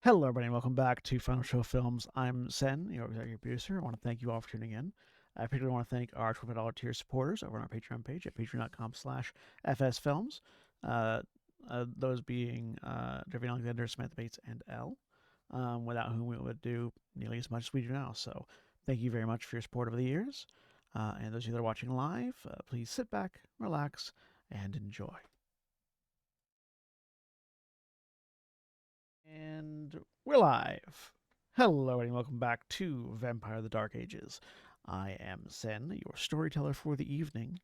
Hello, everybody, and welcome back to Final Show Films. I'm Sen, your executive producer. I want to thank you all for tuning in. I particularly want to thank our $25 tier supporters over on our Patreon page at patreon.com/fsfilms. Uh, those being Jeffrey Alexander, Samantha Bates, and Elle, without whom we would do nearly as much as we do now. So thank you very much for your support over the years. And those of you that are watching live, please sit back, relax, and enjoy. And we're live. Hello, and welcome back to Vampire the Dark Ages. I am Sen, your storyteller for the evening,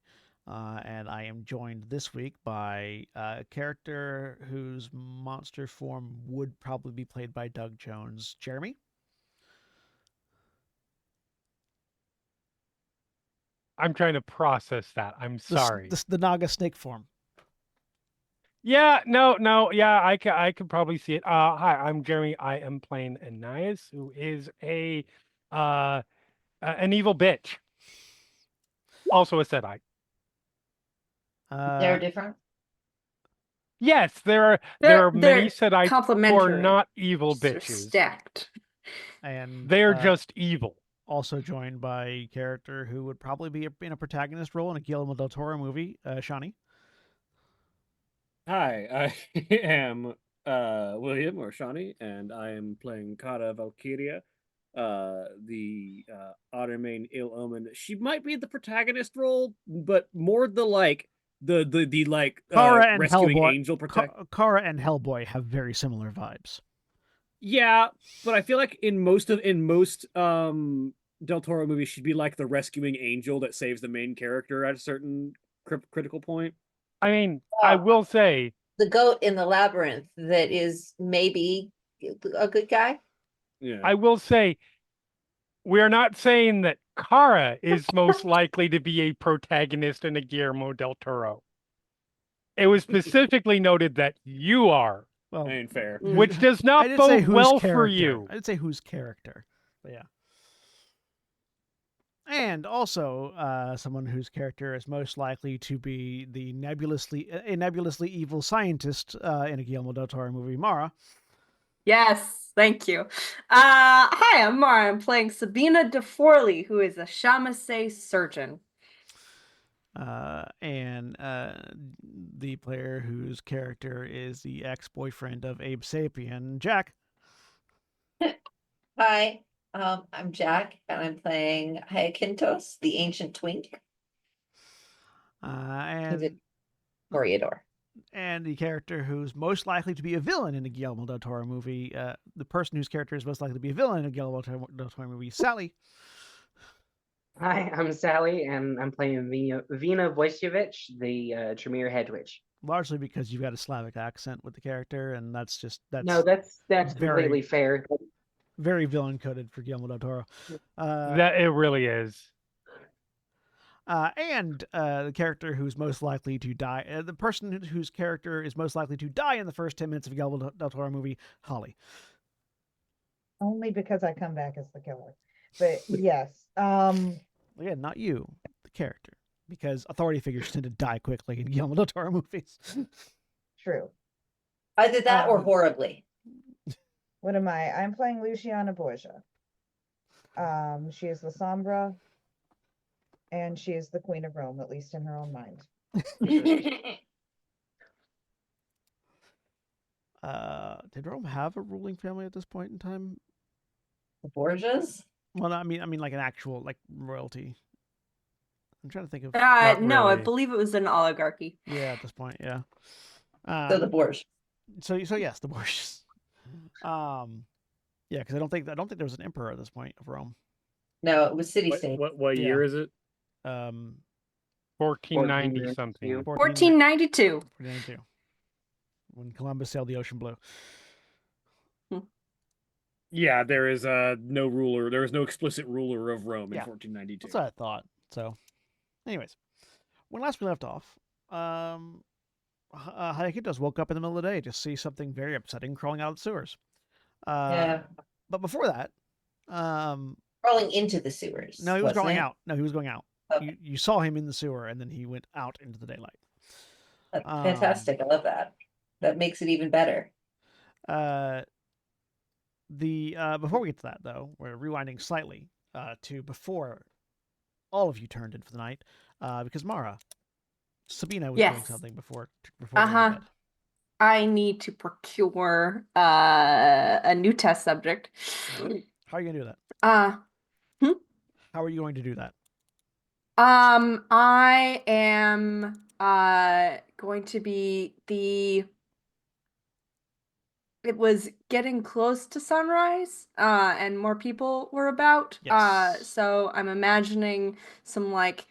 and I am joined this week by a character whose monster form would probably be played by Doug Jones. Jeremy? I'm trying to process that. I'm sorry. The Naga snake form. Yeah, no, yeah, I could probably see it. Hi, I'm Jeremy. I am playing Anais, who is an evil bitch. Also a Sedite. They're different. Yes, there are many They're Sedites who are complementary. not evil They're bitches. stacked. And They're just evil. also joined by a character who would probably be in a protagonist role in a Guillermo del Toro movie, Shawnee. Hi, I am William or Shawnee, and I am playing Kara Valkyria, the Ottermain ill omen. She might be the protagonist role, but more the Kara and rescuing Hellboy. angel protect. Kara and Hellboy have very similar vibes. Yeah, but I feel like in most Del Toro movies, she'd be like the rescuing angel that saves the main character at a certain critical point. I mean, I will say The goat in the labyrinth that is maybe a good guy. Yeah, I will say we're not saying that Kara is most likely to be a protagonist in a Guillermo del Toro. It was specifically noted that you are. Well, I mean, fair. Which does not bode well for you. I did say whose character, but yeah. And also, someone whose character is most likely to be a nebulously evil scientist in a Guillermo del Toro movie, Mara. Yes, thank you. Hi, I'm Mara. I'm playing Sabina De Forley, who is a Shamasay surgeon. And the player whose character is the ex-boyfriend of Abe Sapien, Jack. Hi, I'm Jack, and I'm playing Hyacinthos, the ancient twink. And Toreador. And the character who's most likely to be a villain in a Guillermo del Toro movie, the person whose character is most likely to be a villain in a Guillermo del Toro movie, Sally. Hi, I'm Sally, and I'm playing Vina Vojcevic, the Tremere Head Witch. Largely because you've got a Slavic accent with the character, and that's completely fair. Very villain coded for Guillermo del Toro. That it really is. And the character who's most likely to die, the person whose character is most likely to die in the first 10 minutes of a Guillermo del Toro movie, Holly. Only because I come back as the killer. But yes. Again, not you, the character. Because authority figures tend to die quickly in Guillermo del Toro movies. True. Either that or horribly. What am I? I'm playing Luciana Borgia. She is the Sombra, and she is the Queen of Rome, at least in her own mind. Did Rome have a ruling family at this point in time? The Borgias? Well, I mean, like an actual royalty. I'm trying to think of. No, I believe it was an oligarchy. Yeah, at this point, yeah. So the Borgias. So yes, the Borgias. Yeah, because I don't think there was an emperor at this point of Rome. No, it was city-state. What year is it? 1490 something. 1492. 1492. When Columbus sailed the ocean blue. Yeah, there is no ruler. There is no explicit ruler of Rome in 1492. That's what I thought. So, anyways, when last we left off, Hyacinthos woke up in the middle of the day to see something very upsetting crawling out of the sewers. Yeah. But before that, crawling into the sewers. No, he was crawling out. No, he was going out. Okay. You saw him in the sewer, and then he went out into the daylight. Fantastic. I love that. That makes it even better. before we get to that though, we're rewinding slightly to before all of you turned in for the night, because Mara, Sabina was doing Yes. something before going Uh-huh. to bed. I need to procure a new test subject. How are you gonna do that? Uh, How are you going to do that? I am going to be it was getting close to sunrise, and more people were about. Yes. So I'm imagining some like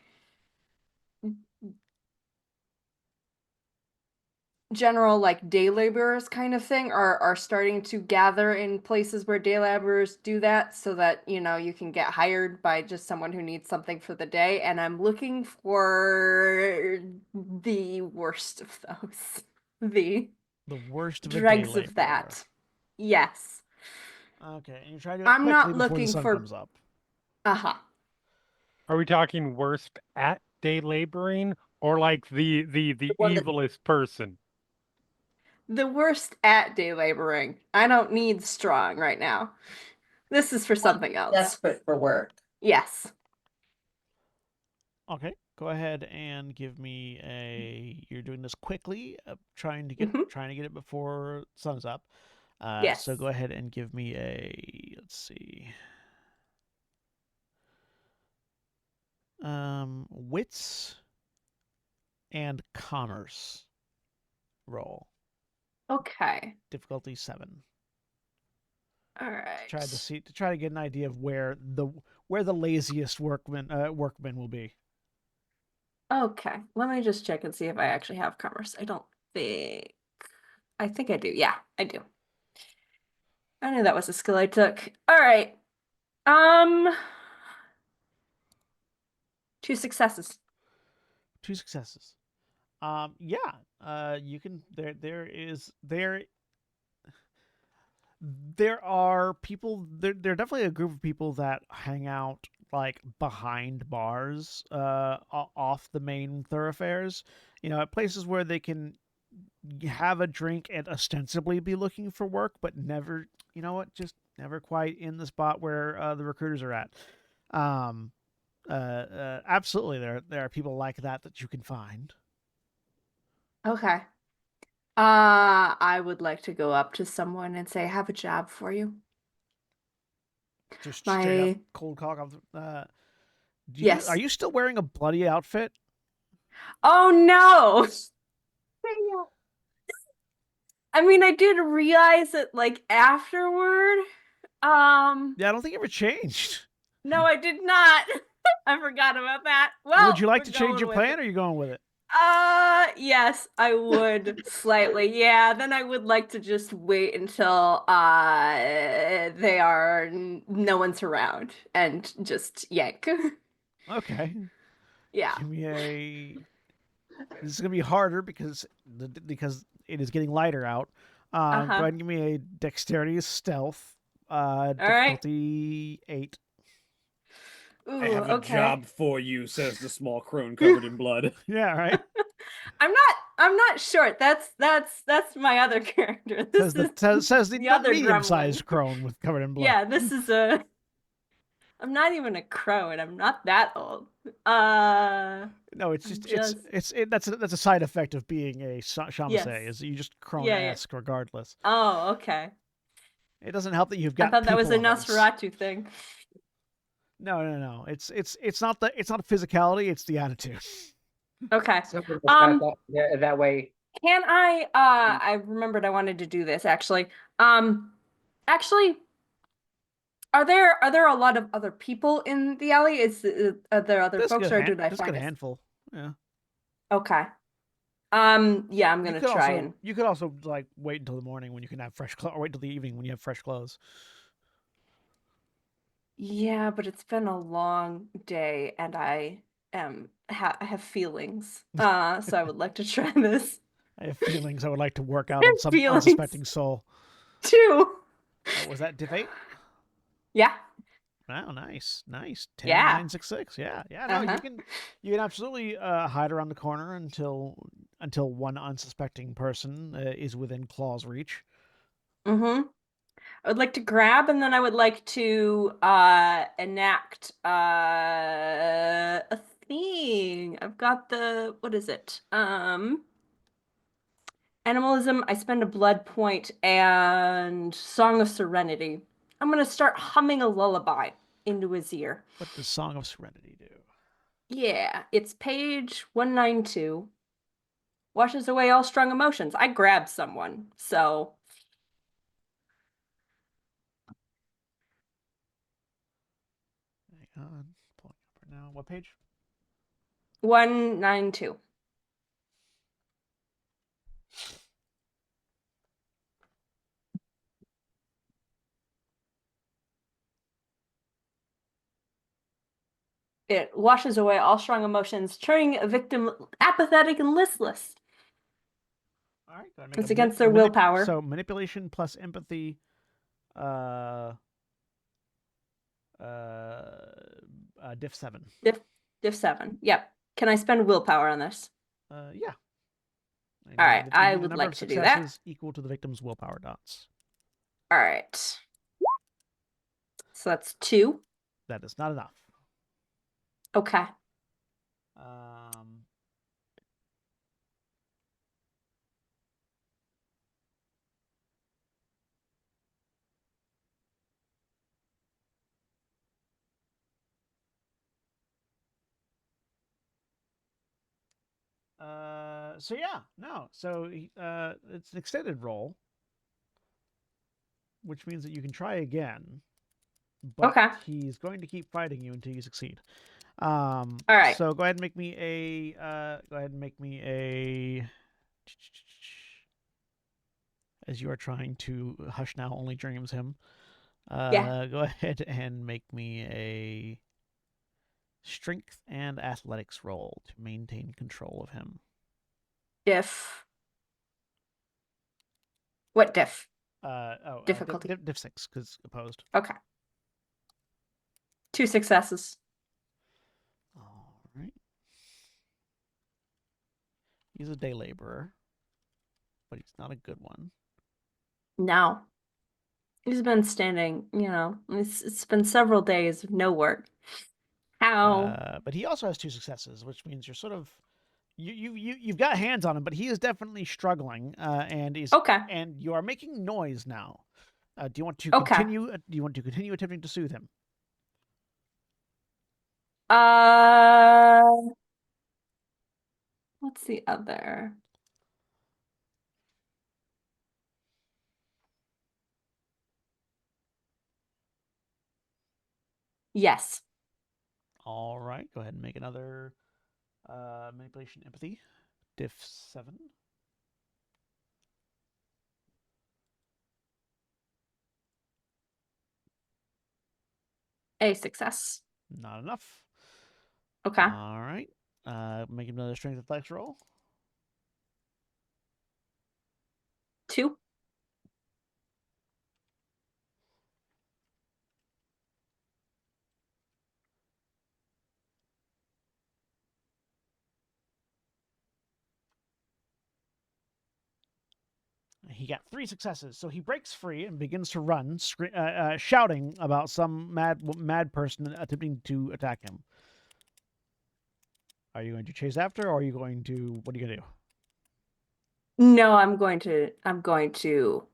general like day laborers kind of thing are starting to gather in places where day laborers do that, so that you can get hired by just someone who needs something for the day. And I'm looking for the worst of those, the The worst of a day dregs laborer. of that. Yes. Okay, and you try to do it I'm quickly not before the looking sun for comes up. uh-huh. Are we talking worst at day laboring or like the one that- evilest person? The worst at day laboring. I don't need strong right now. This is for something else. Desperate for work. Yes. Okay, go ahead and give me a. You're doing this quickly, trying to get it before sun's up. Yes. So go ahead and give me a. Let's see. Wits and commerce roll. Okay. Difficulty 7. All right. To try to get an idea of where the laziest workman will be. Okay. Let me just check and see if I actually have commerce. I think I do. Yeah, I do. I knew that was a skill I took. All right. 2 successes. 2 successes. Yeah. You can. There are people. There are definitely a group of people that hang out like behind bars, off the main thoroughfares. At places where they can have a drink and ostensibly be looking for work, but never. You know what? Just never quite in the spot where the recruiters are at. Absolutely, there are people like that you can find. Okay. I would like to go up to someone and say, I have a job for you. Just straight up My cold cock off. Yes. Are you still wearing a bloody outfit? Oh no. I mean, I did realize it like afterward. Yeah, I don't think it ever changed. No, I did not. I forgot about that. Well, Would you like we're to change going your with plan, it. or are you going with it? Yes, I would slightly. Yeah, then I would like to just wait until no one's around and just yank. Okay. Yeah. Give me a. This is gonna be harder because it is getting lighter out. Go ahead and give me a dexterity stealth. Difficulty 8. Ooh, I have a okay. job for you, says the small crone covered in blood. Yeah, right. I'm not short. That's my other character. This Says the other medium-sized gremlin. crone with covered in blood. Yeah, this is I'm not even a crone. I'm not that old. No, it's that's a side effect of being a shamasei. Yes. Is you just crone-esque regardless. Oh, okay. It doesn't help that you've I got. thought that was a people voice. Nosferatu thing. No. It's not the physicality. It's the attitude. Okay. So we'll discuss that way. Can I remembered I wanted to do this actually. Actually, are there a lot of other people in the alley? Are there other folks, or did I Just find a it? handful. Yeah. Okay. Yeah, I'm gonna try and. You could also like wait until the morning when you can have fresh clothes, or wait till the evening when you have fresh clothes. Yeah, but it's been a long day, and I have feelings. So I would like to try this. I have feelings I would like to work out I on have some feelings. unsuspecting soul. Too. Was that diff 8? Yeah. Wow, nice. 10, Yeah. 9, 6, 6. Yeah. No, Uh-huh. you can absolutely hide around the corner until one unsuspecting person is within claw's reach. Mm-hmm. I would like to grab, and then I would like to enact a thing. I've got the, what is it? Animalism, I spend a blood point, and Song of Serenity. I'm gonna start humming a lullaby into his ear. What does Song of Serenity do? Yeah, it's page 192. Washes away all strong emotions. I grabbed someone, so Hang on, pulling up right now. What page? 192. It washes away all strong emotions, turning a victim apathetic and listless. All right, go ahead and make It's a against their willpower. So manipulation plus empathy, diff 7. Diff 7. Yep. Can I spend willpower on this? Yeah. All right, You I need a would number like of to do that. successes equal to the victim's willpower dots. All right. So that's 2. That is not enough. Okay. So yeah, no. So it's an extended roll, which means that you can try again. But Okay. he's going to keep fighting you until you succeed. All right. So go ahead and make me a. As you are trying to hush now, only dreams him. Yeah. Go ahead and make me a strength and athletics roll to maintain control of him. Diff. What diff? Difficulty. Diff 6 because opposed. Okay. 2 successes. All right. He's a day laborer, but he's not a good one. No. He's been standing, it's been several days of no work. How? But he also has 2 successes, which means you're sort of you've got hands on him, but he is definitely struggling, and is Okay. and you are making noise now. Do you want to Okay. continue? Do you want to continue attempting to soothe him? What's the other? Yes. All right, go ahead and make another manipulation empathy, diff 7. A success. Not enough. Okay. All right, make another strength athletics roll. 2. He got 3 successes, so he breaks free and begins to run, shouting about some mad person attempting to attack him. Are you going to chase after, or are you going to? What are you going to do? No, I'm going to I'm going to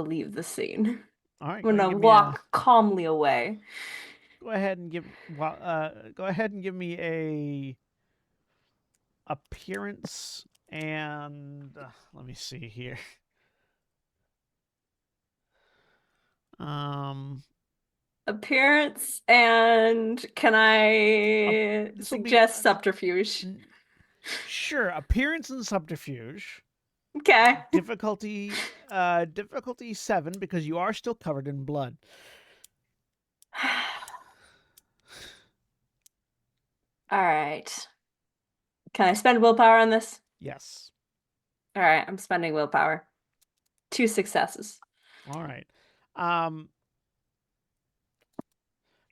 leave the scene. All right, I'm gonna walk calmly away. Go ahead and give. Go ahead and give me a appearance and let me see here. Appearance, and can I suggest subterfuge? Sure, appearance and subterfuge. Okay. Difficulty 7 because you are still covered in blood. All right. Can I spend willpower on this? Yes. All right, I'm spending willpower. 2 successes. All right.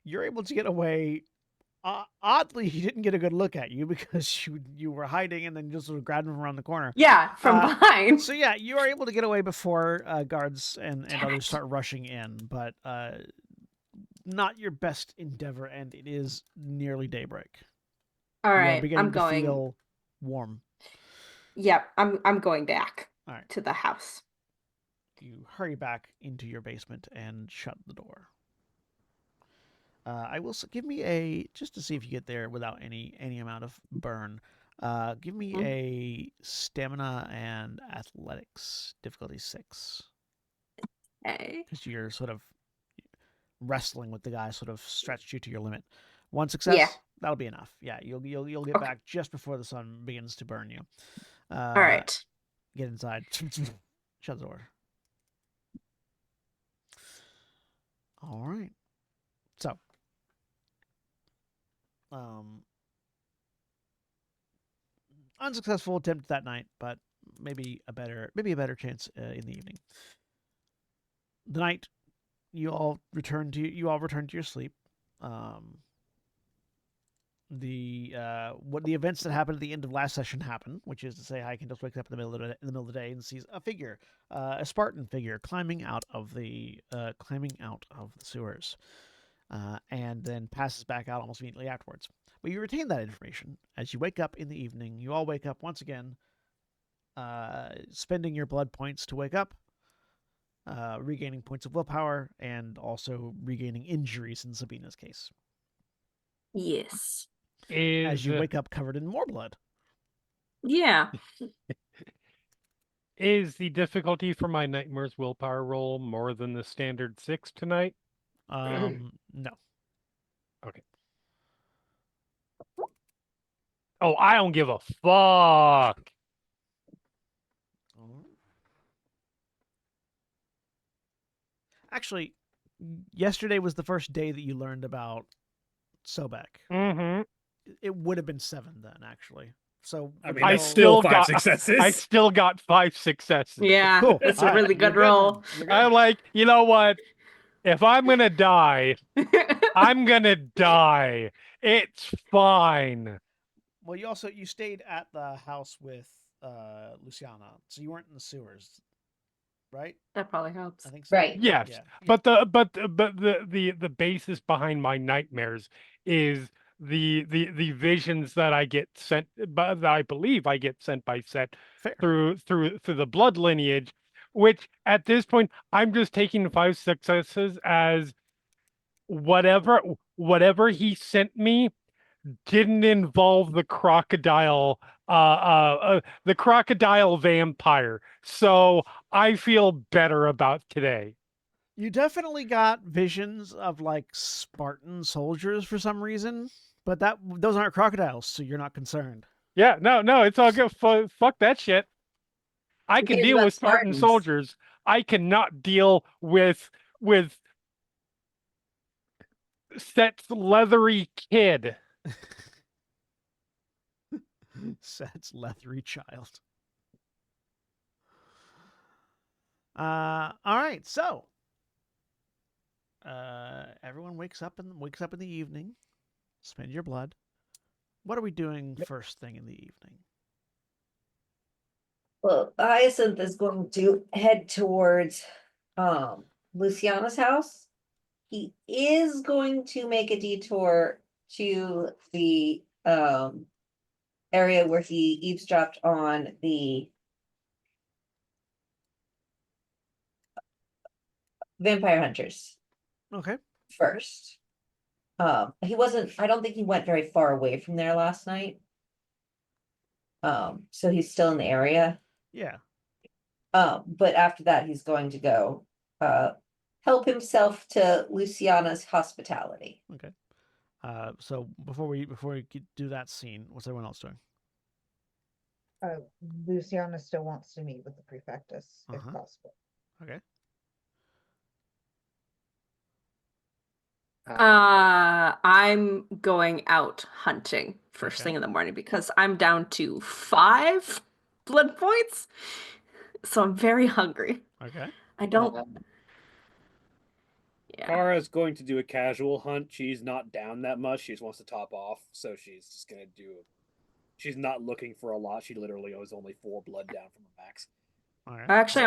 You're able to get away Oddly, he didn't get a good look at you because you were hiding and then just sort of grabbed him around the corner. Yeah, from behind. So yeah, you are able to get away before guards and Damn others it. start rushing in, but not your best endeavor, and it is nearly daybreak. All You are right, beginning I'm to going. feel warm. Yep, I'm going back All right. to the house. You hurry back into your basement and shut the door. I will give me a just to see if you get there without any amount of burn. Give me Mhm. a stamina and athletics difficulty 6 Okay. because you're sort of wrestling with the guy, sort of stretched you to your limit. One success, Yeah. that'll be enough. Yeah, you'll get Okay. back just before the sun begins to burn you. All right. Get inside. Shut the door. All right. So, unsuccessful attempt that night, but maybe a better chance in the evening. The night you all return to your sleep. The events that happened at the end of last session happen, which is to say, Hyacinthus wakes up in the middle of the day and sees a figure, a Spartan figure, climbing out of the sewers, and then passes back out almost immediately afterwards. But you retain that information as you wake up in the evening. You all wake up once again, spending your blood points to wake up, regaining points of willpower, and also regaining injuries in Sabina's case. Yes. As you wake up covered in more blood. Yeah. Is the difficulty for my Nightmares willpower roll more than the standard 6 tonight? No. Okay. Oh, I don't give a fuck. Actually, yesterday was the first day that you learned about Sobek. Mm-hmm. It would have been 7 then, actually. So I mean, I that's still still 5 successes. I still got 5 successes. Yeah. Cool. It's All a right, really you're good roll. then. You're good. I'm like, you know what? If I'm gonna die, I'm gonna die. It's fine. Well, you stayed at the house with Luciana, so you weren't in the sewers, right? That probably helps. I think so. Right. Yes, Yeah. but the basis behind my nightmares is the visions that I get sent, but I believe I get sent by Set Fair. through the blood lineage, which at this point I'm just taking 5 successes as whatever he sent me didn't involve the crocodile vampire, so I feel better about today. You definitely got visions of like Spartan soldiers for some reason, but those aren't crocodiles, so you're not concerned. Yeah, no, it's all good. Fuck that shit. I Who can cares deal about with Spartan Spartans? soldiers. I cannot deal with Set's leathery kid. Set's leathery child. All right, so everyone wakes up in the evening. Spend your blood. What are we doing first thing in the evening? Well, Hyacinth is going to head towards Luciana's house. He is going to make a detour to the area where he eavesdropped on the vampire hunters Okay. first. He wasn't, I don't think he went very far away from there last night. So he's still in the area. Yeah. But after that, he's going to go help himself to Luciana's hospitality. Okay. So before we do that scene, what's everyone else doing? Luciana still wants to meet with the prefectus if possible. Okay. I'm going out hunting first thing in the morning because I'm down to 5 blood points. So I'm very hungry. Okay. I don't. Yeah. Kara's going to do a casual hunt. She's not down that much. She just wants to top off, so she's just gonna do. She's not looking for a lot. She literally was only 4 blood down from her max. All right. Actually,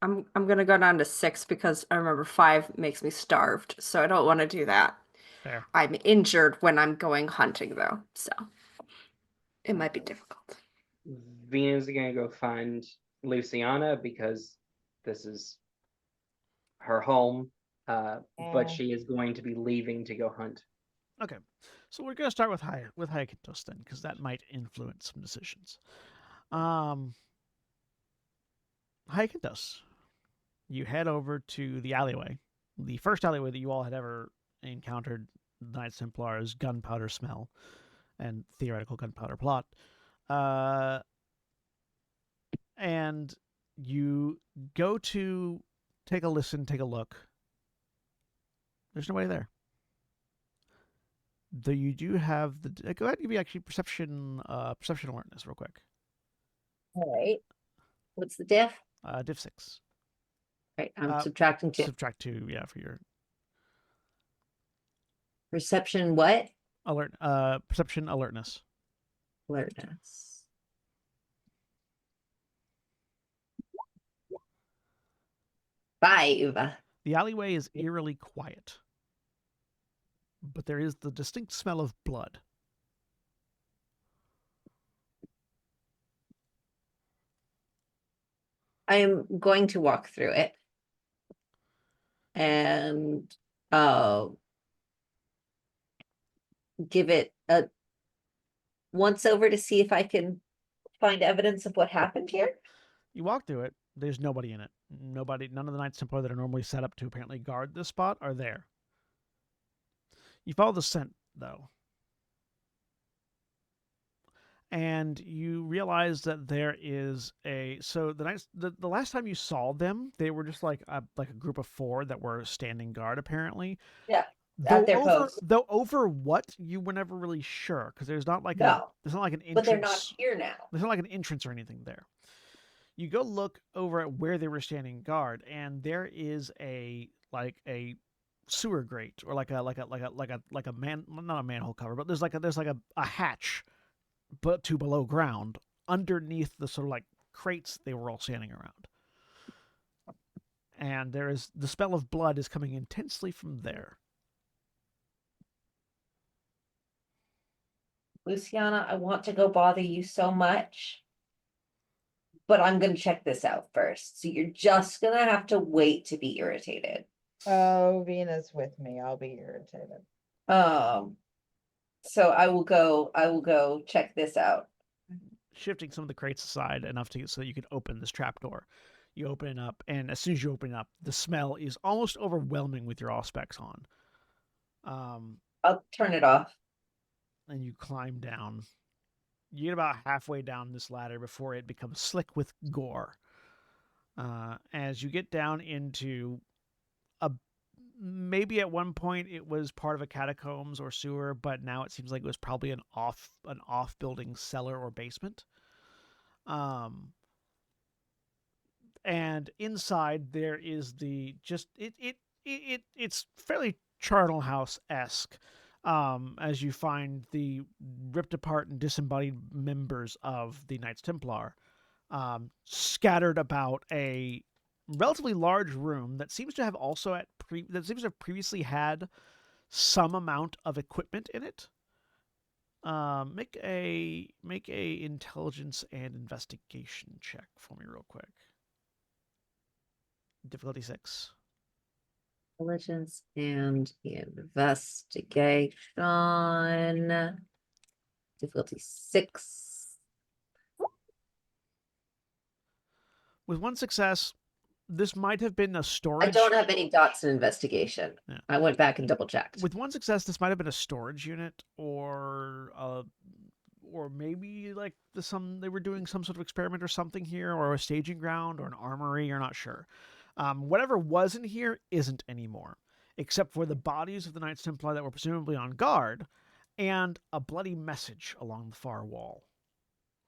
I'm gonna go down to 6 because I remember 5 makes me starved, so I don't want to do that. Fair. I'm injured when I'm going hunting though, so it might be difficult. Vena's gonna go find Luciana because this is her home, but Yeah. she is going to be leaving to go hunt. Okay. So we're gonna start with Hyacinthos then, because that might influence some decisions. Hyacinthos, you head over to the alleyway, the first alleyway that you all had ever encountered the Knights Templar's gunpowder smell and theoretical gunpowder plot. And you go to take a listen, take a look. There's nobody there. Though you do have the. Go ahead and give me actually perception awareness real quick. All right. What's the diff? Div 6. Right, I'm Uh, subtracting 2. Subtract 2, yeah, for your Perception what? perception alertness. Alertness. 5. The alleyway is eerily quiet, but there is the distinct smell of blood. I am going to walk through it and give it a once over to see if I can find evidence of what happened here. You walk through it. There's nobody in it. None of the Knights Templar that are normally set up to apparently guard this spot are there. You follow the scent, though, and you realize that there is the last time you saw them, they were just like a group of 4 that were standing guard apparently. Yeah, at their post. Though over what, you were never really sure, because there's not like No, there's not like an entrance. but they're not here now. There's not like an entrance or anything there. You go look over at where they were standing guard, and there is a sewer grate, or not a manhole cover, but there's a hatch, but to below ground underneath the sort of like crates they were all standing around. And there is the smell of blood is coming intensely from there. Luciana, I want to go bother you so much, but I'm going to check this out first. So you're just going to have to wait to be irritated. Oh, Vena's with me. I'll be irritated. So I will go check this out. Shifting some of the crates aside enough so that you can open this trapdoor. You open it up, and as soon as you open it up, the smell is almost overwhelming with your allspecs on. I'll turn it off. And you climb down. You get about halfway down this ladder before it becomes slick with gore. As you get down into maybe at one point it was part of a catacombs or sewer, but now it seems like it was probably an off building cellar or basement. And inside there is it's fairly charnel house-esque. As you find the ripped apart and disembodied members of the Knights Templar scattered about a relatively large room that seems to have previously had some amount of equipment in it. Make a intelligence and investigation check for me real quick. Difficulty 6. Intelligence and investigation. Difficulty 6. With one success, this might have been a storage. I don't have any dots in investigation. Yeah. I went back and double checked. With one success, this might have been a storage unit, or maybe like they were doing some sort of experiment or something here, or a staging ground, or an armory. You're not sure. Whatever was in here isn't anymore, except for the bodies of the Knights Templar that were presumably on guard, and a bloody message along the far wall.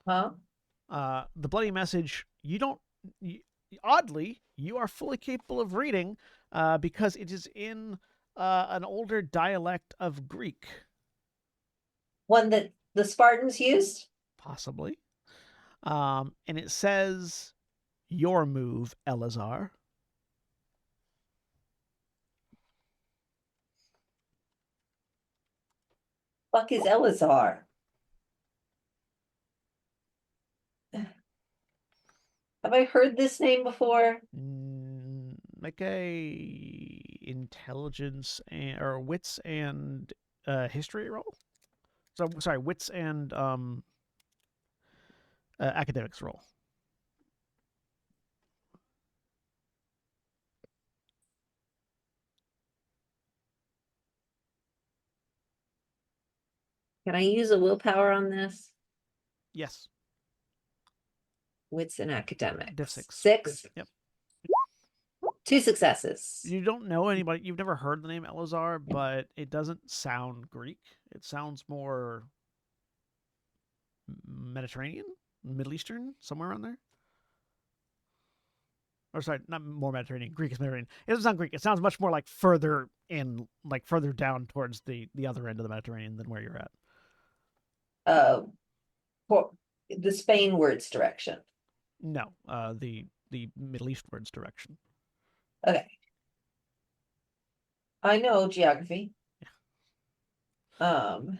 Huh? The bloody message, oddly, you are fully capable of reading because it is in an older dialect of Greek, One that the Spartans used? possibly. And it says, "Your move, Elazar." Fuck is Elazar? Have I heard this name before? Make a intelligence or wits and history roll. So sorry, wits and academics roll. Can I use a willpower on this? Yes, Wits and academics. diff 6. 6? Yep. 2 successes. You don't know anybody. You've never heard the name Elazar, but it doesn't sound Greek. It sounds more Mediterranean, Middle Eastern, somewhere around there. Or sorry, not more Mediterranean. Greek is Mediterranean. It doesn't sound Greek. It sounds much more like further in, like further down towards the other end of the Mediterranean than where you're at. For the Spain words direction. No, the Middle Eastwards direction. Okay. I know geography. I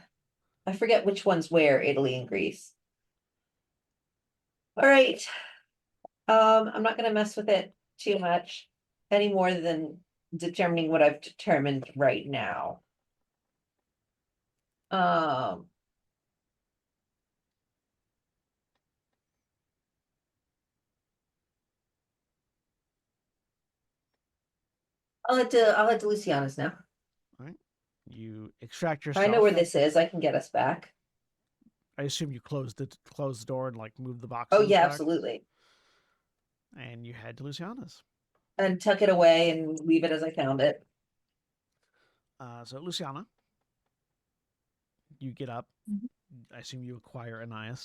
forget which one's where, Italy and Greece. All right. I'm not gonna mess with it too much any more than determining what I've determined right now. I'll let Luciana's now. All right. You extract I yourself. know where this is. I can get us back. I assume you closed the door and like moved the boxes. Oh yeah, back, absolutely. and you head to Luciana's. And tuck it away and leave it as I found it. So Luciana, you get up. I assume you acquire Anais.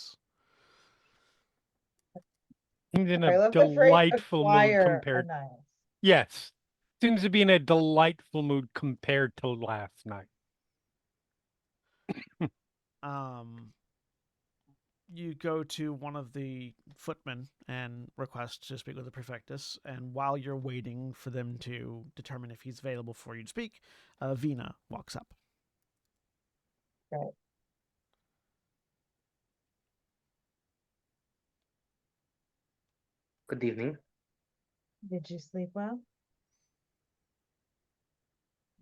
Seems in I a love the phrase delightful mood acquire compared. Anais. Yes. Seems to be in a delightful mood compared to last night. You go to one of the footmen and request to speak with the prefectus, and while you're waiting for them to determine if he's available for you to speak, Vina walks up. Right. Good evening. Did you sleep well?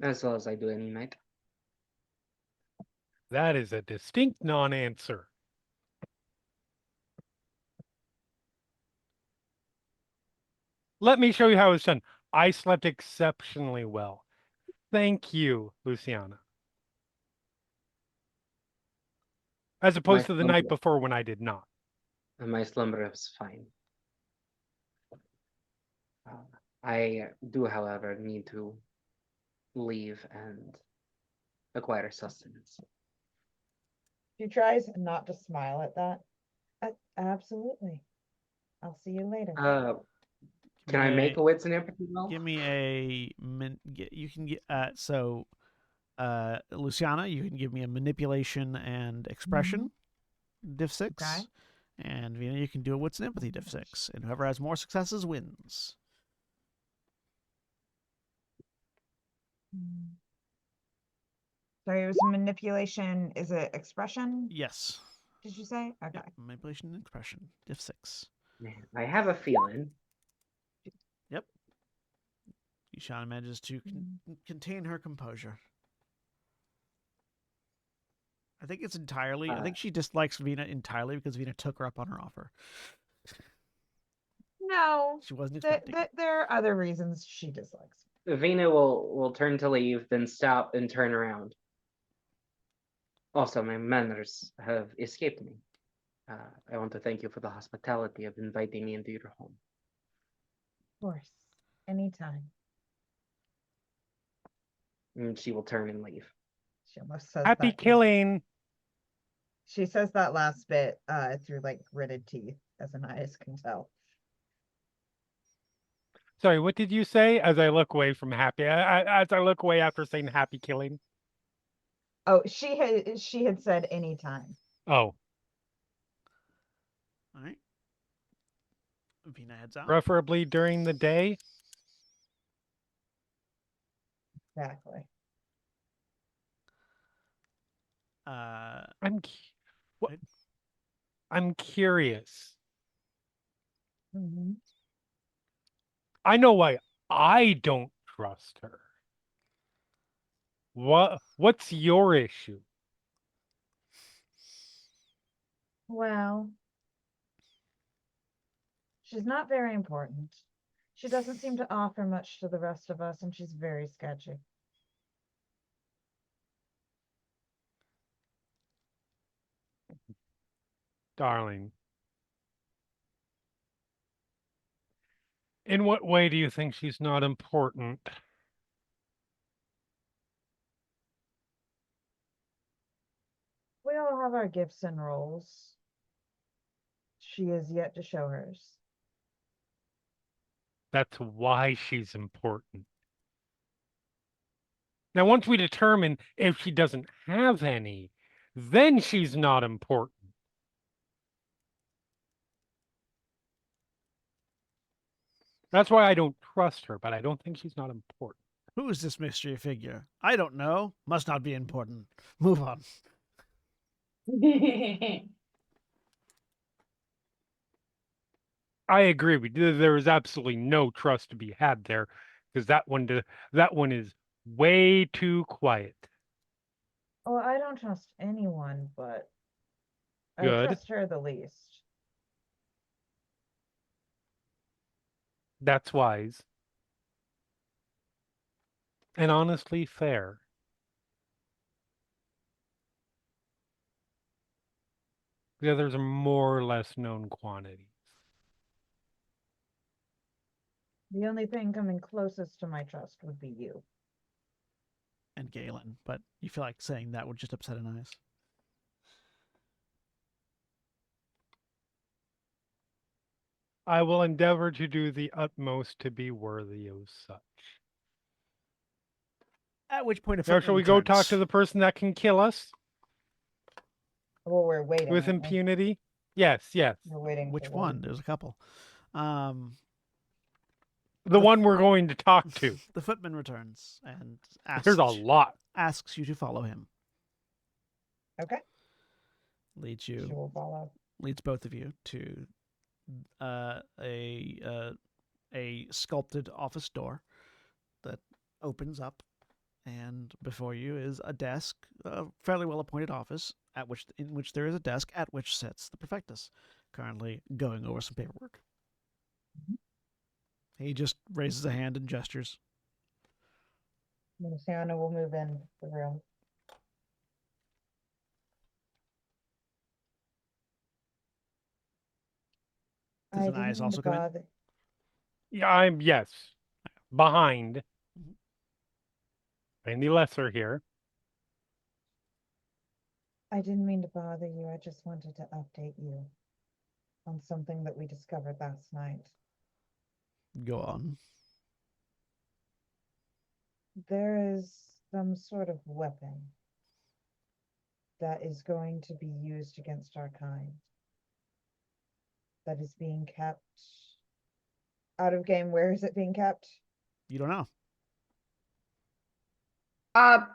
As well as I do any night. That is a distinct non-answer. Let me show you how it's done. I slept exceptionally well. Thank you, Luciana. As opposed to the night before when I did not. And my slumber was fine. I do, however, need to leave and acquire sustenance. She tries not to smile at that. Absolutely. I'll see you later. Can I make a wits and empathy roll? Give me a you can get so Luciana, you can give me a manipulation and expression diff 6. Okay. And Vina, you can do a wits and empathy diff 6. And whoever has more successes wins. Sorry, it was manipulation. Is it expression? Yes. Did you say? Okay. Yep. Manipulation and expression diff 6. Man, I have a feeling. Yep. Yushana manages to contain her composure. I think it's entirely. I think she dislikes Vina entirely because Vina took her up on her offer. No. She wasn't expecting. There are other reasons she dislikes. Vina will turn to leave, then stop and turn around. Also, my manners have escaped me. I want to thank you for the hospitality of inviting me into your home. Of course. Anytime. And she will turn and leave. She almost says Happy that. killing. She says that last bit through like gritted teeth, as Anais can tell. Sorry, what did you say? As I look away from happy, as I look away after saying happy killing. Oh, she had said anytime. Oh, All right. Vina heads out. preferably during the day. Exactly. I'm, what? Right. I'm curious. Mhm. I know why I don't trust her. What's your issue? Well, she's not very important. She doesn't seem to offer much to the rest of us, and she's very sketchy. Darling. In what way do you think she's not important? We all have our gifts and roles. She is yet to show hers. That's why she's important. Now, once we determine if she doesn't have any, then she's not important. That's why I don't trust her, but I don't think she's not important. Who is this mystery figure? I don't know. Must not be important. Move on. I agree with you. There is absolutely no trust to be had there because that one is way too quiet. Well, I don't trust anyone, but I Good. trust her the least. That's wise. And honestly fair. The others are more or less known quantities. The only thing coming closest to my trust would be you. And Galen, but you feel like saying that would just upset Anais. I will endeavor to do the utmost to be worthy of such. At which point, a Now, footman shall we go talk to returns. the person that can kill us Well, we're waiting. with aren't we? impunity? Yes, yes. We're waiting. Which for them. one? There's a couple. The one we're going to talk to. The footman returns and There's a lot. asks you to follow him. Okay. Leads She you, will follow. leads both of you to a sculpted office door that opens up, and before you is a desk, a fairly well appointed office in which there is a desk at which sits the Perfectus, currently going over some paperwork. He just raises a hand and gestures. Luciana will move in the room. Does I Anais didn't mean also to come in? bother. Yeah, yes. Behind. Mhm. Any lesser here. I didn't mean to bother you. I just wanted to update you on something that we discovered last night. Go on. There is some sort of weapon that is going to be used against our kind. That is being kept out of game. Where is it being kept? You don't know.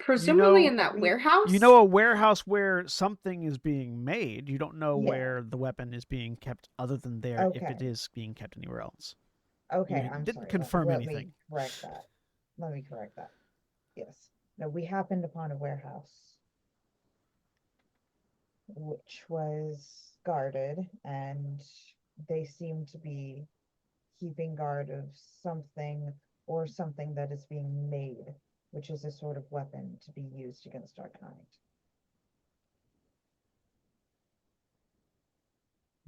Presumably know- in that we- warehouse. You know a warehouse where something is being made. You don't know Yeah. where the weapon is being kept other than there if it Okay. is being kept anywhere else. Okay, You I'm didn't sorry. confirm let anything. me correct that. Let me correct that. Yes. No, we happened upon a warehouse which was guarded, and they seem to be keeping guard of something or something that is being made, which is a sort of weapon to be used against our kind.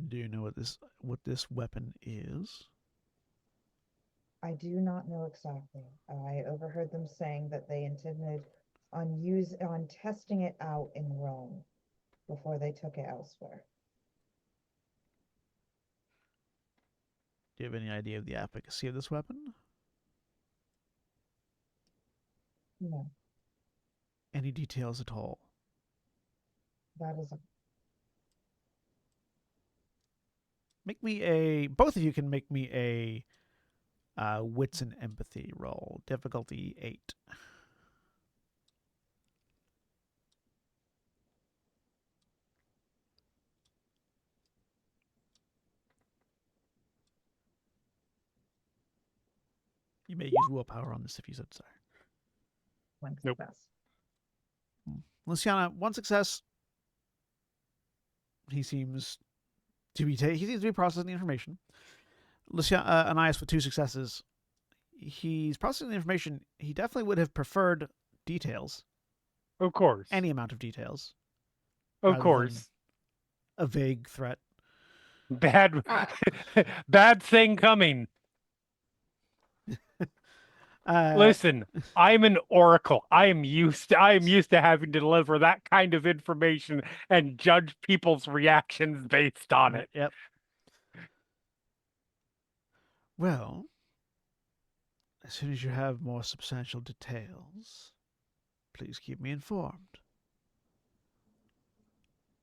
Do you know what this weapon is? I do not know exactly. I overheard them saying that they intended on testing it out in Rome before they took it elsewhere. Do you have any idea of the efficacy of this weapon? No, Any details at all? that is Both of you can make me a wits and empathy roll. Difficulty 8. You may use willpower on this if you so desire. one Nope. success. Luciana, one success. He seems to be processing the information. Luciana, Anais with 2 successes. He's processing the information. He definitely would have preferred details, Of course. any amount of details, Of rather course. a vague threat. Bad Uh, bad thing coming. Listen, I'm an oracle. I am used to having to deliver that kind of information and judge people's reactions based on it. Yep. Well, as soon as you have more substantial details, please keep me informed.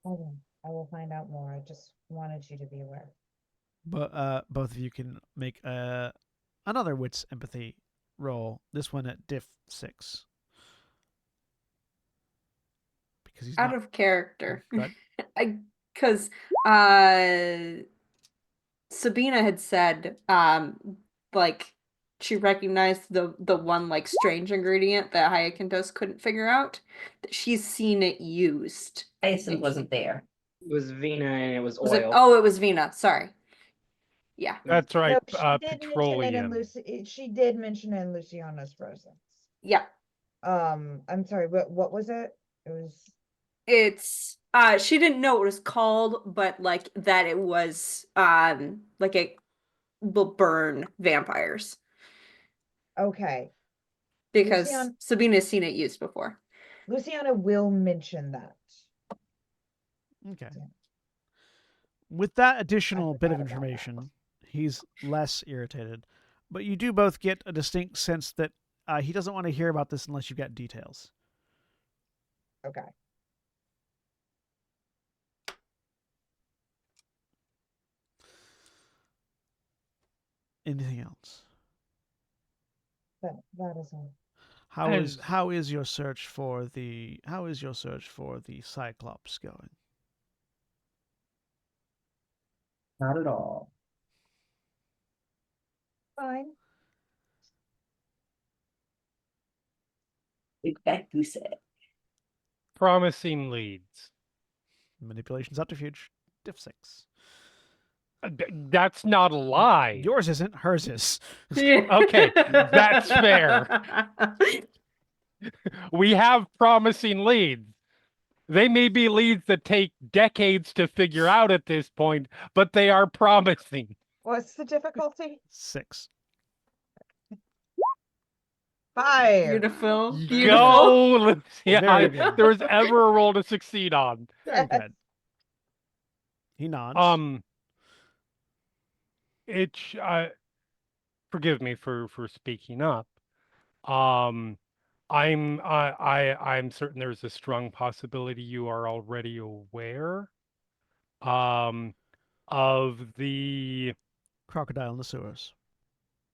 Okay, I will find out more. I just wanted you to be aware. But both of you can make another wits empathy roll. This one at diff 6. Because he's out not of character. Go ahead. Because Sabina had said, like she recognized the one like strange ingredient that Hyacinthos couldn't figure out. That she's seen it used. Hyacinth wasn't there. It was Vina and it was Was oil. it? Oh, it was Vina. Sorry. Yeah. That's right. No, she did mention it in Petroleum. she did mention it in Luciana's presence. Yeah. I'm sorry, but what was it? It was It's she didn't know what it was called, but like that it was like it will burn vampires okay. because Lucian- Sabina's seen it used before. Luciana will mention that. Okay. Yeah. With that additional bit of forgot about that. information, he's less irritated. But you do both get a distinct sense that he doesn't want to hear about this unless you've got details. Okay. Anything else? That is all. How is your search for the Cyclops going? Not at all. Fine. Big fat goose egg. Promising leads. Manipulation subterfuge, diff 6. That's not a lie. Yours isn't, hers is. Okay, that's fair. We have promising leads. They may be leads that take decades to figure out at this point, but they are promising. What's the difficulty? 6. 5. Beautiful. Go. Beautiful. Go! Yeah, Very if good. there was ever a role to succeed on. Very Yes. good. He nods. Forgive me for speaking up. I'm certain there's a strong possibility you are already aware of the Crocodile in the sewers.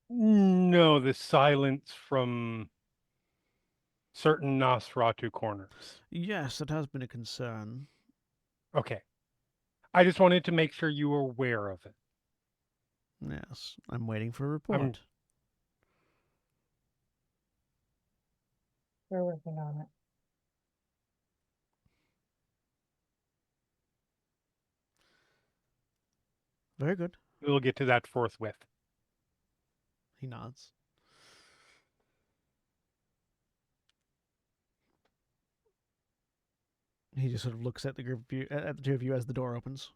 the silence from certain Nosferatu corners. Yes, that has been a concern. Okay. I just wanted to make sure you were aware of it. Yes, I'm waiting for a report. We're working on it. Very good. We'll get to that forthwith. He nods. He just sort of looks at the group of you, at the two of you as the door opens.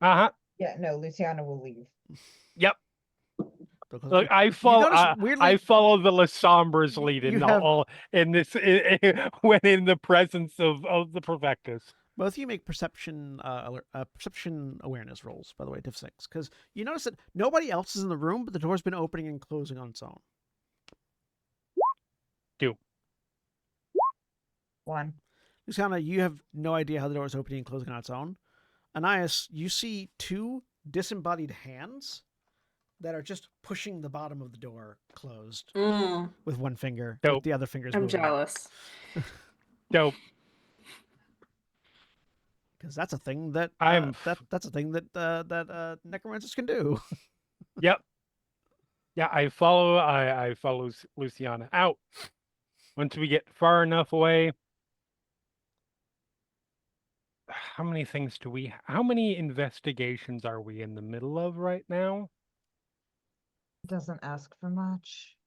Uh-huh. Yeah, no, Luciana will leave. Yep. They'll close Look, the- I follow. notice, weirdly- I follow the Lasombre's lead You in have- all in this when in the presence of the Perfectus. Both of you make perception perception awareness rolls, by the way, diff 6, because you notice that nobody else is in the room, but the door's been opening and closing on its own. 2. 1. Luciana, you have no idea how the door is opening and closing on its own. Anais, you see 2 disembodied hands that are just pushing the bottom of the door closed with one finger, Dope. with the other fingers I'm moving. jealous. Dope. Because that's a thing that that's a thing that necromancers can do. Yep. Yeah, I follow Luciana out. Once we get far enough away, how many things do we? How many investigations are we in the middle of right now? Doesn't ask for much.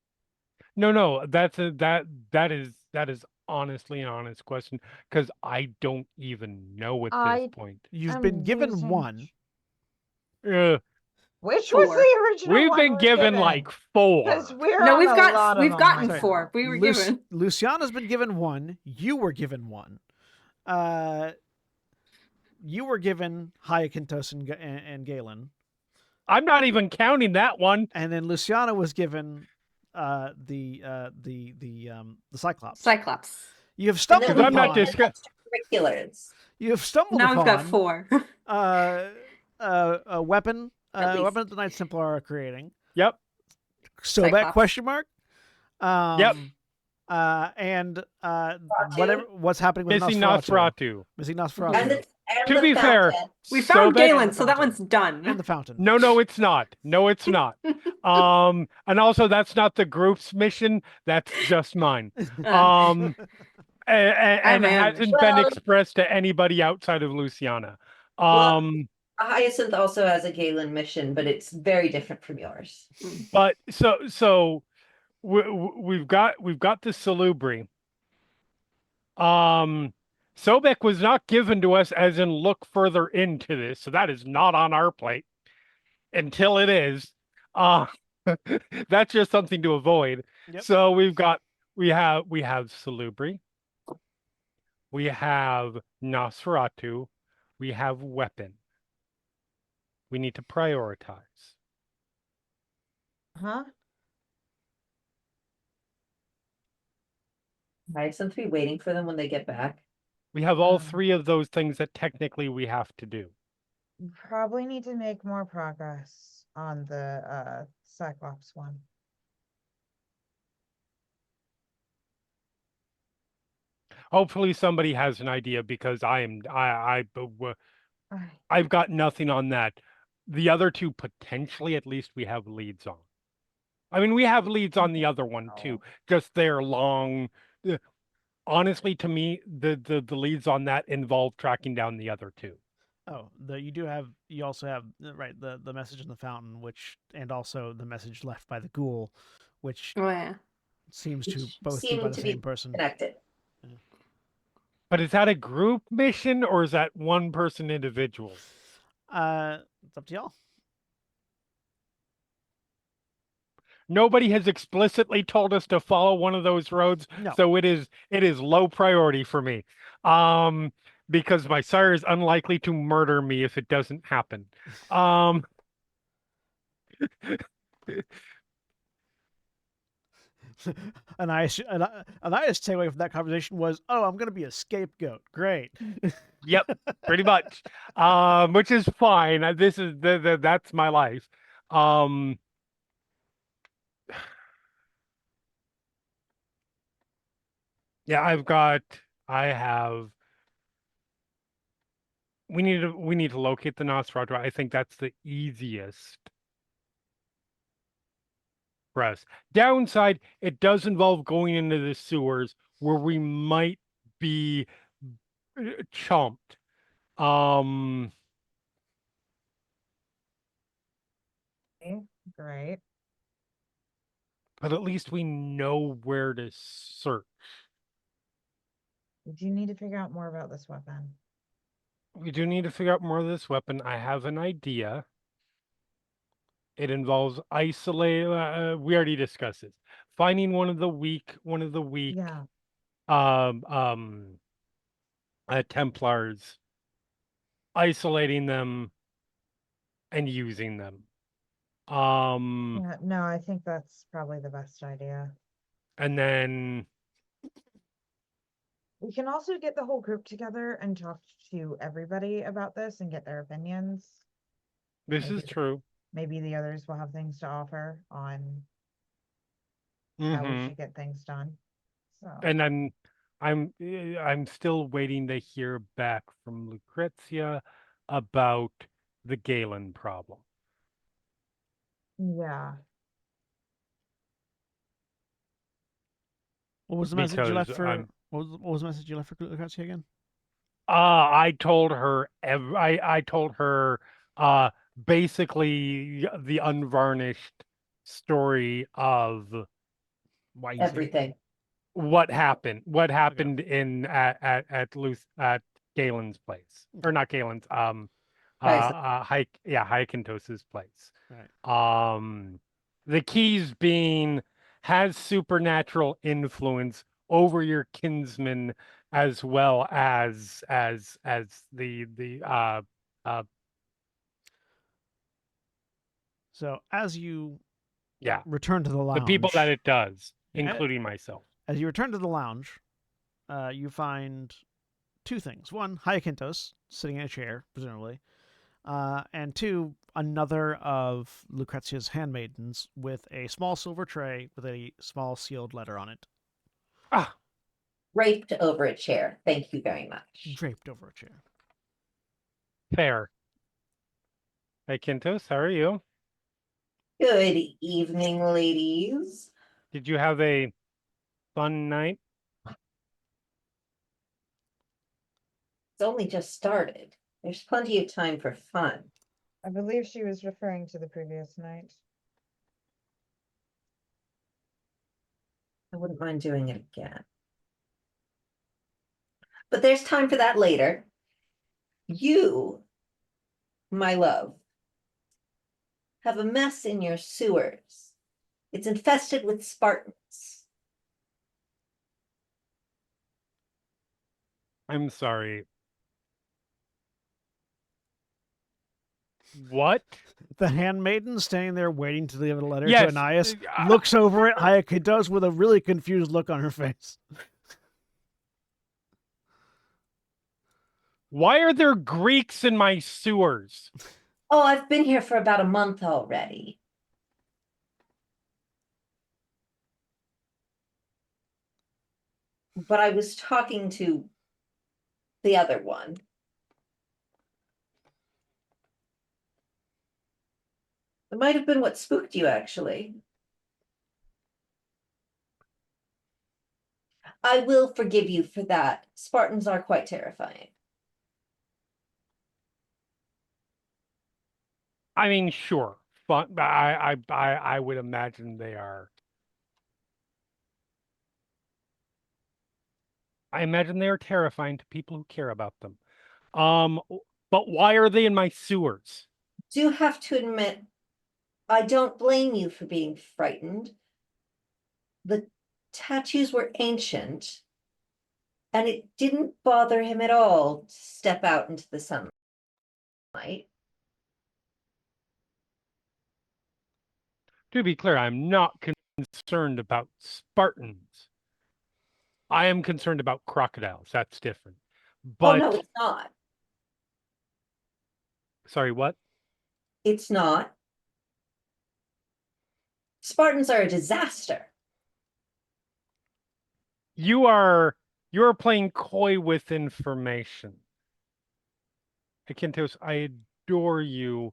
No, that is honestly an honest question because I don't even know at this point. You've I'm been given losing one. Which was 4. the original We've one been we're given given? like 4. Because we're No, on we've a got lot of we've them gotten right 4. now. We were given. Luciana's been given one. You were given one. You were given Hyacinthos and Galen. I'm not even counting that one. And then Luciana was given the Cyclops. Cyclops. You have stumbled Because I'm upon. not discussing. Extracurriculars. You have stumbled Now we've upon got 4. a weapon. At least. Weapon that the Knights Templar are creating. Yep. Sobek Cyclops. question mark. Yep. And what's happening with Missing Nosferatu. Nosferatu. Missing Nosferatu. And To the be fair, fountain. We found Sobek- Galen, so that Fountain. one's done. And the fountain. No, it's not. No, it's not. And also that's not the group's mission. That's just mine. And it man. hasn't been Well- expressed to anybody outside of Luciana. Well- Hyacinth also has a Galen mission, but it's very different from yours. But so we've got the Salubri. Sobek was not given to us as in look further into this, so that is not on our plate until it is. That's just something to avoid. Yep. So we have Salubri, we have Nosferatu, we have weapon. We need to prioritize. Huh? Hyacinth be waiting for them when they get back. We have all 3 of those things that technically we have to do. Probably need to make more progress on the Cyclops one. Hopefully somebody has an idea because I've got nothing on that. The other 2 potentially at least we have leads on. I mean, we have leads on the other one too. Just they're long. Honestly, to me, the leads on that involve tracking down the other 2. Oh, you also have right the message in the fountain, and also the message left by the ghoul, which Oh yeah. seems to Which both be seem by the to be same person. Connected. But is that a group mission or is that one person individual? It's up to y'all. Nobody has explicitly told us to follow one of those roads, No. so it is low priority for me. Because my sire is unlikely to murder me if it doesn't happen. Anais' takeaway from that conversation was, "Oh, I'm going to be a scapegoat. Great." Yep, pretty much. Which is fine. This is that's my life. Yeah, I have. We need to locate the Nosferatu. I think that's the easiest for us. Downside, it does involve going into the sewers where we might be chomped. Great. But at least we know where to search. We do need to figure out more about this weapon. We do need to figure out more of this weapon. I have an idea. It involves isolate. We already discussed this. Finding one of the weak. Yeah. Templars, isolating them and using them. Yeah, no, I think that's probably the best idea. And then We can also get the whole group together and talk to everybody about this and get their opinions. this is Maybe- true. Maybe the others will have things to offer on how we Mhm. should get things done. So, And then I'm still waiting to hear back from Lucrezia about the Galen problem. yeah, What was the message you left Because for? What was the message you left for Lucrezia again? I told her I told her basically the unvarnished story of Why you say Everything. what happened in at Galen's place, or not Galen's, Guys, Hyakintos's place. right? The keys being has supernatural influence over your kinsman, as well as the So as you yeah, return to the lounge, the people that it does, Yeah. including myself. As you return to the lounge, you find two things. One, Hyacinthos sitting in a chair, presumably, and two, another of Lucrezia's handmaidens with a small silver tray with a small sealed letter on it, Ah, draped over a chair. Thank you very much. draped over a chair. fair. Hey, Kintos, how are you? Good evening, ladies. Did you have a fun night? It's only just started. There's plenty of time for fun. I believe she was referring to the previous night. I wouldn't mind doing it again. But there's time for that later. You, my love, have a mess in your sewers. It's infested with Spartans. I'm sorry. What? The handmaiden standing there waiting to deliver the letter Yes, to Anais looks over at Hyacinthos with a really confused look on her face. Why are there Greeks in my sewers? Oh, I've been here for about a month already. But I was talking to the other one. It might have been what spooked you, actually. I will forgive you for that. Spartans are quite terrifying. I mean, sure. Fun. I would imagine they are. I imagine they are terrifying to people who care about them. But why are they in my sewers? Do have to admit, I don't blame you for being frightened. The tattoos were ancient, and it didn't bother him at all to step out into the sunlight. To be clear, I'm not concerned about Spartans. I am concerned about crocodiles. That's different. Oh, But no, it's not. sorry, what? It's not. Spartans are a disaster. You're playing coy with information. Akintos, I adore you,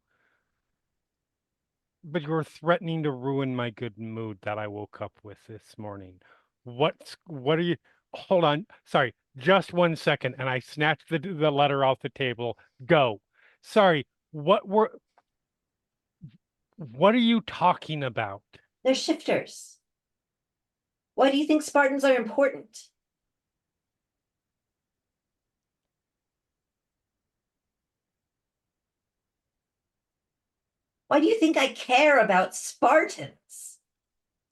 but you're threatening to ruin my good mood that I woke up with this morning. What are you? Hold on. Sorry, just 1 second. And I snatched the letter off the table. Go. Sorry, what are you talking about? They're shifters. Why do you think Spartans are important? Why do you think I care about Spartans?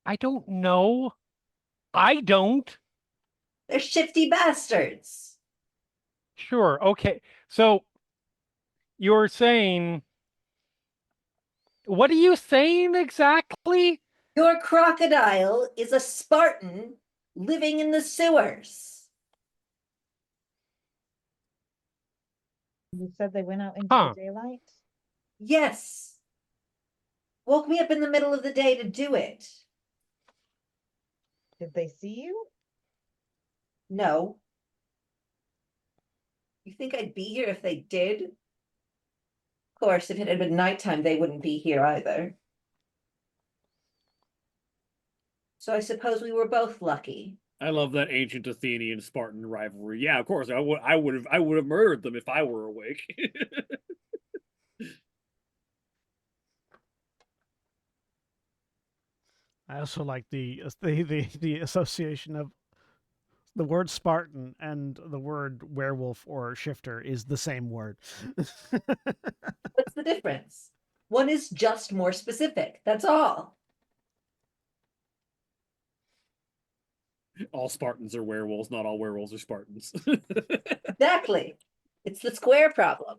I don't know. I don't. They're shifty bastards. Sure. Okay. So you're saying, what are you saying exactly? Your crocodile is a Spartan living in the sewers. You said they went out into Huh. the daylight? Yes. Woke me up in the middle of the day to do it. Did they see you? No. You think I'd be here if they did? Of course, if it had been nighttime, they wouldn't be here either. So I suppose we were both lucky. I love that ancient Athenian Spartan rivalry. Yeah, of course. I would have murdered them if I were awake. I also like the association of the word Spartan and the word werewolf or shifter is the same word. What's the difference? One is just more specific. That's all. All Spartans are werewolves, not all werewolves are Spartans. Exactly. It's the square problem.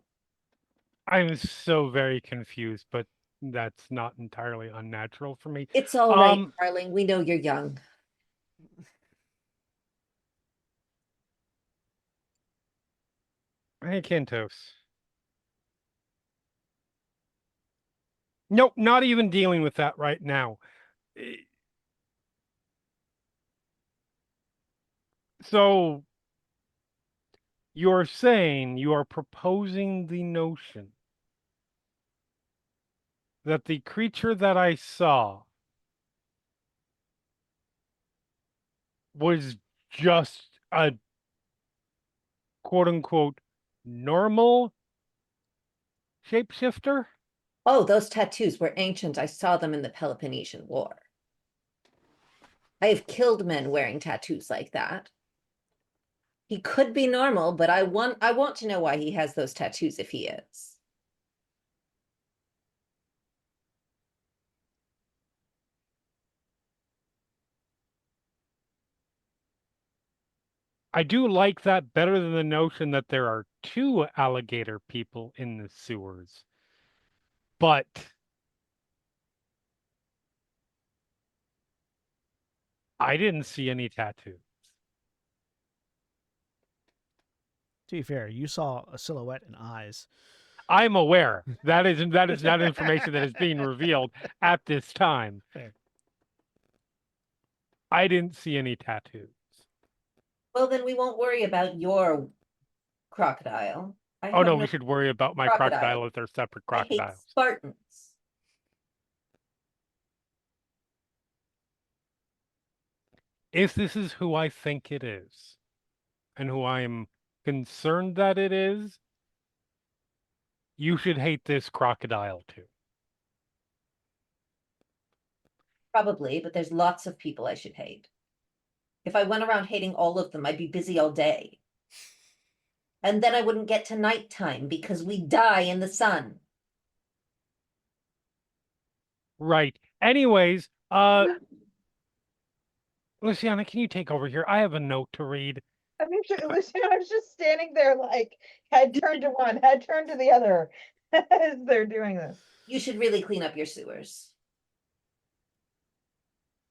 I'm so very confused, but that's not entirely unnatural for me. It's all right, Um, darling. We know you're young. Hey, Kentos. Nope, not even dealing with that right now. So you're saying you are proposing the notion that the creature that I saw was just a quote unquote normal shapeshifter? Oh, those tattoos were ancient. I saw them in the Peloponnesian War. I have killed men wearing tattoos like that. He could be normal, but I want to know why he has those tattoos if he is. I do like that better than the notion that there are two alligator people in the sewers. But I didn't see any tattoos. To be fair, you saw a silhouette and eyes. I'm aware that is not information that is being revealed at this time. Fair. I didn't see any tattoos. Well, then we won't worry about your crocodile. I Oh have no, no we should worry about my crocodile. crocodile if they're separate I hate crocodiles. Spartans. If this is who I think it is, and who I am concerned that it is, you should hate this crocodile too. Probably, but there's lots of people I should hate. If I went around hating all of them, I'd be busy all day. And then I wouldn't get to nighttime because we die in the sun. Right. Anyways, Luciana, can you take over here? I have a note to read. I mean, Luciana's just standing there like head turned to one, head turned to the other as they're doing this. You should really clean up your sewers.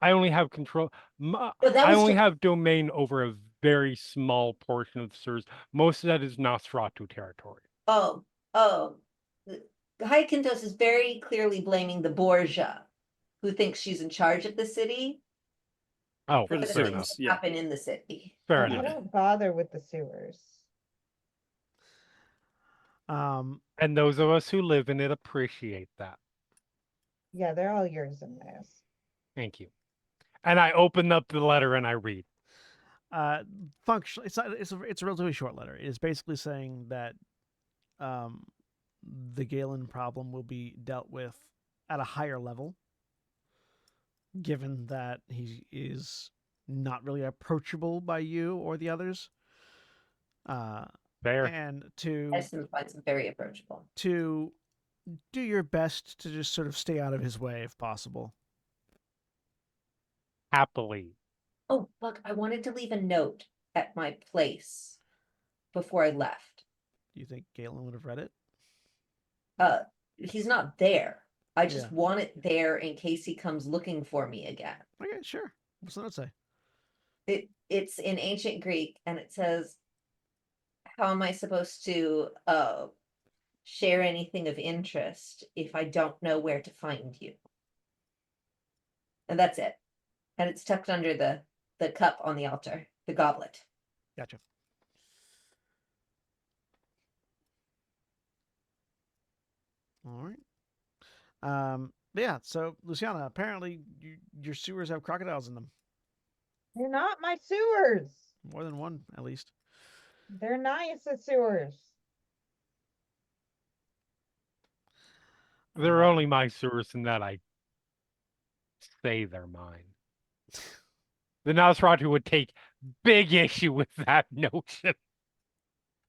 I only have control. But that I was only just- have domain over a very small portion of the sewers. Most of that is Nosferatu territory. Oh, Haikintos is very clearly blaming the Borgia, who thinks she's in charge of the city. Oh, For the But fair things enough. sewers, yeah. happen in the city. Fair I enough. don't bother with the sewers. And those of us who live in it appreciate that. Yeah, they're all yours and theirs. Thank you. And I open up the letter and I read. Functionally, it's a relatively short letter. It is basically saying that the Galen problem will be dealt with at a higher level, given that he is not really approachable by you or the others. Fair. And to Edison finds him very approachable. to do your best to just sort of stay out of his way if possible. Happily. Oh, look, I wanted to leave a note at my place. before I left. Do you think Galen would have read it? He's not there. I just Yeah. want it there in case he comes looking for me again. Okay, sure. What's the note say? It's in ancient Greek and it says, how am I supposed to share anything of interest if I don't know where to find you? And that's it. And it's tucked under the cup on the altar, the goblet. Gotcha. All right. Yeah, so Luciana, apparently your sewers have crocodiles in them. They're not my sewers. More than one, at least. They're nice at sewers. They're Uh, only my sewers in that I say they're mine. The Nosferatu would take big issue with that notion.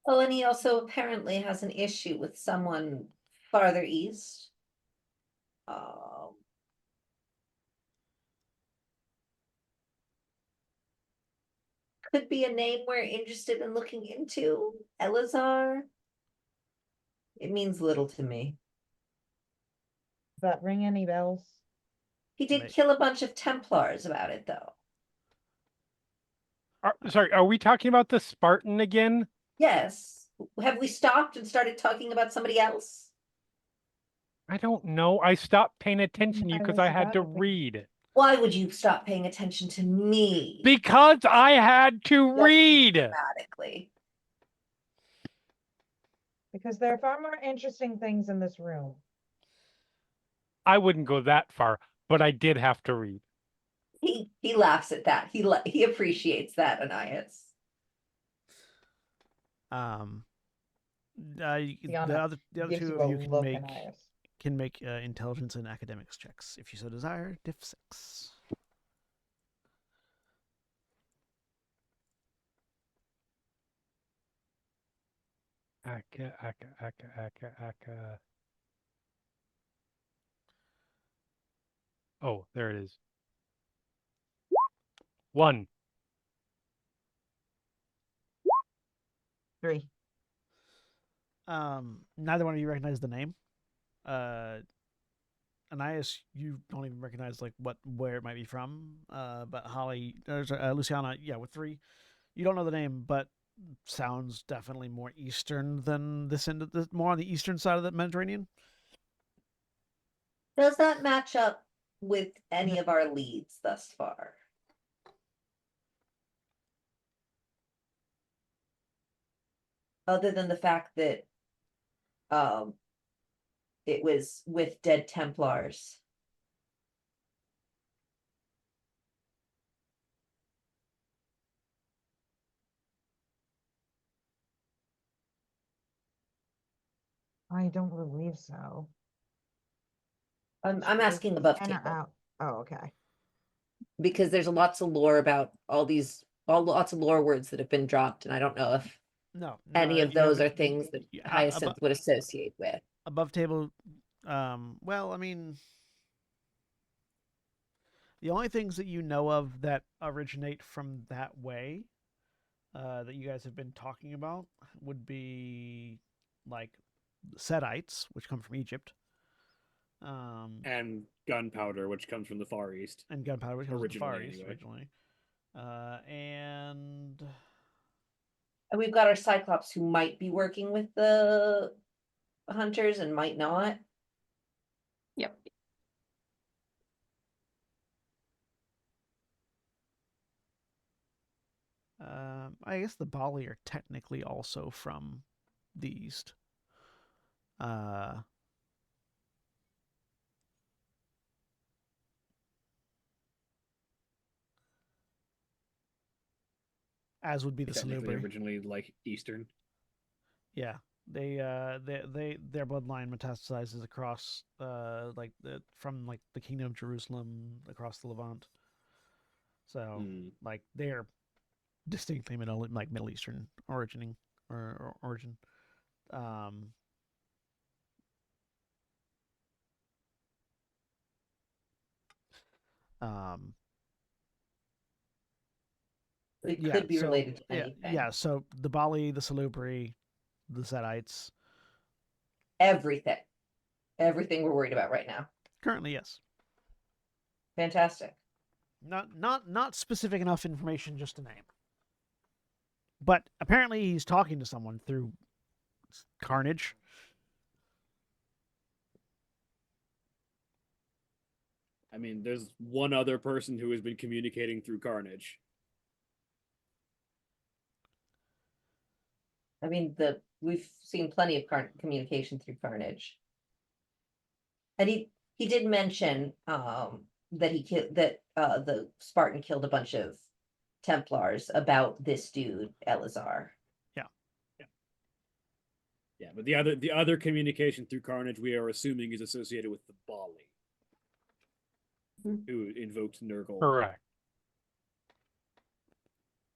Oh, and he also apparently has an issue with someone farther east. Could be a name we're interested in looking into. Elazar. It means little to me. Does that ring any bells? He did Mate. kill a bunch of Templars about it, though. Sorry, are we talking about the Spartan again? Yes. Have we stopped and started talking about somebody else? I don't know. I stopped paying attention to you I because was I had to about to- read. Why would you stop paying attention to me? Because I had to Yes, read. dramatically. Because there are far more interesting things in this room. I wouldn't go that far, but I did have to read. He laughs at that. He appreciates that, Anais. The Tiana other gives two you of a you look, Anais. can make intelligence and academics checks if you so desire. Diff 6. Aka. Oh, there it is. 1. 3. Neither one of you recognize the name. Anais, you don't even recognize like where it might be from. But Holly, Luciana, yeah, with 3, you don't know the name, but sounds definitely more eastern than this end of the more on the eastern side of the Mediterranean. Does that match up with any of our leads thus far? Other than the fact that it was with dead Templars. I don't believe so. I'm Is asking above in or table out? Oh, okay. because there's lots of lore about lots of lore words that have been dropped, and I don't know if No, any of you those haven't- are things that you- Hyacinth would associate with. above table. Well, I mean, the only things that you know of that originate from that way, that you guys have been talking about, would be like Sedites, which come from Egypt, And gunpowder, which comes from the Far East. and gunpowder, which comes from the Far Originally, East anyway. originally, and And we've got our Cyclops who might be working with the hunters and might not. Yep. I guess the Bali are technically also from the east. As would be the Technically, Salubri. originally like Eastern. Yeah, they their bloodline metastasizes across from like the Kingdom of Jerusalem across the Levant. So like they're distinctly Middle Eastern origining or origin. Um, um, It Yeah, could be so, related to yeah, anything. yeah. So the Bali, the Salubri, the Zedites. Everything. Everything we're worried about right now. Currently, yes. Fantastic. Not specific enough information just to name. But apparently he's talking to someone through Carnage. I mean, there's one other person who has been communicating through Carnage. I mean, we've seen plenty of communication through Carnage, and he did mention that he killed that the Spartan killed a bunch of Templars about this dude Elazar. Yeah, but the other communication through Carnage we are assuming is associated with the Bali, who invoked Nurgle. Correct.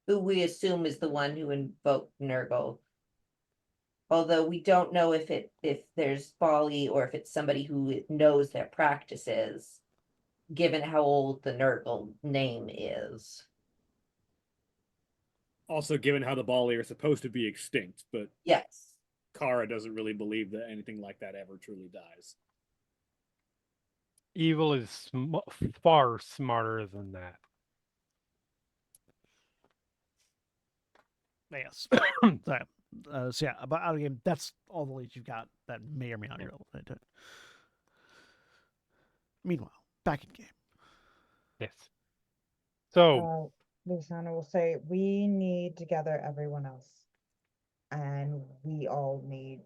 Who we assume is the one who invoked Nurgle. Although we don't know if there's Bali or if it's somebody who knows their practices, given how old the Nurgle name is. Also, given how the Bali are supposed to be extinct, but Yes. Kara doesn't really believe that anything like that ever truly dies. Evil is far smarter than that. Yes. So yeah, about out of game, that's all the leads you've got that may or may not be relevant to it. Meanwhile, back in game. Yes. So Luciana will say, we need to gather everyone else. And we all need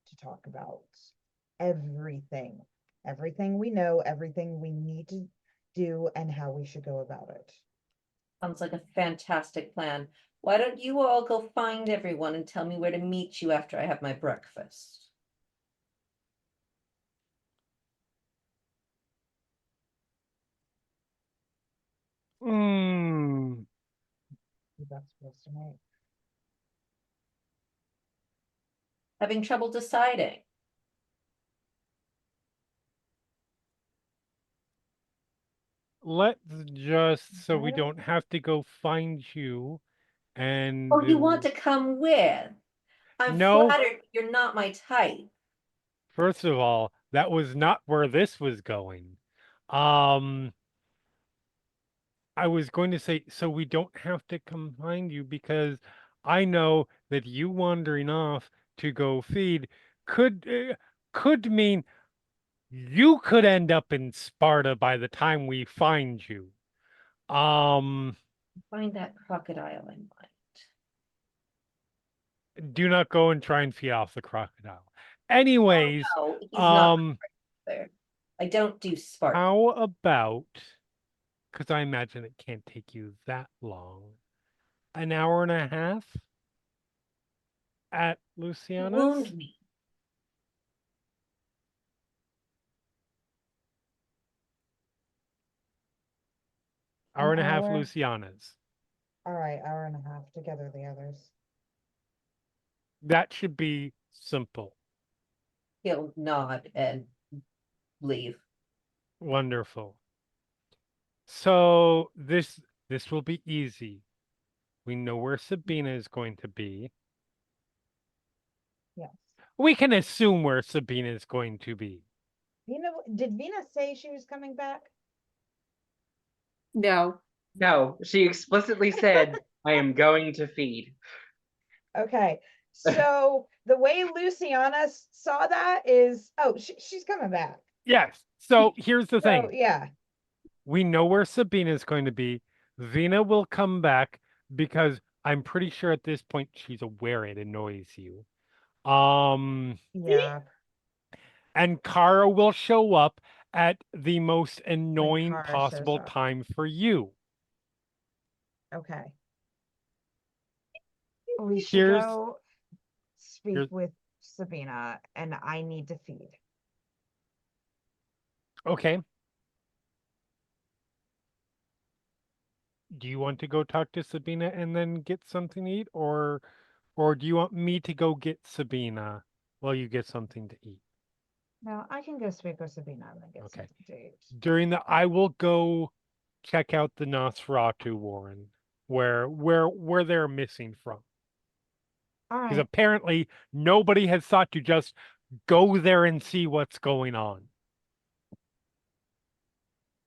to talk about everything. Everything we know, everything we need to do, and how we should go about it. Sounds like a fantastic plan. Why don't you all go find everyone and tell me where to meet you after I have my breakfast? Who that's supposed to make. Having trouble deciding. let's just, so we I don't have to go find you. And Oh, you want to come with? I'm No. flattered you're not my type. First of all, that was not where this was going. I was going to say, so we don't have to come find you, because I know that you wandering off to go feed could mean you could end up in Sparta by the time we find you. Find that crocodile I might. Do not go and try and feed off the crocodile. Anyways, No, he's not there. I don't do Spartan. how about, because I imagine it can't take you that long, an hour and a half at Luciana's? Wound me. Hour and a half hour? Luciana's. All right, hour and a half to gather the others. That should be simple. He'll nod and leave. Wonderful. So this will be easy. We know where Sabina is going to be. Yes. We can assume where Sabina is going to be. Did Vina say she was coming back? No. No, she explicitly said, I am going to feed. Okay. So the way Luciana saw that is, oh, she's coming back. Yes. So here's the So thing. yeah. We know where Sabina is going to be. Vina will come back because I'm pretty sure at this point she's aware it annoys you. Yeah. And Kara will show up at the most annoying Kara shows possible up. time for you. Okay. We should Here's- go speak here's- with Sabina, and I need to feed. Okay. Do you want to go talk to Sabina and then get something to eat, or do you want me to go get Sabina while you get something to eat? No, I can go speak with Sabina and then get Okay. something to eat. I will go check out the Nosferatu Warren. where they're missing from. All Because right, apparently nobody has thought to just go there and see what's going on.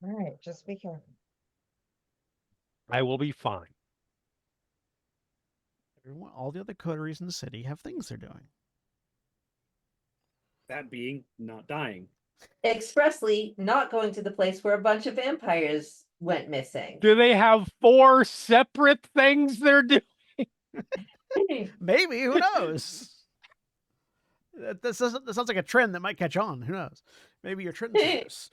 all right, just be careful. I will be fine. Everyone, all the other coteries in the city have things they're doing. That being not dying. Expressly not going to the place where a bunch of vampires went missing. Do they have 4 separate things they're doing? Maybe, who knows? That sounds like a trend that might catch on. Who knows? Maybe you're trendsetters.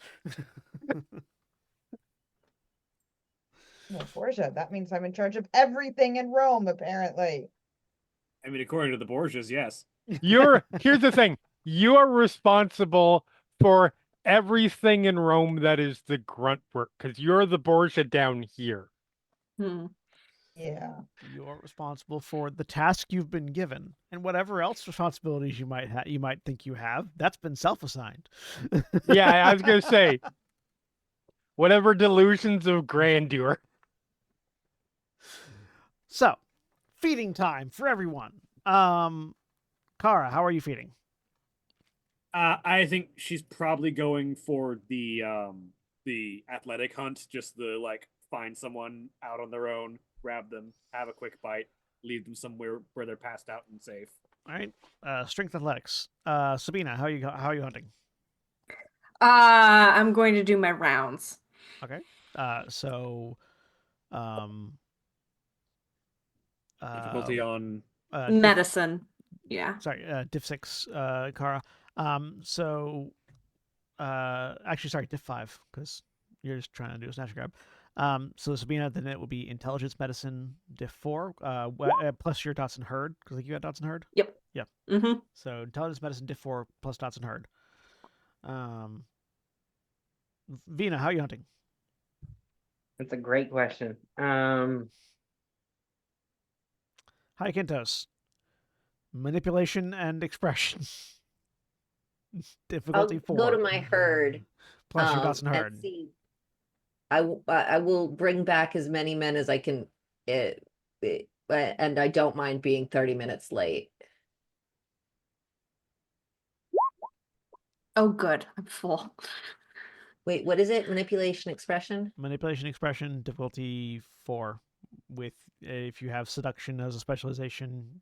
Well, Borgia, that means I'm in charge of everything in Rome, apparently. I mean, according to the Borgias, yes. Here's the thing. You're responsible for everything in Rome that is the grunt work, because you're the Borgia down here. Hmm. Yeah. You're responsible for the task you've been given, and whatever else responsibilities you might think you have. That's been self-assigned. Yeah, I was gonna say, whatever delusions of grandeur. So, feeding time for everyone. Kara, how are you feeding? I think she's probably going for the athletic hunt, just the like find someone out on their own, grab them, have a quick bite, leave them somewhere where they're passed out and safe. All right. Strength athletics. Sabina, how are you hunting? I'm going to do my rounds. Okay. So, Difficulty on Medicine. Yeah. sorry, diff 6, Kara. Actually, sorry, diff 5, because you're just trying to do a snatch grab. So Sabina, then it will be intelligence, medicine, diff 4, plus your dots and herd, because like you got dots and herd. Yep. Yep. Mm-hmm. So intelligence, medicine, diff 4, plus dots and herd. Vina, how are you hunting? That's a great question. Hi, Kentos. Manipulation and expression. Difficulty I'll 4. go to my herd. Plus your dots and and herd. see. I will bring back as many men as I can, and I don't mind being 30 minutes late. Oh, good. I'm full. Wait, what is it? Manipulation expression? Manipulation expression, difficulty 4. With if you have seduction as a specialization,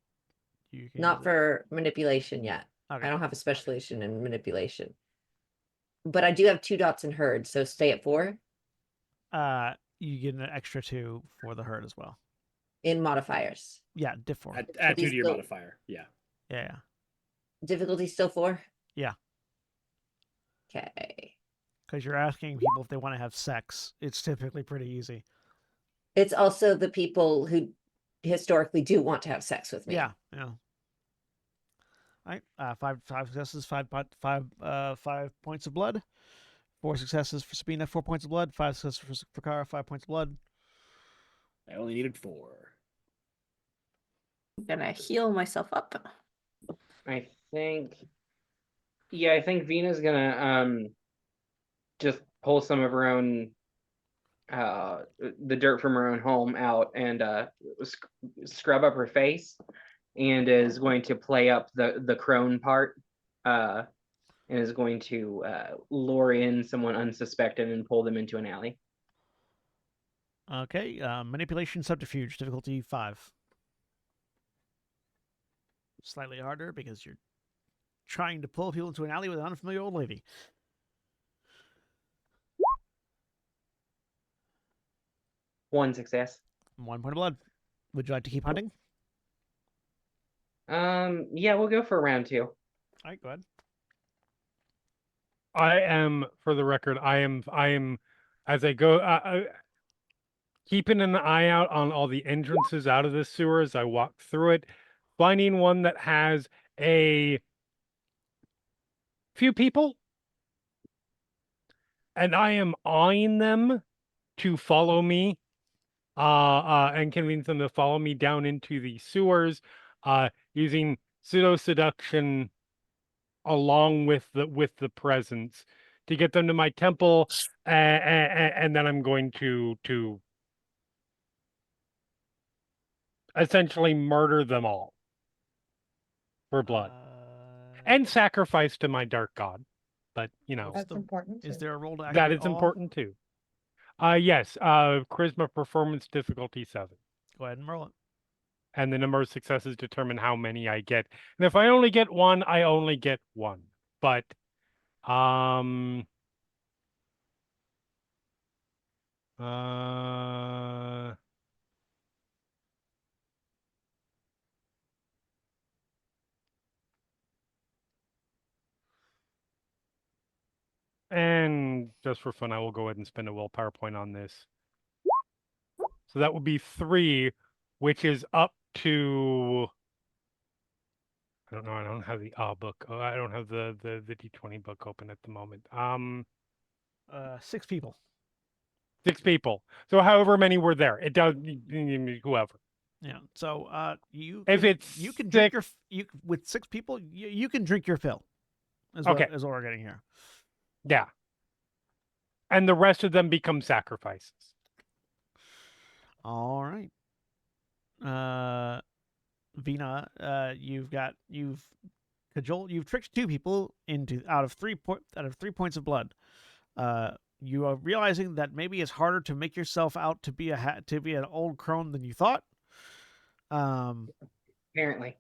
you can Not use it. for manipulation yet. Okay. I don't have a specialization in manipulation. But I do have 2 dots in herd, so stay at 4 You get an extra 2 for the herd as well. in modifiers. Yeah, diff 4. add 2 these to your still- modifier. Yeah. Yeah. Difficulty still 4? Yeah. Okay. Because you're asking people if they want to have sex. It's typically pretty easy. It's also the people who historically do want to have sex with me. Yeah. Yeah. All right. Five successes, 5 points of blood. 4 successes for Sabina, 4 points of blood. 5 successes for Kara, 5 points of blood. I only needed 4. I'm gonna heal myself up. I think, yeah, I think Vina's gonna just pull some of her own the dirt from her own home out and scrub up her face, and is going to play up the crone part, and is going to lure in someone unsuspected and pull them into an alley. Okay. Manipulation subterfuge, difficulty 5. Slightly harder because you're trying to pull people into an alley with an unfamiliar old lady. One success. 1 point of blood. Would you like to keep hunting? Yeah, we'll go for round 2. All right, go ahead. I am, for the record, I am, as I go, keeping an eye out on all the entrances out of the sewer as I walk through it, finding one that has a few people, and I am eyeing them to follow me, and convince them to follow me down into the sewers, using pseudo seduction along with the presence to get them to my temple, and then I'm going to essentially murder them all for blood and sacrifice to my dark god. But What's That's the- important Is too. there a roll to that activate is all? important too. Yes, charisma performance difficulty 7. Go ahead and roll it. And the number of successes determine how many I get. And if I only get one, I only get one. But and just for fun, I will go ahead and spend a willpower point on this. So that would be 3, which is up to. I don't know. I don't have the book. I don't have the D20 book open at the moment. 6 people. 6 people. So however many were there, it does whoever. Yeah. So you If can, it's you can drink 6, your with 6 people, you can drink your fill. Okay. Is what we're getting here. yeah. And the rest of them become sacrifices. All right. Vina, you've tricked 2 people out of 3 points of blood. You are realizing that maybe it's harder to make yourself out to be an old crone than you thought. Apparently.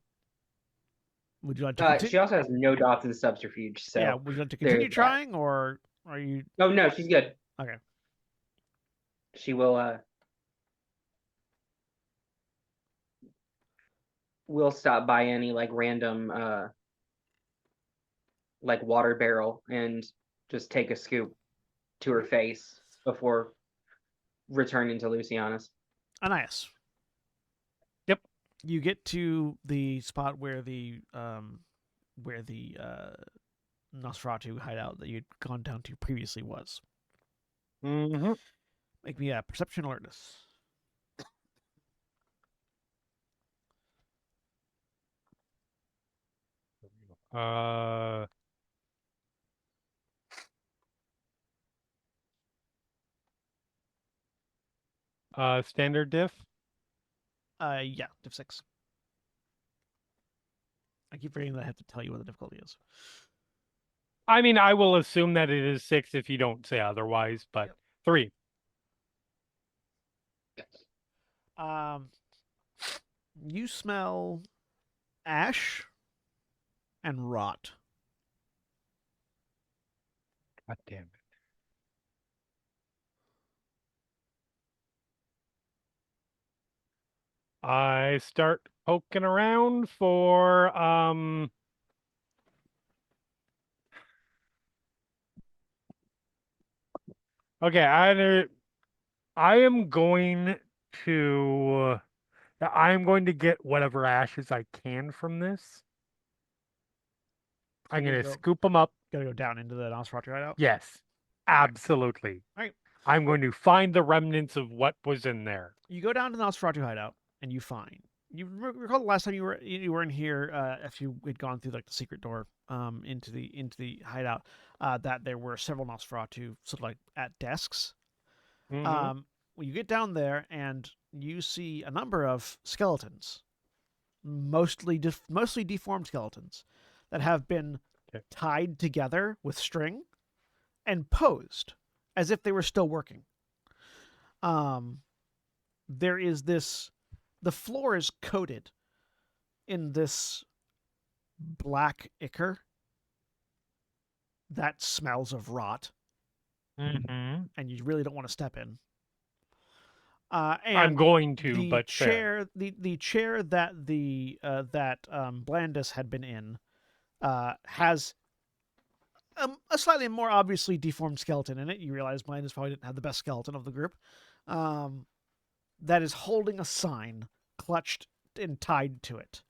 Would you like to continue? She also has no dots in subterfuge, so Yeah, would you like to continue there's that. trying, or are you? Oh no, she's good. Okay. She will stop by any like random like water barrel and just take a scoop to her face before returning to Luciana's. Anais. Yep. You get to the spot where the Nosferatu hideout that you'd gone down to previously was. Mm-hmm. Make me a perception alertness. Standard diff. Yeah, diff 6. I keep forgetting that I have to tell you what the difficulty is. I mean, I will assume that it is 6 if you don't say otherwise, but Yep. 3. You smell ash and rot. God damn it. I start poking around for okay, I am going to get whatever ashes I can from this. I'm going to scoop them up. Gotta go down into the Nosferatu hideout. Yes, absolutely. All right. I'm going to find the remnants of what was in there. You go down to the Nosferatu hideout and you find. You recall the last time you were in here, if you had gone through like the secret door into the hideout, that there were several Nosferatu sort of like at desks. Mm-hmm. Well, you get down there and you see a number of skeletons, mostly deformed skeletons, that have been tied together with string and posed as if they were still working. There is this. The floor is coated in this black ichor that smells of rot, Mm-hmm. and you really don't want to step in. And I'm going to, the but chair, the chair that Blandis had been in, has a slightly more obviously deformed skeleton in it. You realize Blandis probably didn't have the best skeleton of the group. That is holding a sign clutched and tied to it.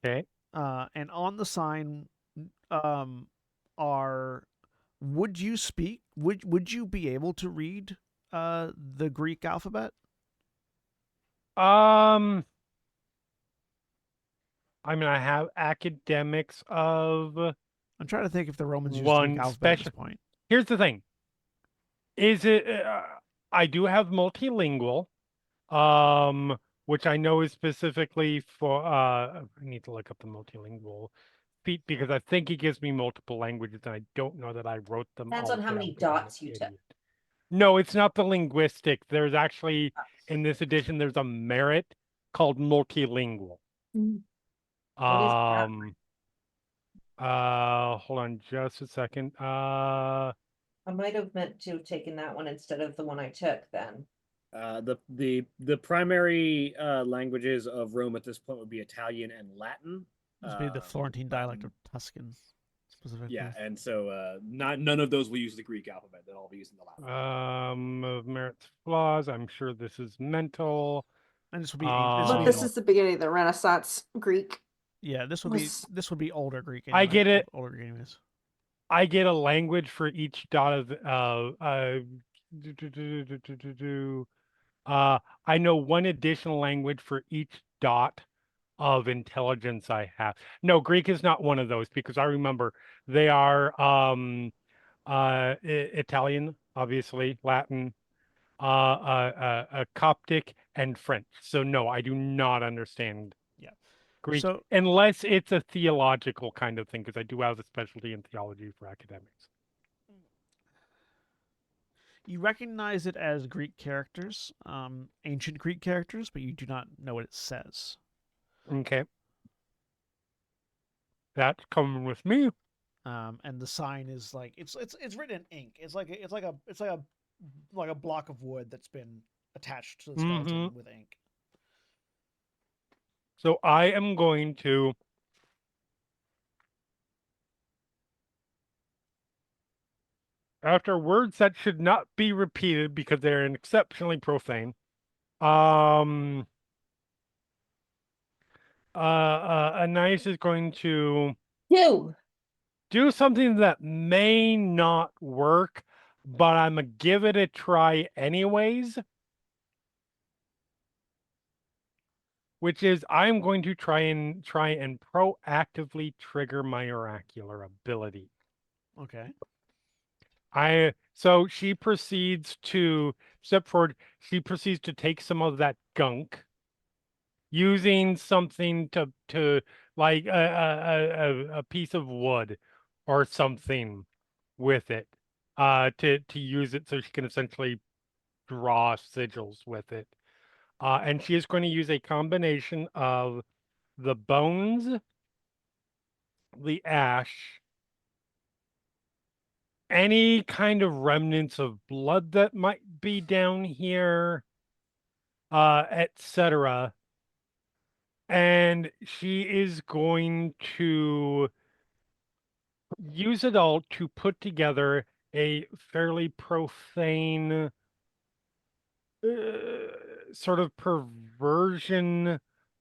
Okay. And on the sign are, would you be able to read the Greek alphabet? I mean, I have academics of. I'm trying to think if the Romans used One Greek alphabet at this special- point. Here's the thing. Is it? I do have multilingual. which I know is specifically for. I need to look up the multilingual feat because I think it gives me multiple languages, and I don't know that I wrote them Depends all on how down many 'cause I'm an dots you took. idiot. No, it's not the linguistic. There's actually in this edition there's a merit called multilingual. What is that? Hold on just a second. I might have meant to have taken that one instead of the one I took then. The primary languages of Rome at this point would be Italian and Latin. This would be the Florentine dialect of Tuscan, specifically. Yeah, and so none of those will use the Greek alphabet. They'll all be using the Latin. Of merits flaws. I'm sure this is mental. And this would be But this is the beginning of the Renaissance Greek. yeah, this was- would be older Greek. I get it. Older Greek anyways. I get a language for each dot of I know one additional language for each dot of intelligence I have. No, Greek is not one of those because I remember they are Italian, obviously, Latin, Coptic, and French. So no, I do not understand Yeah. Greek So unless it's a theological kind of thing, because I do have a specialty in theology for academics. you recognize it as Greek characters, ancient Greek characters, but you do not know what it says. Okay. That's coming with me. And the sign is like it's written in ink. It's like a block of wood that's been attached to the skeleton with ink. So I am going to after words that should not be repeated because they're exceptionally profane. Anais is going to do something that may not work, but I'm gonna give it a try anyways. Which is I'm going to try and proactively trigger my oracular ability. Okay. So she proceeds to step forward. She proceeds to take some of that gunk, using something to like a piece of wood or something with it, to use it so she can essentially draw sigils with it. And she is going to use a combination of the bones, the ash, any kind of remnants of blood that might be down here, etc. And she is going to use it all to put together a fairly profane sort of perversion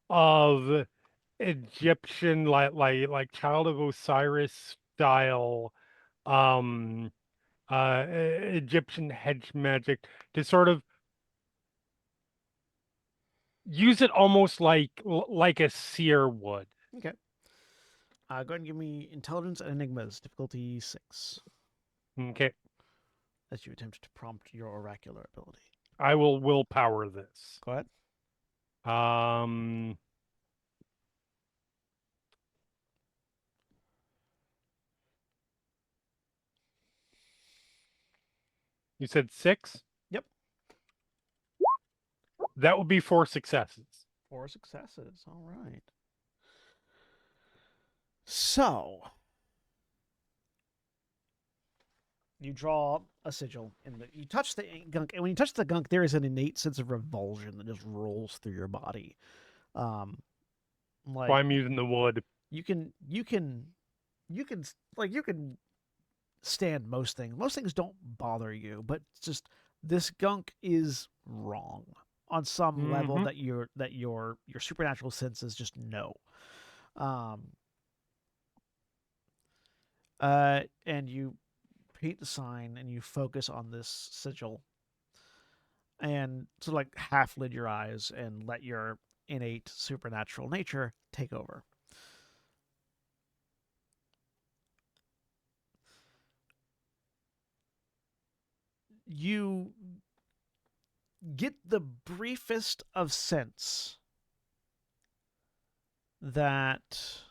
of Egyptian like Child of Osiris style Egyptian hedge magic to sort of use it almost like a seer would. Okay. Go ahead and give me intelligence and enigmas, difficulty 6, Okay. as you attempt to prompt your oracular ability. I will willpower this. Go ahead. You said 6? Yep. That would be 4 successes. 4 successes. All right. So you draw a sigil you touch the gunk, and when you touch the gunk, there is an innate sense of revulsion that just rolls through your body. Like So I'm using the wood. you can stand most things. Most things don't bother you, but it's just this gunk is wrong on some level that your supernatural senses just know. And you paint the sign and you focus on this sigil and sort of like half lid your eyes and let your innate supernatural nature take over. You get the briefest of sense that.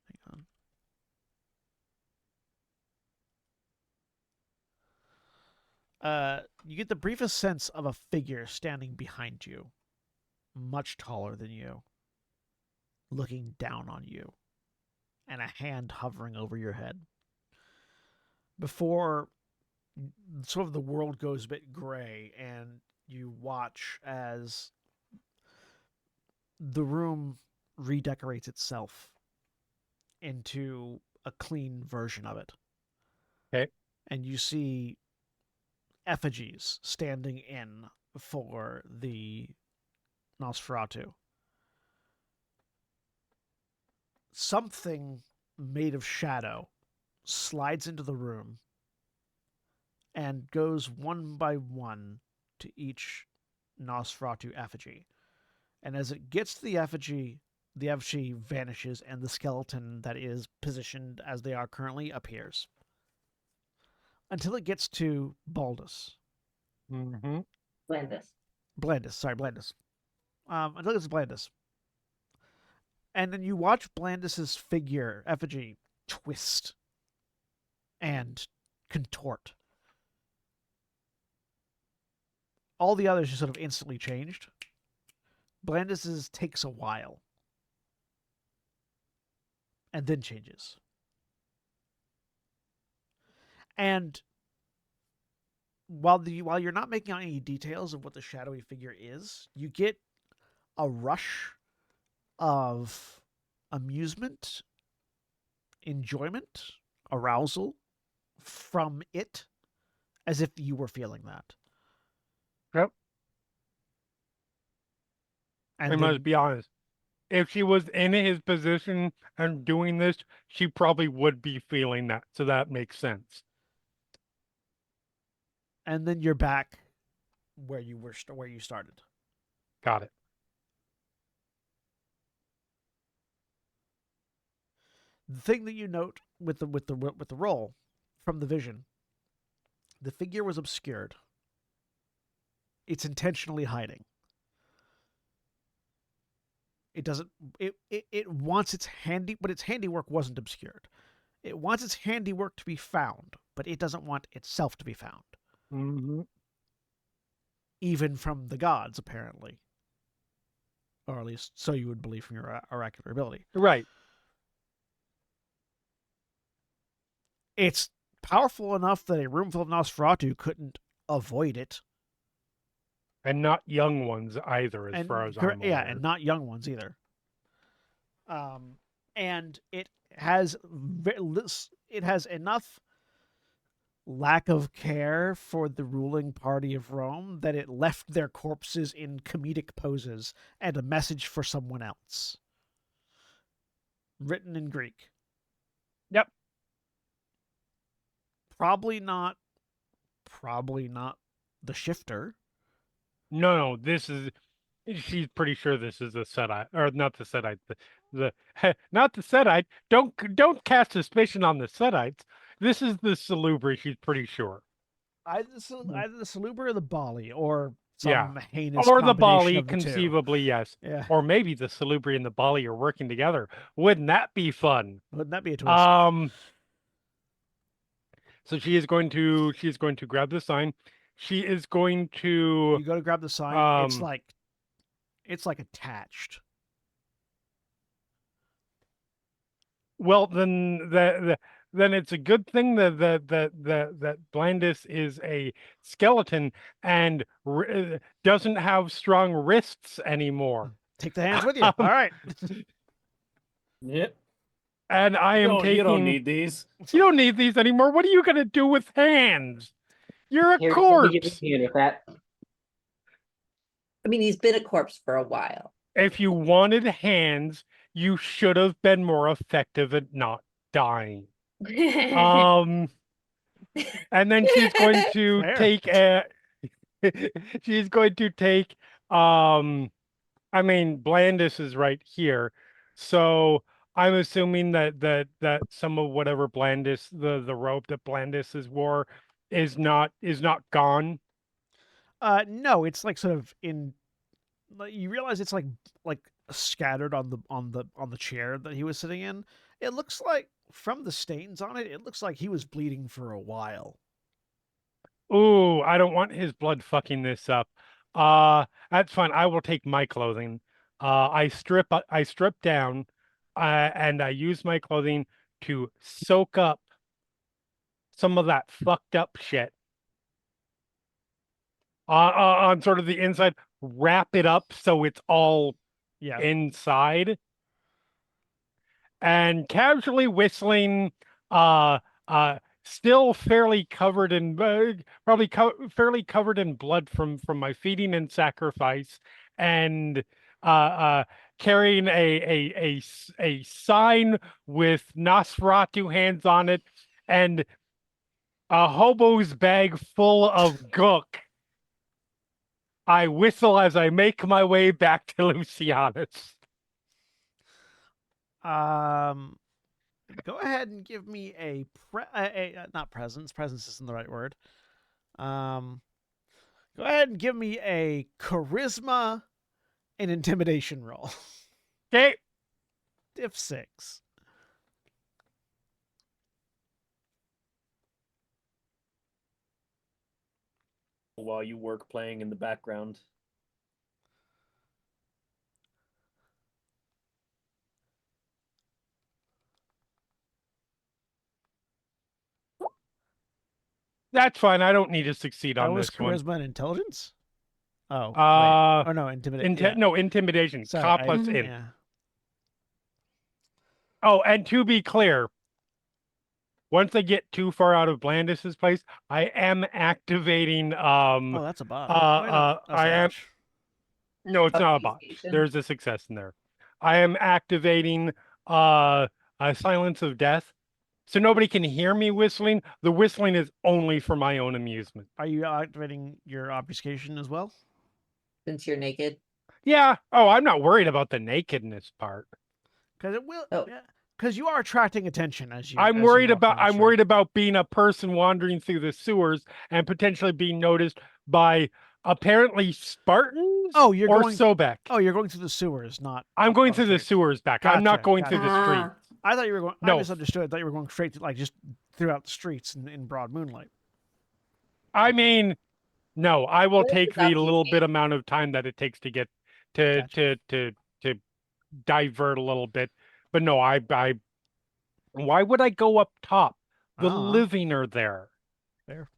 Hang on. You get the briefest sense of a figure standing behind you, much taller than you, looking down on you, and a hand hovering over your head. Before sort of the world goes a bit gray and you watch as the room redecorates itself into a clean version of it. Okay. And you see effigies standing in for the Nosferatu. Something made of shadow slides into the room and goes one by one to each Nosferatu effigy. And as it gets to the effigy vanishes and the skeleton that is positioned as they are currently appears. Until it gets to Baldus. Mm-hmm. Blandis. Blandis. Until it gets to Blandis. And then you watch Blandis's figure, effigy, twist and contort. All the others just sort of instantly changed. Blandis's takes a while. And then changes. And while you're not making out any details of what the shadowy figure is, you get a rush of amusement, enjoyment, arousal from it, as if you were feeling that. Yep. And I must be honest. If she was in his position and doing this, she probably would be feeling that. So that makes sense. And then you're back where you started. Got it. The thing that you note with the roll from the vision, the figure was obscured. It's intentionally hiding. It doesn't. It wants its but its handiwork wasn't obscured. It wants its handiwork to be found, but it doesn't want itself to be found. Mm-hmm. Even from the gods, apparently, or at least so you would believe from your oracular ability. Right. It's powerful enough that a room full of Nosferatu couldn't avoid it. And not young ones either, as far as I'm aware. Yeah, and not young ones either. And it has enough lack of care for the ruling party of Rome that it left their corpses in comedic poses and a message for someone else. Written in Greek. Yep. Probably not the shifter. No, she's pretty sure this is the Setite, or not the Setite, the not the Setite. Don't cast suspicion on the Setites. This is the Salubri, she's pretty sure. Either the Salubri or the Bali, or some heinous or the combination Bali, of the conceivably, two. yes. Yeah. Or maybe the Salubri and the Bali are working together. Wouldn't that be fun? Wouldn't that be a twist? So she is going to grab the sign. She is going to You go to grab the sign, it's like attached. Well, then then it's a good thing that Blandis is a skeleton and doesn't have strong wrists anymore. Take the hands with you. All right. Yep. And I am taking. You don't need these. You don't need these anymore. What are you gonna do with hands? You're a Here's corpse. with that. I mean, he's been a corpse for a while. If you wanted hands, you should have been more effective at not dying. And then she's going to Fair. take she's going to take I mean Blandis is right here. So I'm assuming that some of whatever Blandis the robe that Blandis is wore is not gone. No, it's like sort of in. You realize it's like scattered on the chair that he was sitting in. It looks like from the stains on it, it looks like he was bleeding for a while. Ooh, I don't want his blood fucking this up. That's fine. I will take my clothing. I strip down, and I use my clothing to soak up some of that fucked up shit on sort of the inside, wrap it up so it's all Yeah. inside, and casually whistling, uh, still fairly covered in fairly covered in blood from my feeding and sacrifice, and uh, carrying a sign with Nosferatu hands on it, and a hobo's bag full of gook. I whistle as I make my way back to Lucianus. Go ahead and give me not presence. Presence isn't the right word. Go ahead and give me a charisma and intimidation roll. Okay. Diff 6. While you work playing in the background. That's fine. I don't need to succeed That on was this one. charisma and intelligence? Oh, wait. Uh, Oh, no, intimidation. No, intimidation. Sorry, Ka plus int. yeah. Oh, and to be clear, once I get too far out of Blandis's place, I am activating. Oh, that's a bot. Wait, no, that's I a am. botch. No, it's not a bot. Obfuscation. There's a success in there. I am activating a silence of death, so nobody can hear me whistling. The whistling is only for my own amusement. Are you activating your obfuscation as well? Since you're naked. Yeah. Oh, I'm not worried about the nakedness part. Because it will. Oh. Yeah. Because you are attracting attention as you. I'm as worried you walk about down the I'm worried street. about being a person wandering through the sewers and potentially being noticed by apparently Spartans. Oh, you're or going. Sobek. Oh, you're going through the sewers, not. I'm up going on through the streets. sewers back. I'm not Gotcha, going gotcha. through the street. I thought you were going. I No. misunderstood. I thought you were going straight to like just throughout the streets in broad moonlight. I mean, no, I will What take is the little obfuscation? bit amount of time that it takes to get to Gotcha. to divert a little bit. But no, I why would I go up top? The living are there. There.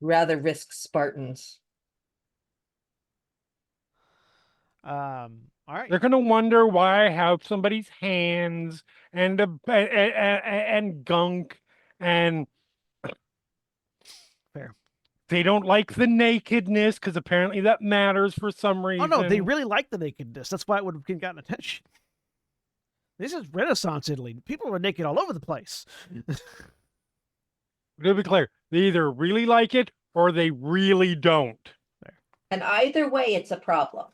Rather risk Spartans. All right. They're gonna wonder why I have somebody's hands and and gunk, and Fair. they don't like the nakedness because apparently that matters for some Oh reason. no, they really like the nakedness. That's why it would have gotten attention. This is Renaissance Italy. People were naked all over the place. To be clear, they either really like it or they really don't. And either way, it's a problem.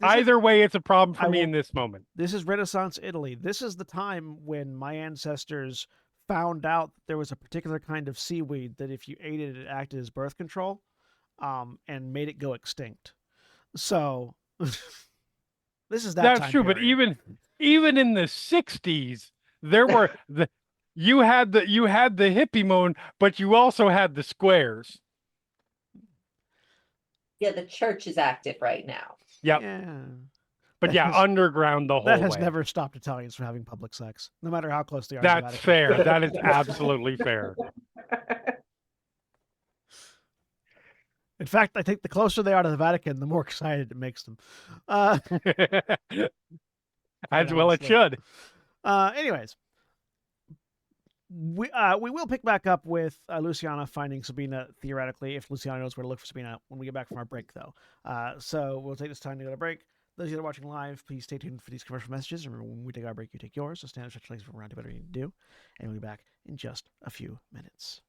Either way, it's a problem for I me will- in this moment. This is Renaissance Italy. This is the time when my ancestors found out that there was a particular kind of seaweed that if you ate it, it acted as birth control, and made it go extinct. So this is that. That's time true, but period. even in the 60s, there were you had the hippie moon, but you also had the squares. Yeah, the church is active right now. Yep. Yeah. But That yeah, has- underground the whole That has way. never stopped Italians from having public sex, no matter how close they are. to the That's Vatican. fair. That is absolutely fair. In fact, I think the closer they are to the Vatican, the more excited it makes them. As well it honestly. should. Anyways, we will pick back up with Luciana finding Sabina, theoretically, if Luciana knows where to look for Sabina when we get back from our break, though. So we'll take this time to go to break. Those of you that are watching live, please stay tuned for these commercial messages. Remember, when we take our break, you take yours. So stand up, stretch your legs, move around, do whatever you need to do. And we'll be back in just a few minutes.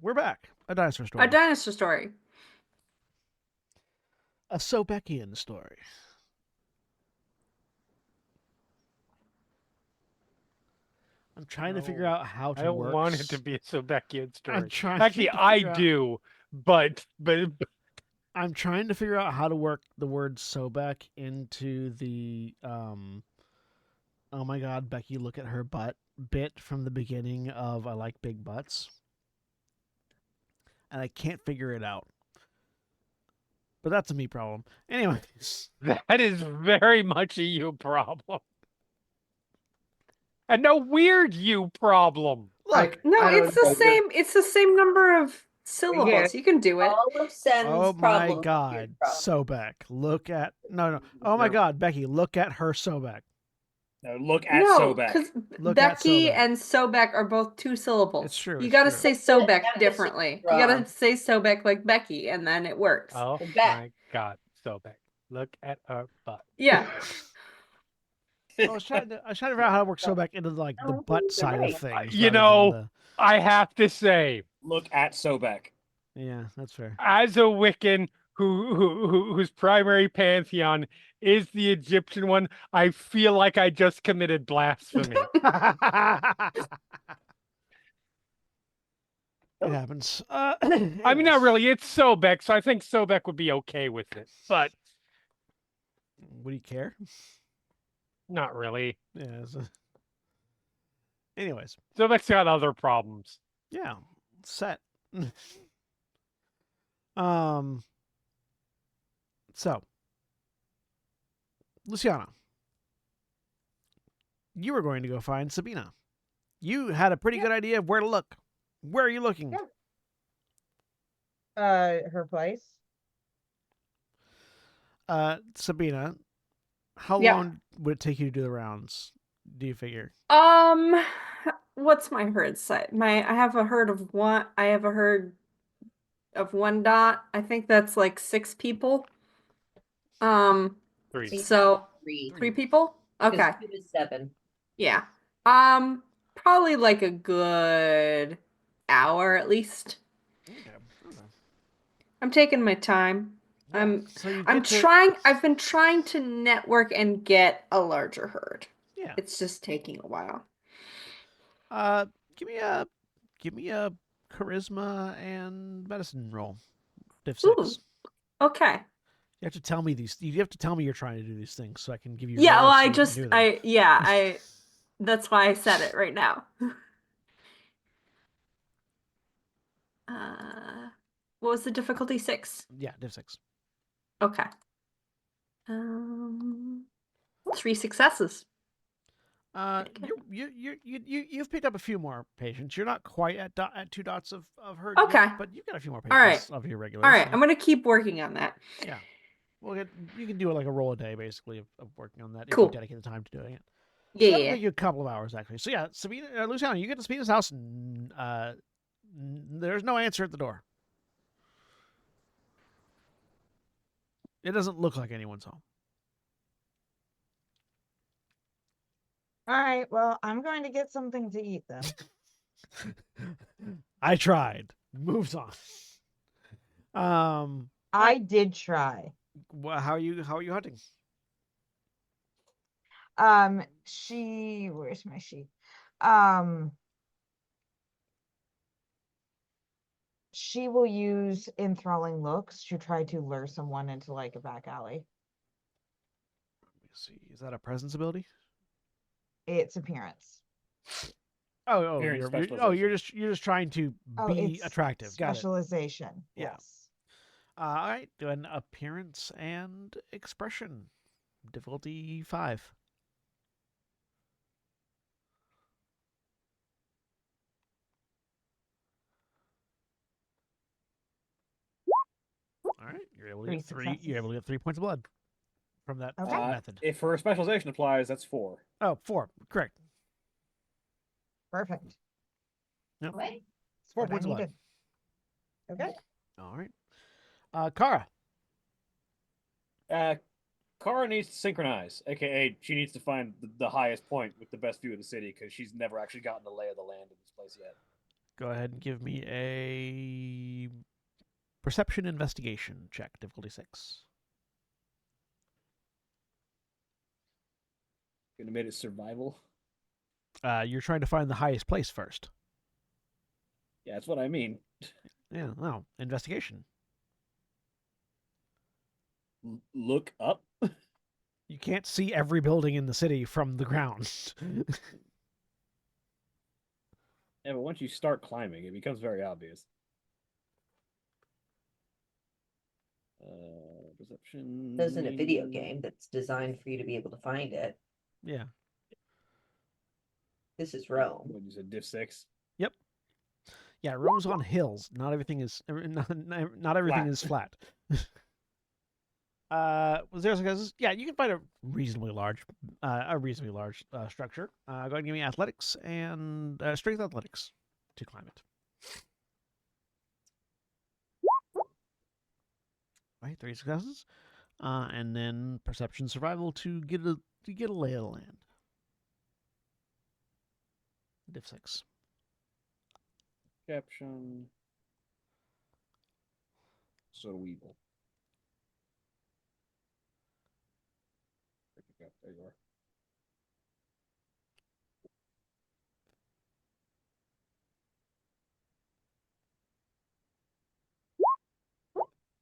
we're back. A dinosaur story. A dinosaur story. A Sobekian story. I'm trying to figure No, out how I to don't work. want it to be a Sobekian story. I'm trying Actually, to I figure out- do, but I'm trying to figure out how to work the word Sobek into the oh my god, Becky, look at her butt bit from the beginning of I Like Big Butts. And I can't figure it out. But that's a me problem. Anyways. that is very much a you problem. And a weird you problem. Look, No, I don't it's the know, same. It's the same number of syllables. You can do it. All of Sen's oh my problems are god, your problem. Sobek. Look at no. Oh my god, Becky, look at her Sobek. No, look at No, Sobek. because Look at Becky Sobek. and Sobek are both 2 syllables. It's true, You it's gotta true. say That Sobek emphasis differently. wrong. You gotta say Sobek like Becky, and then it works. Oh Back. my god, Sobek. Look at her butt. Yeah. I was trying to figure out how to work Sobek into like the Oh, butt you're side right. of things. You rather than know, I have to say, Look at Sobek. yeah, that's fair. as a Wiccan whose primary pantheon is the Egyptian one, I feel like I just committed blasphemy. It happens. I mean, not anyways. really. It's Sobek, so I think Sobek would be okay with it, but Would you care? not really. Yeah. Anyways, Sobek's got other problems. yeah, set. um. So, Luciana, you were going to go find Sabina. You had a pretty good idea of where to look. Where are you looking? Yeah. Her place. Sabina, how Yeah. long would it take you to do the rounds? Do you figure? What's my herd size? I have a herd of one. I have a herd of 1 dot. I think that's like 6 people. Three. So Three. 3 people? 'Cause Okay. 2 is 7. Yeah. Probably like a good hour at least. Okay. I'm taking my time. So you I'm get to- trying. I've been trying to network and get a larger herd. Yeah. It's just taking a while. Give me a charisma and medicine roll. Div Ooh. 6. Okay. You have to tell me these. You have to tell me you're trying to do these things so I can give you. Yeah. Well, rolls so I you can just. do them. That's why I said it right now. What was the difficulty? 6. Yeah, Div 6. Okay. 3 successes. You've picked up a few more patients. You're not quite at 2 dots of herd. Okay. Yet, but you've got a few more All right. patients of your regulars. All right. so- I'm gonna keep working on that. Yeah. Well, you can do like a roll a day basically of working on that Cool. if you dedicate the time to doing it. So Yeah. that'll take you a couple of hours actually. So yeah, Sabina, Luciana, you get to Sabina's house and there's no answer at the door. It doesn't look like anyone's home. All right. Well, I'm going to get something to eat then. I tried. Moves on. I did try. How are you hunting? Where's my sheep? She will use enthralling looks to try to lure someone into like a back alley. Let me see. Is that a presence ability? It's appearance. Oh, Appearance you're specialization. you're just trying to Oh, be it's attractive. Got it. Specialization. Yeah. Yes. All right, do an appearance and expression. Difficulty 5. All right, you're able to Three get 3. successes. You're able to get 3 points of blood from that Okay. method. If her specialization applies, that's 4. Oh, 4. Correct. Perfect. Yep. Right? That's 4 what I points of blood. needed. Okay. All right. Kara. Kara needs to synchronize, aka she needs to find the highest point with the best view of the city because she's never actually gotten the lay of the land of this place yet. Go ahead and give me a perception investigation check, difficulty 6. Gonna make it survival. You're trying to find the highest place first. Yeah, that's what I mean. Yeah, no, investigation. Look up. You can't see every building in the city from the ground. Yeah, but once you start climbing, it becomes very obvious. Perception. There's in a video game that's designed for you to be able to find it. Yeah. This is Rome. What you said, diff 6. Yeah, Rome's on hills. Not everything is not everything Flat. is flat. Was there yeah, you can find a reasonably large structure. Go ahead and give me athletics and strength athletics to climb it. Right, 3 successes. And then perception survival to get a lay of the land. Diff 6. Caption. So weevil. There you are.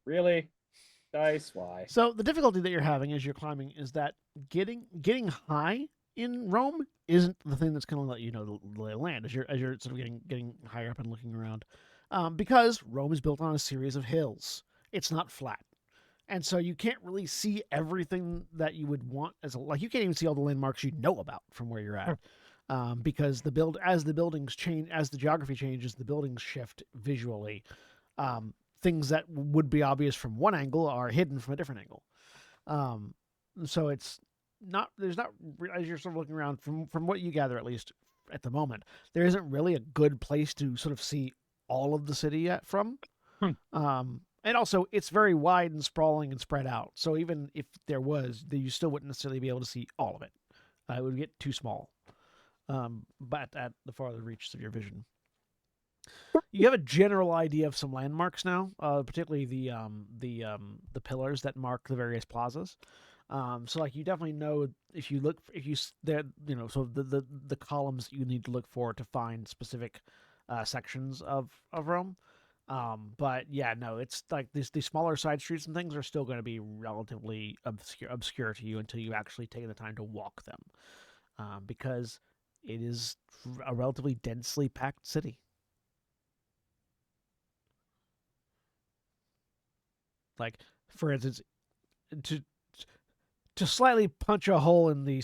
Really? Dice? Why? So the difficulty that you're having as you're climbing is that getting high in Rome isn't the thing that's going to let you know the lay of the land as you're sort of getting higher up and looking around, because Rome is built on a series of hills. It's not flat, and so you can't really see everything that you would want you can't even see all the landmarks you know about from where you're at, because as the buildings change, as the geography changes, the buildings shift visually. Things that would be obvious from one angle are hidden from a different angle. So it's not, there's not, as you're sort of looking around from what you gather, at least at the moment, there isn't really a good place to sort of see all of the city yet from. And also it's very wide and sprawling and spread out. So even if there was, you still wouldn't necessarily be able to see all of it. It would get too small. But at the farther reaches of your vision. You have a general idea of some landmarks now, particularly the pillars that mark the various plazas. So like you definitely know so the columns you need to look for to find specific sections of Rome. But yeah, no, it's like the smaller side streets and things are still going to be relatively obscure to you until you actually take the time to walk them, because it is a relatively densely packed city. Like, for instance, to slightly punch a hole in the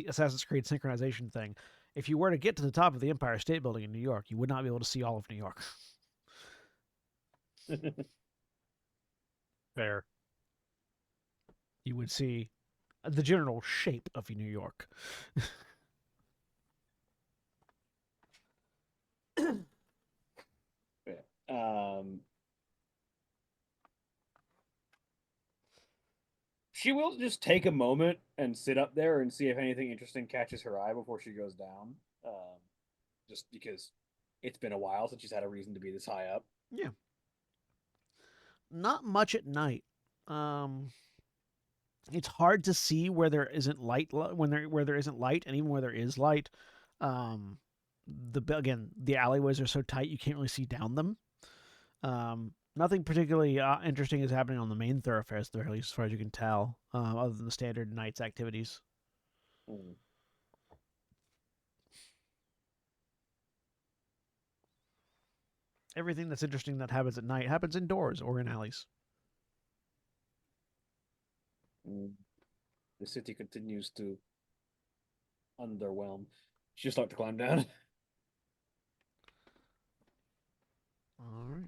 Assassin's Creed synchronization thing, if you were to get to the top of the Empire State Building in New York, you would not be able to see all of New York. There. You would see the general shape of New York. She will just take a moment and sit up there and see if anything interesting catches her eye before she goes down. Just because it's been a while since she's had a reason to be this high up. Yeah. Not much at night. It's hard to see where there isn't light where there isn't light, and even where there is light, the alleyways are so tight you can't really see down them. Nothing particularly interesting is happening on the main thoroughfares, at least as far as you can tell, other than the standard night's activities. Mm. Everything that's interesting that happens at night happens indoors or in alleys. The city continues to underwhelm. She'll start to climb down. All right.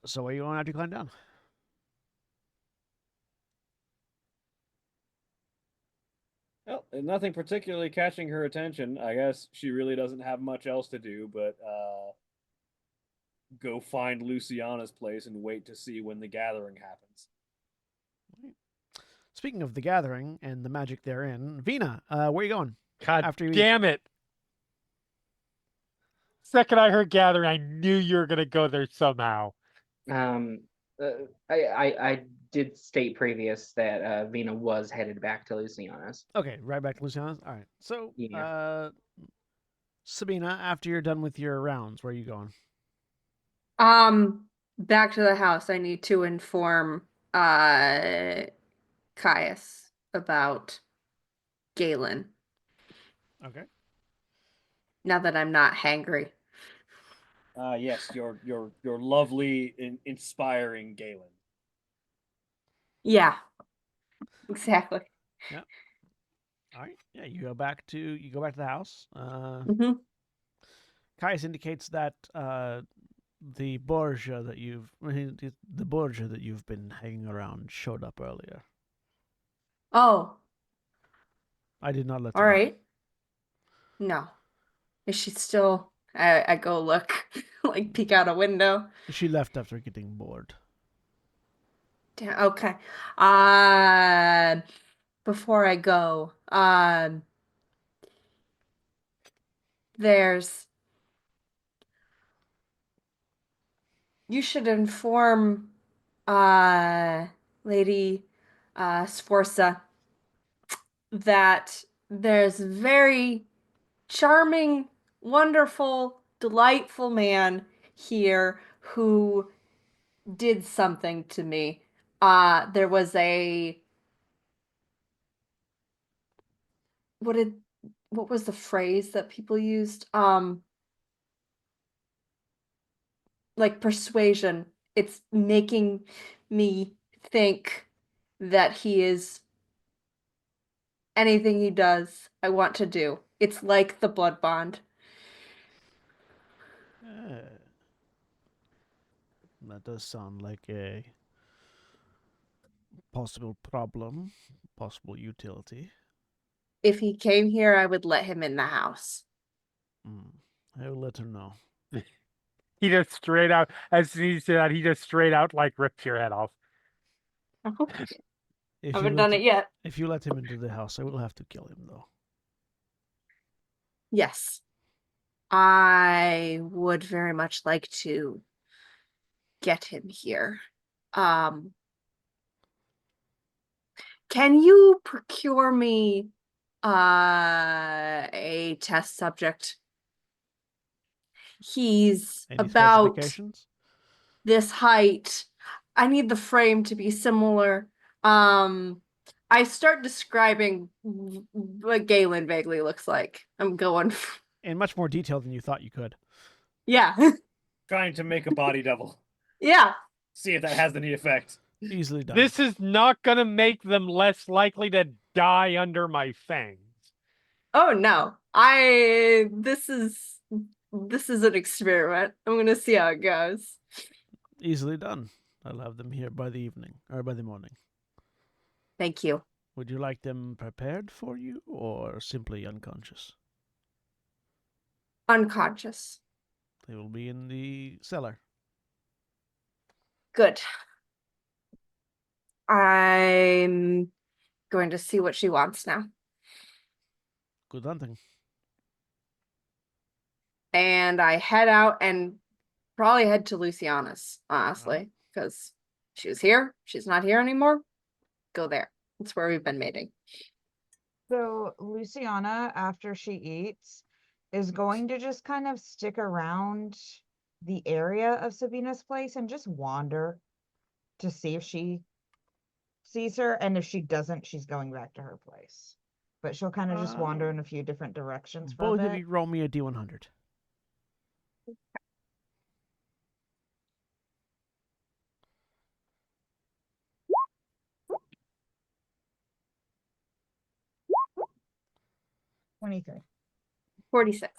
So where are you going after you climb down? Well, nothing particularly catching her attention. I guess she really doesn't have much else to do but go find Luciana's place and wait to see when the gathering happens. Speaking of the gathering and the magic therein, Vina, where are you going? God After you eat. damn it. second I heard gathering, I knew you were gonna go there somehow. I did state previous that Vina was headed back to Luciana's. Okay, right back to Luciana's. All right. So, Yeah. Sabina, after you're done with your rounds, where are you going? Back to the house. I need to inform Caius about Galen Okay. now that I'm not hangry. Yes, your lovely, inspiring Galen. Yeah, exactly. Yeah. All right. Yeah, you go back to the house. hmm Caius indicates that the Borgia that you've been hanging around showed up earlier. Oh, I did not let all her know. right. No. Is she still? I go look, like peek out a window. She left after getting bored. Damn, okay. Before I go, there's. You should inform, Lady, Sforza that there's very charming, wonderful, delightful man here who did something to me. There was a what did what was the phrase that people used? Like persuasion. It's making me think that he is anything he does, I want to do. It's like the blood bond. That does sound like a possible problem, possible utility. If he came here, I would let him in the house. I will let her know. He just straight out, as soon as he said that, he just straight out like ripped your head off. If Haven't you done let it yet. If you let him into the house, I will have to kill him, though. Yes. I would very much like to get him here. Can you procure me a test subject? He's Any about specifications? this height. I need the frame to be similar. I start describing what Galen vaguely looks like. I'm going. In much more detail than you thought you could. Yeah. Trying to make a body double. Yeah. See if that has any effect. Easily done. This is not gonna make them less likely to die under my fangs. Oh no. This is an experiment. I'm gonna see how it goes. Easily done. I'll have them here by the evening, or by the morning. Thank you. Would you like them prepared for you, or simply unconscious? Unconscious. They will be in the cellar. Good. I'm going to see what she wants now. Good hunting. And I head out and probably head to Luciana's, honestly, because she was here. She's not here anymore. Go there. That's where we've been mating. So Luciana, after she eats, is going to just kind of stick around the area of Sabina's place and just wander to see if she sees her. And if she doesn't, she's going back to her place. But she'll kind of just wander in a few different directions for a Both of bit. you roll me a D100. $23. 46.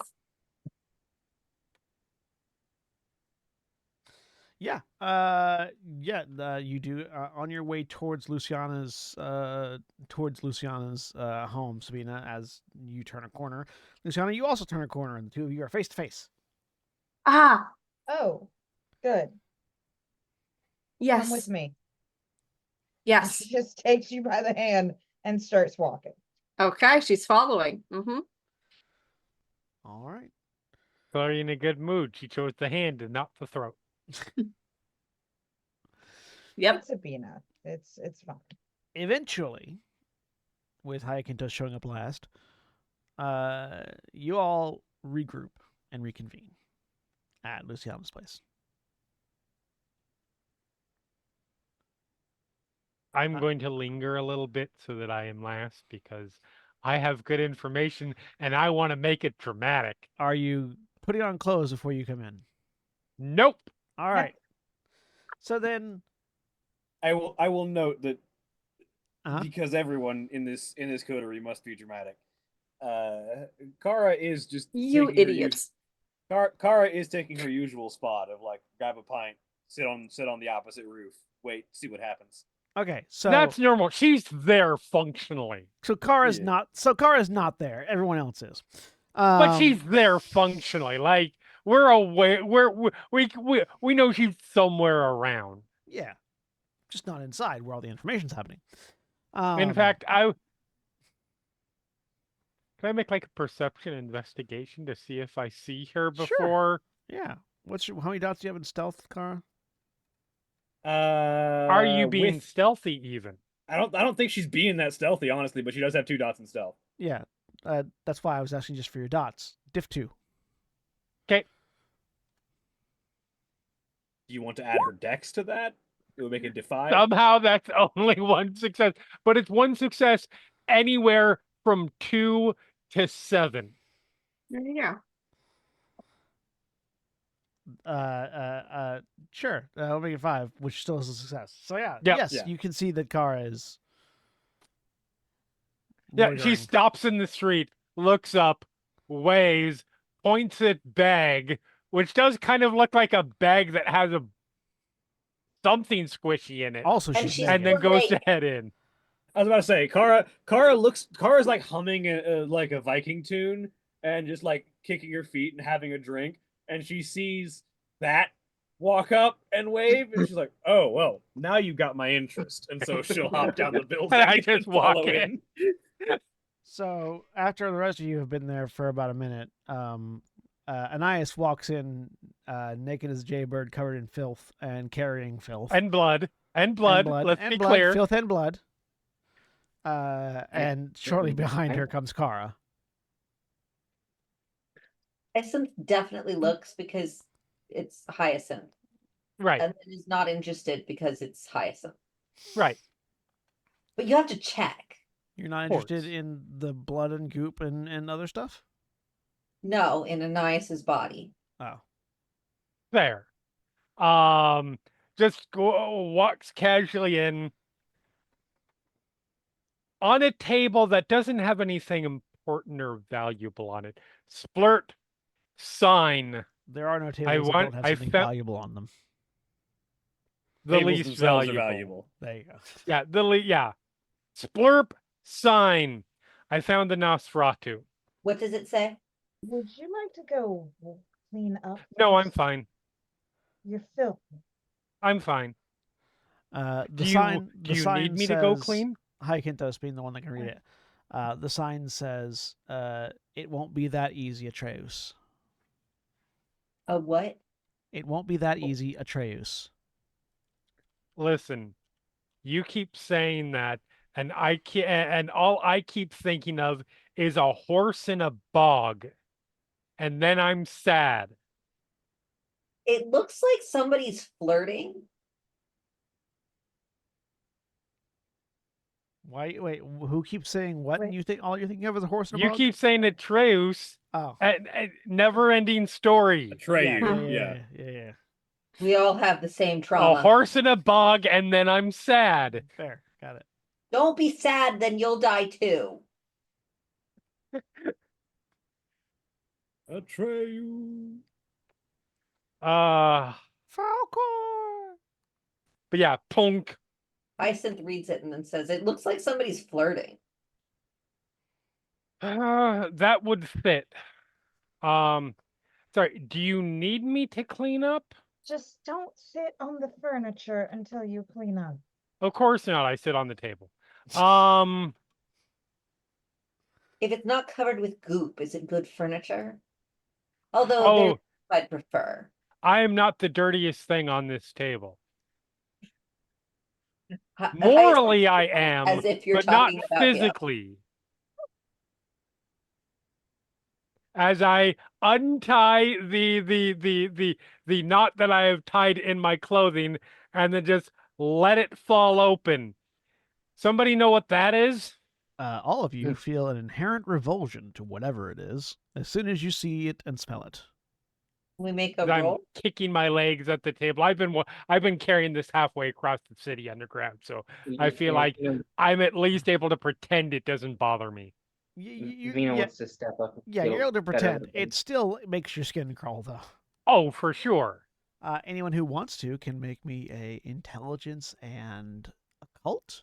Yeah. You do. On your way towards Luciana's home, Sabina, as you turn a corner. Luciana, you also turn a corner, and the two of you are face to face. Ah, Oh, good. yes. Come with me. And Yes. she just takes you by the hand and starts walking. Okay, she's following. Mm-hmm. All right. Clearly in a good mood. She chose the hand and not the throat. Yep. It's Sabina. It's fine. Eventually, with Hyacinto showing up last, you all regroup and reconvene at Luciana's place. I'm going to linger a little bit so that I am last because I have good information and I want to make it dramatic. Are you putting on clothes before you come in? Nope. All right. So then, I will note that Uh-huh. because everyone in this coterie must be dramatic. Kara is just You taking her idiots. Kara is taking her usual spot of like grab a pint, sit on the opposite roof, wait, see what happens. okay. So That's normal. She's there functionally. Kara's Yeah. not. So Kara's not there. Everyone else is. But she's there functionally. Like we're aware we know she's somewhere around. yeah, just not inside where all the information's happening. In fact, can I make like a perception investigation to see if I see her Sure. before? yeah. How many dots do you have in stealth, Kara? Are you being with, stealthy even? I don't think she's being that stealthy, honestly, but she does have 2 dots in stealth. Yeah, that's why I was asking just for your dots. Diff 2. Okay. Do you want to add her dex to that? It would make it defy. Somehow that's only one success, but it's one success anywhere from 2 to 7. There you go. Sure. I'll make it 5, which still is a success. So yeah, Yep. yes, Yeah. you can see that Kara is. Yeah, she loitering. stops in the street, looks up, weighs, points at bag, which does kind of look like a bag that has a something squishy in it, Also, And she's she's and naked. then goes like- to head in. I was about to say, Kara's like humming like a Viking tune and just like kicking her feet and having a drink, and she sees that walk up and wave, and she's like, "Oh well, now you got my interest," and so she'll hop down the building And I and just follow walk in. So after the rest of you have been there for about a minute, Anais walks in, naked as a jaybird, covered in filth and carrying filth And blood. Let's and be blood, clear. filth and blood. And shortly behind her comes Kara. Hyacinth definitely looks because it's Hyacinth. Right. And then is not interested because it's Hyacinth. Right. But you have to check. You're not Of course. interested in the blood and goop and other stuff? No, in Anais' body. Oh. There. Just walks casually in on a table that doesn't have anything important or valuable on it. Splurt sign, There are no tables that don't have something found valuable on them. the Tables least themselves valuable. are valuable. There you go. Yeah, yeah. Splurp sign. I found the Nosferatu. What does it say? Would you like to go clean up? No, I'm first? fine. You're filthy. I'm fine. The Do you sign. do The you sign need me says, to go clean? Hyacinthos being the one that can read it. The sign says, "It won't be that easy, Atreus. A what? It won't be that easy, Atreus." Listen, you keep saying that, and and all I keep thinking of is a horse in a bog, and then I'm sad. It looks like somebody's flirting. Why? Wait, who keeps saying what? Wait. You think all you're thinking of is a horse and a You bug? keep saying Atreus, Oh, and never-ending story. Atreyu, yeah. We all have the same A trauma. horse in a bog, and then I'm sad. Fair, got it. Don't be sad, then you'll die too. Atreyu. Falcor. But yeah, plunk. Hyacinth reads it and then says, "It looks like somebody's flirting." That would fit. Sorry, do you need me to clean up? Just don't sit on the furniture until you clean up. Of course not. I sit on the table. If it's not covered with goop, is it good furniture? Although there's Oh, I'd prefer. I am not the dirtiest thing on this table. The highest Morally, I am, as if you're but not talking about him. physically. As I untie the knot that I have tied in my clothing and then just let it fall open. Somebody know what that is? All of you feel an inherent revulsion to whatever it is as soon as you see it and smell it. We make a I'm roll. kicking my legs at the table. I've been carrying this halfway across the city underground, so I feel like I'm at least able to pretend it doesn't bother me. Vina wants to step up. Yeah, feel you're able to better pretend. with them. It still makes your skin crawl, though. Oh, for sure. Anyone who wants to can make me a intelligence and occult,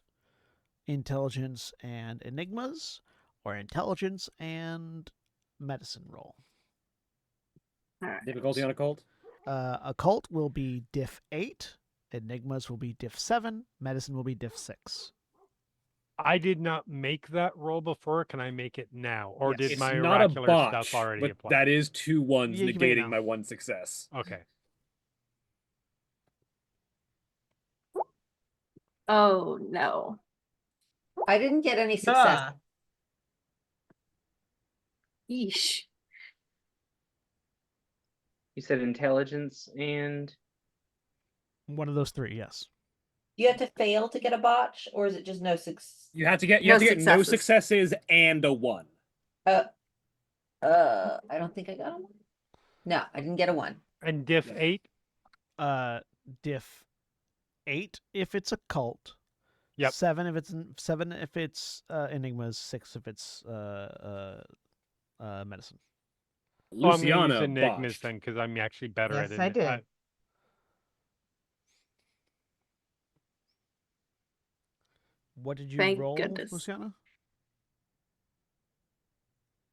intelligence and enigmas, or intelligence and medicine roll. Difficulty on occult? Occult will be diff 8, enigmas will be diff 7, medicine will be diff 6. I did not make that roll before. Can I make it now? Or Yes. did It's my not a oracular botch, stuff already but apply? that is 2 ones Yeah, you can make it negating now. my 1 success. Okay. Oh no. I didn't get any success. Ah, Yeesh. You said intelligence and One of those 3, yes. You have to fail to get a botch, or is it just no success? You have to get No no successes. successes and a 1. I don't think I got a 1. No, I didn't get a 1. And diff Yeah. 8? Diff 8 if it's occult. Yep. 7 if it's enigmas, 6 if it's medicine. Well, I'm going to use Luciana enigmas botched. then because I'm actually better Yes, at it. I did. What did you Thank roll, goodness. Luciana?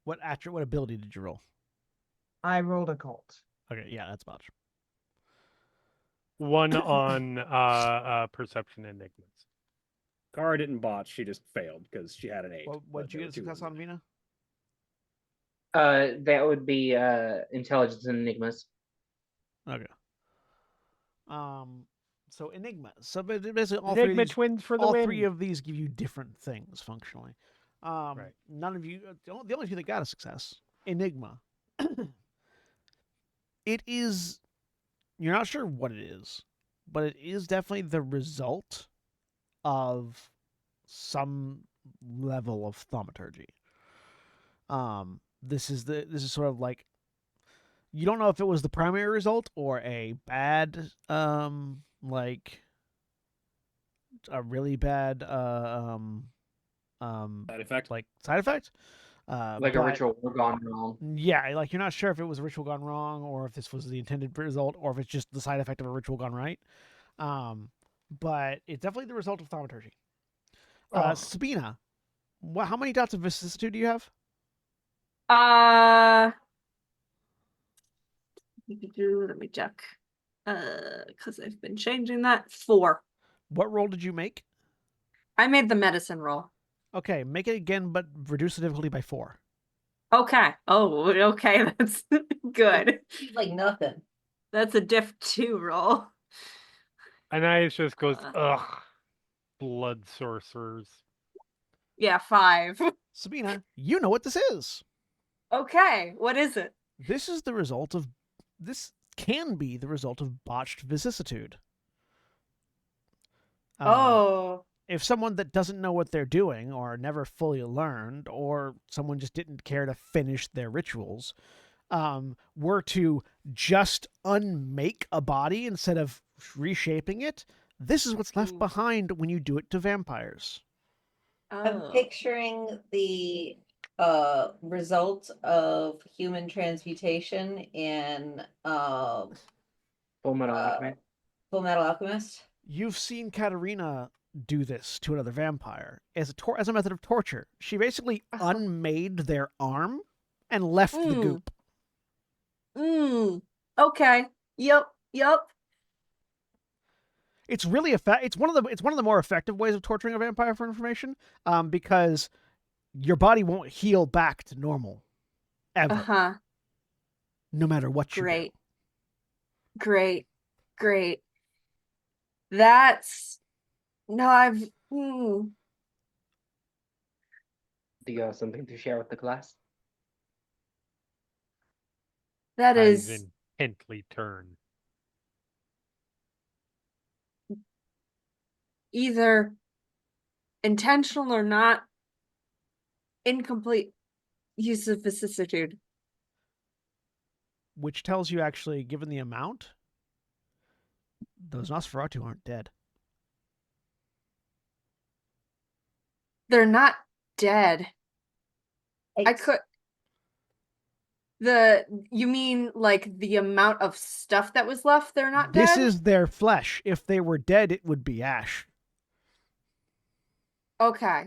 What ability did you roll? I rolled a cult. Okay, yeah, that's botch. 1 on perception enigmas. Kara didn't botch, she just failed because she had an 8. What did you get success on, Vina? that would be intelligence and enigmas. Okay. So enigma. So basically, all Enigma twins for the all win. 3 of these give you different things functionally. Right. None of you. The only 2 that got a success. Enigma. It is. You're not sure what it is, but it is definitely the result of some level of thaumaturgy. This is sort of like, you don't know if it was the primary result or a bad like a really bad Side effect? like side effect. Like a but- ritual gone wrong. Yeah, like you're not sure if it was a ritual gone wrong or if this was the intended result or if it's just the side effect of a ritual gone right. But it's definitely the result of thaumaturgy. Oh. Sabina, how many dots of vicissitude do you have? Let me check. Because I've been changing that. 4. What roll did you make? I made the medicine roll. Okay, make it again, but reduce the difficulty by 4. Okay. Oh, okay. That's good. She's like nothing. That's a diff 2 roll. And I just goes, Uh. ugh, blood sorcerers. Yeah, 5. Sabina, you know what this is. Okay, what is it? This can be the result of botched vicissitude. Oh. If someone that doesn't know what they're doing or never fully learned or someone just didn't care to finish their rituals were to just unmake a body instead of reshaping it, this is what's left Ooh. behind when you do it to vampires. I'm Oh. picturing the result of human transmutation in Full Metal Alchemist. Full Metal Alchemist. You've seen Katerina do this to another vampire as a method of torture. She basically unmade their arm and left the goop. Okay. Yep. It's really it's one of the more effective ways of torturing a vampire for information, because your body won't heal back to normal ever. Uh-huh. no matter what you Great. Great. Great. That's no, Do you have something to share with the class? that Eyes is intently turn. either intentional or not, incomplete use of vicissitude. do, which tells you actually, given the amount, those Nosferatu aren't dead. They're not dead. I could you mean like the amount of stuff that was left, they're not This dead? is their flesh. If they were dead, it would be ash. Okay.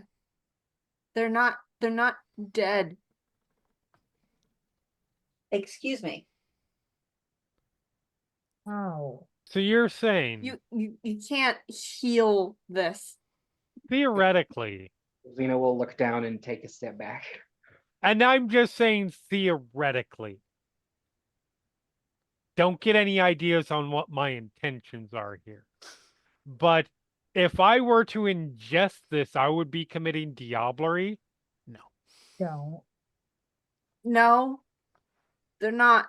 They're not dead. Excuse me. Oh, So you're saying, You can't heal this. theoretically, Lena will look down and take a step back. and I'm just saying theoretically, don't get any ideas on what my intentions are here. But if I were to ingest this, I would be committing diablerie. No. don't. No. They're not.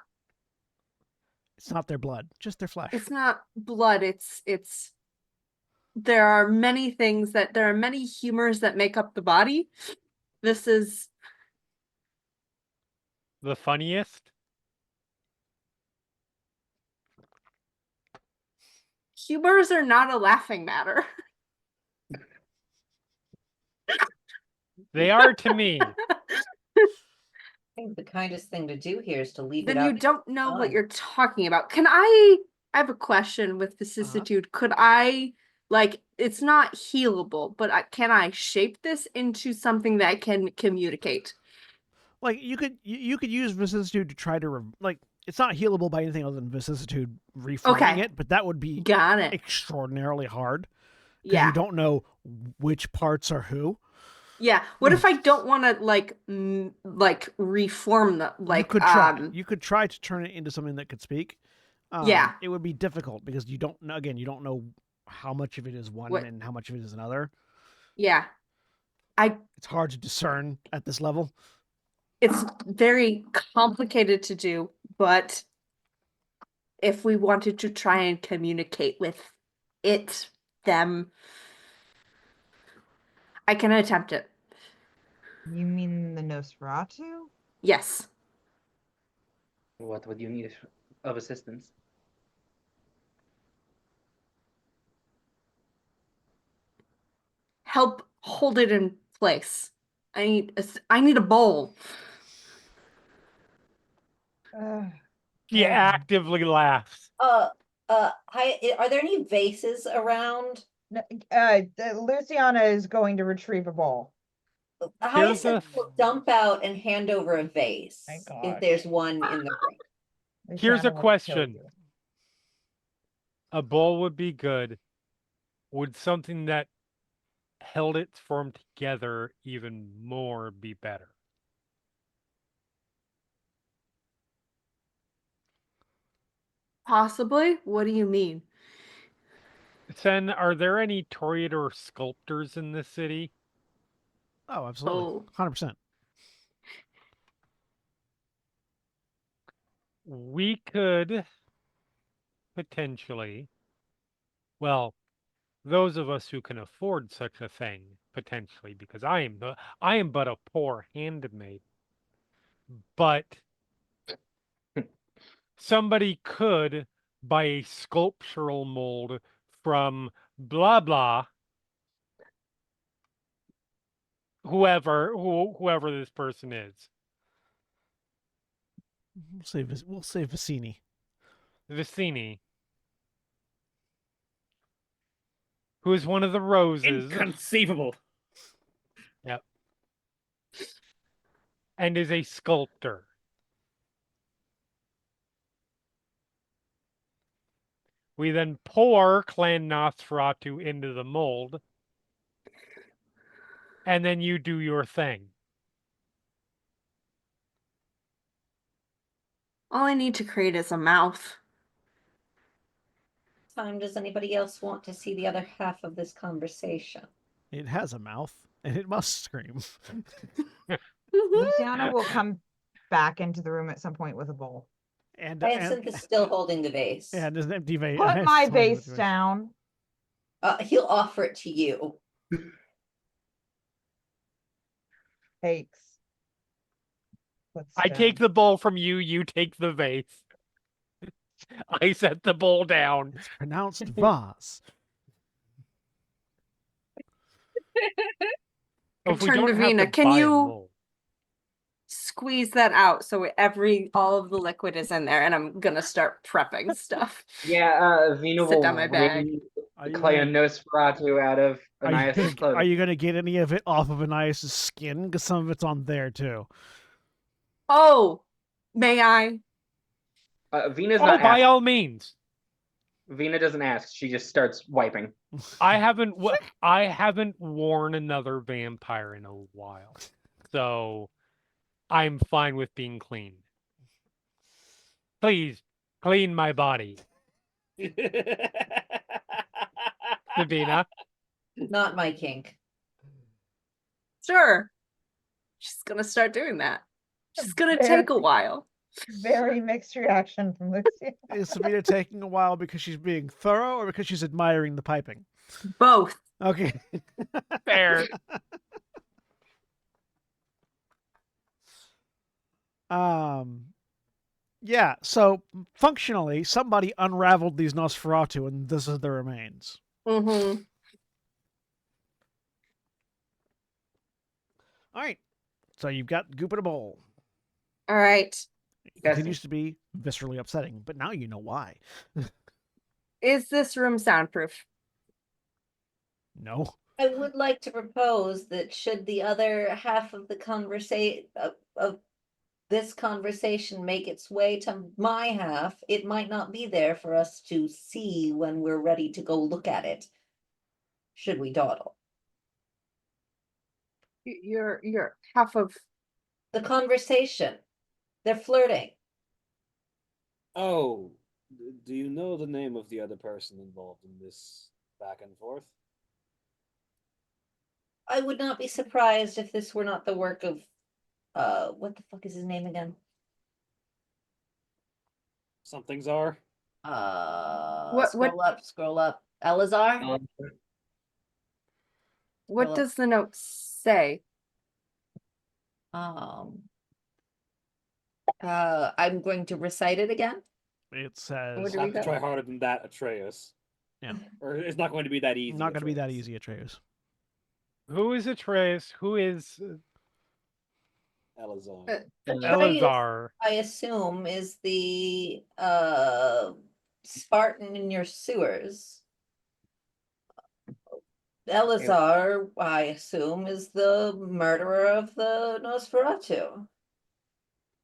It's not their blood, just their flesh. It's not blood. It's there are many things there are many humors that make up the body. This is The funniest. humors are not a laughing matter. They are to me. I think the kindest thing to do here is to leave it Then out. you don't know what done. you're talking about. I have a question with vicissitude. Could I like it's not healable, but can I shape this into something that can communicate? Like you could use vicissitude to try to like it's not healable by anything other than vicissitude reforming Okay. it, but that would be Got it. extraordinarily hard because Yeah. you don't know which parts are who. Yeah. What if I don't want to like reform the You could try. You could try to turn it into something that could speak. Yeah. It would be difficult because you don't know. Again, you don't know how much of it is one What- and how much of it is another. Yeah. It's hard to discern at this level. It's very complicated to do, but if we wanted to try and communicate with them, I can attempt it. You mean the Nosferatu? Yes. What would you need of assistance? Help hold it in place. I need a bowl. He Okay. actively laughs. Hi, are there any vases around? Luciana is going to retrieve a ball. Here's Hyacinth a- will dump out and hand over a vase My if gosh. there's one in the room. Here's a Luciana will kill question. you. A bowl would be good. Would something that held its form together even more be better? Possibly? What do you mean? Sen, are there any toreador sculptors in this city? Oh, absolutely, Oh. 100%. We could potentially, well, those of us who can afford such a thing, potentially, because I am but a poor handmaid. But somebody could buy a sculptural mold from blah blah, whoever this person is. We'll say Vicini. Vicini, who is one of the roses. Inconceivable. Yep. And is a sculptor. We then pour Clan Nosferatu into the mold. And then you do your thing. All I need to create is a mouth. Time does anybody else want to see the other half of this conversation? It has a mouth, and it must scream. Luciana will come back into the room at some point with a bowl. And Hyacinth is still holding the vase. and there's an empty vase. Put my vase down. He'll offer it to you. Takes. I take the bowl from you, you take the vase. I set the bowl down. It's pronounced vase. I If we turn don't to have Vina. to Can buy a you bowl. squeeze that out so all of the liquid is in there? And I'm gonna start prepping stuff. Yeah, Vina Sit will down my bag. wring Clay and Nosferatu out of Anais' Are clothing. you gonna get any of it off of Anais' skin? Because some of it's on there too. Oh, may I? Vina's Oh, not by asking. all means. Vina doesn't ask. She just starts wiping. I haven't worn another vampire in a while. So I'm fine with being clean. Please clean my body. Sabina. Not my kink. Sure. She's gonna start doing that. She's gonna take a while. Very mixed reaction from Luciana. Is Sabina taking a while because she's being thorough or because she's admiring the piping? Both. Okay. Fair. Yeah, so functionally, somebody unraveled these Nosferatu, and this is the remains. Mm-hmm. All right, so you've got goop in a bowl. All right. It continues to be viscerally upsetting, but now you know why. Is this room soundproof? No. I would like to propose that should the other half of the conversation of this conversation make its way to my half, it might not be there for us to see when we're ready to go look at it. Should we dawdle? You're half of The conversation. They're flirting. Oh, do you know the name of the other person involved in this back and forth? I would not be surprised if this were not the work of what the fuck is his name again? Something's are. What- Scroll up. Elazar? what Well, does the note say? I'm going to recite it again. It says What do we Have to got? try harder than that, Atreus. Yeah. Or it's not going to be that easy. not going to be that Atreus. easy, Atreus. Who is Atreus? Who is Elazar. Elazar? I assume is the Spartan in your sewers. Elazar, I assume, is the murderer of the Nosferatu.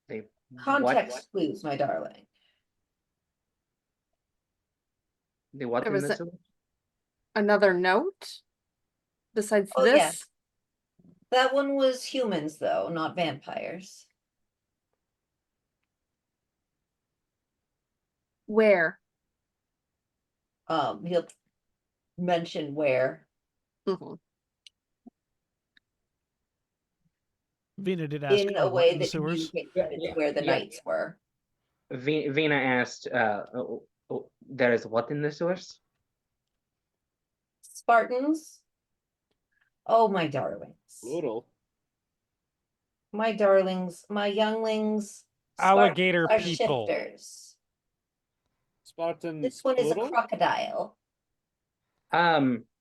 They, Context clues, my darling. what There in was this? Another note besides Oh, this? yes. That one was humans, though, not vampires. Where? He'll mention where. Mhm. Vina did ask In a what way in the that sewers. communicates where the knights were. Vina asked, there is what in the sewers? Spartans. Oh, my darlings. Brutal. My darlings, my younglings. Alligator Spartans are people. shifters. Spartan. This one is a Plural? crocodile.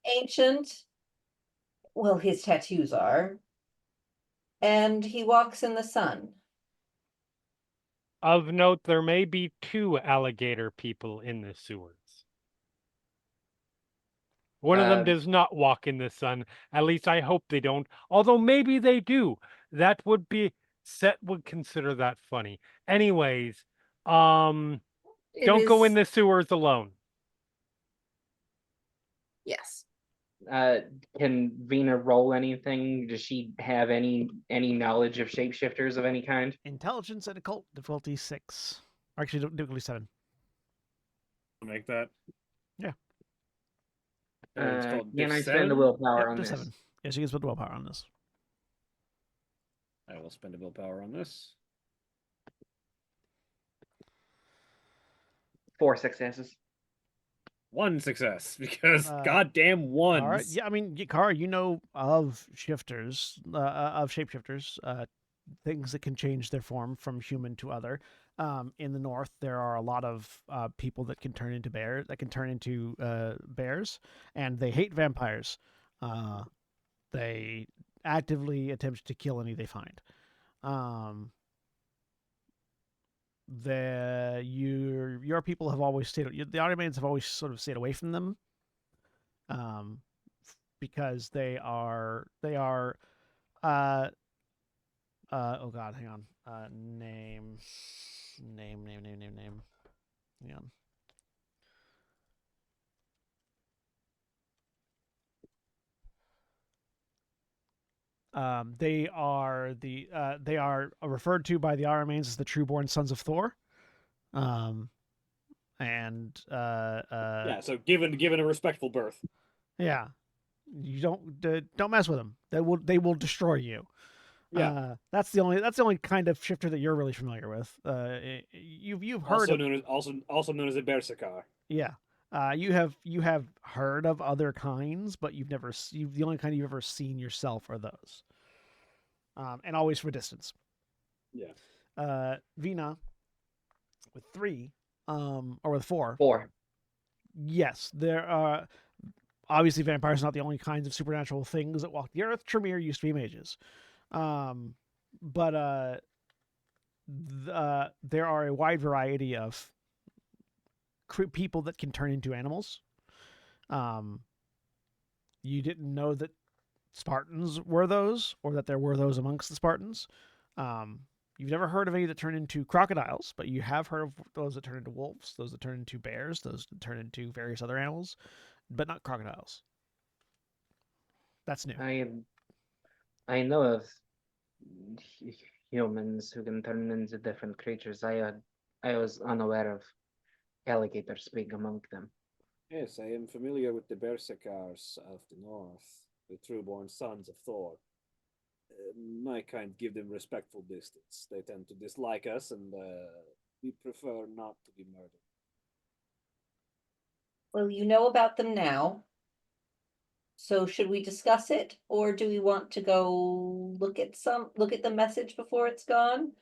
Ancient. Well, his tattoos are. And he walks in the sun. Of note, there may be 2 alligator people in the sewers. One of them does not walk in the sun. At least I hope they don't. Although maybe they do. That would be Set would consider that funny. Anyways, don't go in the sewers alone. Yes. Can Vina roll anything? Does she have any knowledge of shapeshifters of any kind? Intelligence and occult difficulty 6. Actually, do at least 7. Make that. Yeah. It's called Can diff I spend the 7? willpower Yep, on just this? 7. Yes, you can spend willpower on this. I will spend a willpower on this. 4 successes. 1 success because goddamn All ones. right. Yeah, I mean, Kara, you know of shifters, of shapeshifters, things that can change their form from human to other. In the north, there are a lot of people that can turn into bears, bears, and they hate vampires. They actively attempt to kill any they find. Your people have always stayed. The Ottomans have always sort of stayed away from them. Because they are oh god, hang on. Name. Hang on. They are referred to by the Aramanes as the trueborn sons of Thor. And Yeah, so given a respectful birth. yeah, you don't mess with them. They will destroy you. Yeah. That's the only kind of shifter that you're really familiar with. You've heard also known as a berserker. yeah. You have heard of other kinds, but the only kind you've ever seen yourself are those. And always from a distance. Yeah. Vina with 3, or with 4. 4. Yes, there are obviously vampires are not the only kinds of supernatural things that walk the earth. Tremere used to be mages. But there are a wide variety of people that can turn into animals. You didn't know that Spartans were those, or that there were those amongst the Spartans. You've never heard of any that turn into crocodiles, but you have heard of those that turn into wolves, those that turn into bears, those that turn into various other animals, but not crocodiles. That's new. I know of humans who can turn into different creatures. I was unaware of alligators being among them. Yes, I am familiar with the berserkers of the north, the trueborn sons of Thor. My kind give them respectful distance. They tend to dislike us, and we prefer not to be murdered. Well, you know about them now. So should we discuss it, or do we want to go look at the message before it's gone?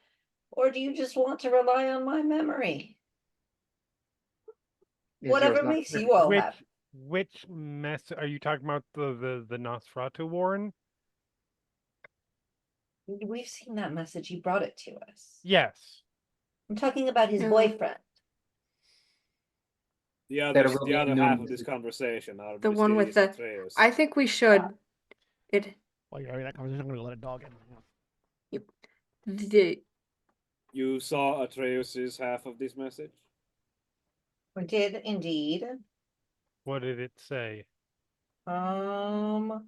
Or do you just want to rely on my memory? Is Whatever yours not makes clear? you all happy. Which mess are you talking about? The Nosferatu Warren? We've seen that message. He brought it to us. Yes. I'm talking about his Yeah. boyfriend. The other, There will be the other no half of this message. conversation are The one with mysterious the- Atreus. I think we should. It While you're having that conversation, I'm going to let a dog in. the You saw Atreus's half of this message? We did indeed. What did it say? I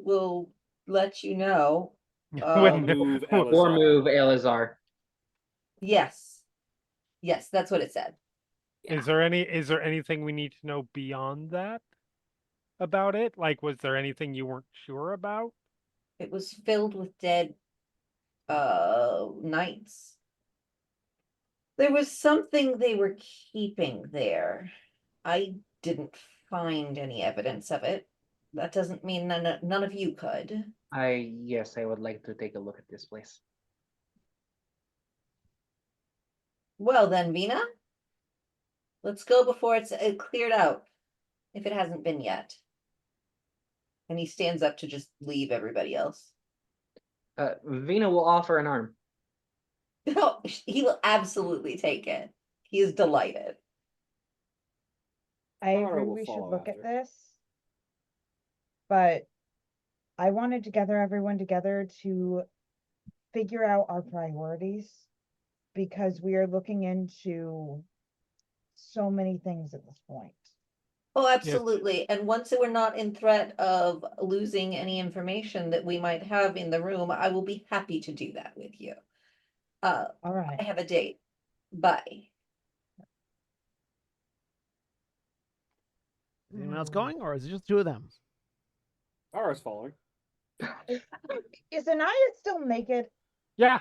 will let you know. When- Move when- Elazar. Or move Elazar. Yes. Yes, that's what it said. Is there anything we need to know beyond that about it? Like, was there anything you weren't sure about? It was filled with dead knights. There was something they were keeping there. I didn't find any evidence of it. That doesn't mean none of you could. Yes, I would like to take a look at this place. Well then, Vina, let's go before it's cleared out, if it hasn't been yet. And he stands up to just leave everybody else. Vina will offer an arm. No, he will absolutely take it. He is delighted. I Tara agree will we should follow look at after. this. But I wanted to gather everyone together to figure out our priorities, because we are looking into so many things at this point. Oh, absolutely. And once we're not in threat of losing any information that we might have in the room, I will be happy to do that with you. All I right. have a date. Bye. Is anyone else going, or is it just the two of them? Ara's following. Is Anaya still naked? Yeah,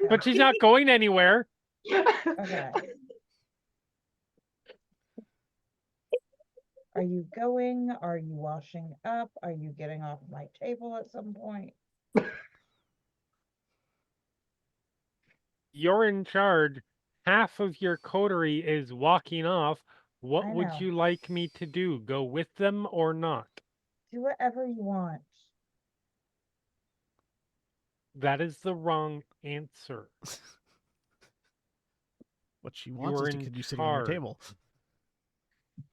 but she's not going anywhere. Okay. Are you going? Are you washing up? Are you getting off my table at some point? You're in charge. Half of your coterie is walking off. What I would know. you like me to do? Go with them or not? Do whatever you want. That is the wrong answer. What she wants You're is to in continue sitting on your charge. table.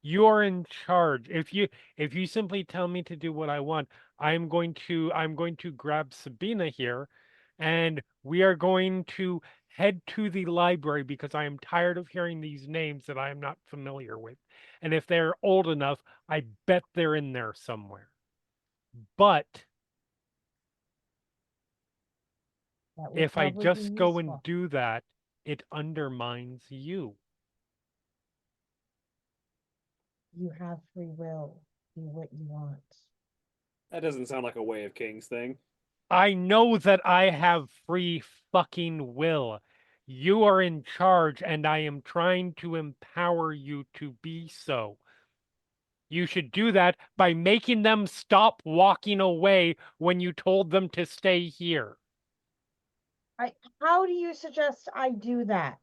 You are in charge. If you simply tell me to do what I want, I'm going to grab Sabina here, and we are going to head to the library because I am tired of hearing these names that I am not familiar with. And if they're old enough, I bet they're in there somewhere. But That would if I probably be just go and useful. do that, it undermines you. You have free will. Do what you want. That doesn't sound like a Way of Kings thing. I know that I have free fucking will. You are in charge, and I am trying to empower you to be so. You should do that by making them stop walking away when you told them to stay here. How do you suggest I do that?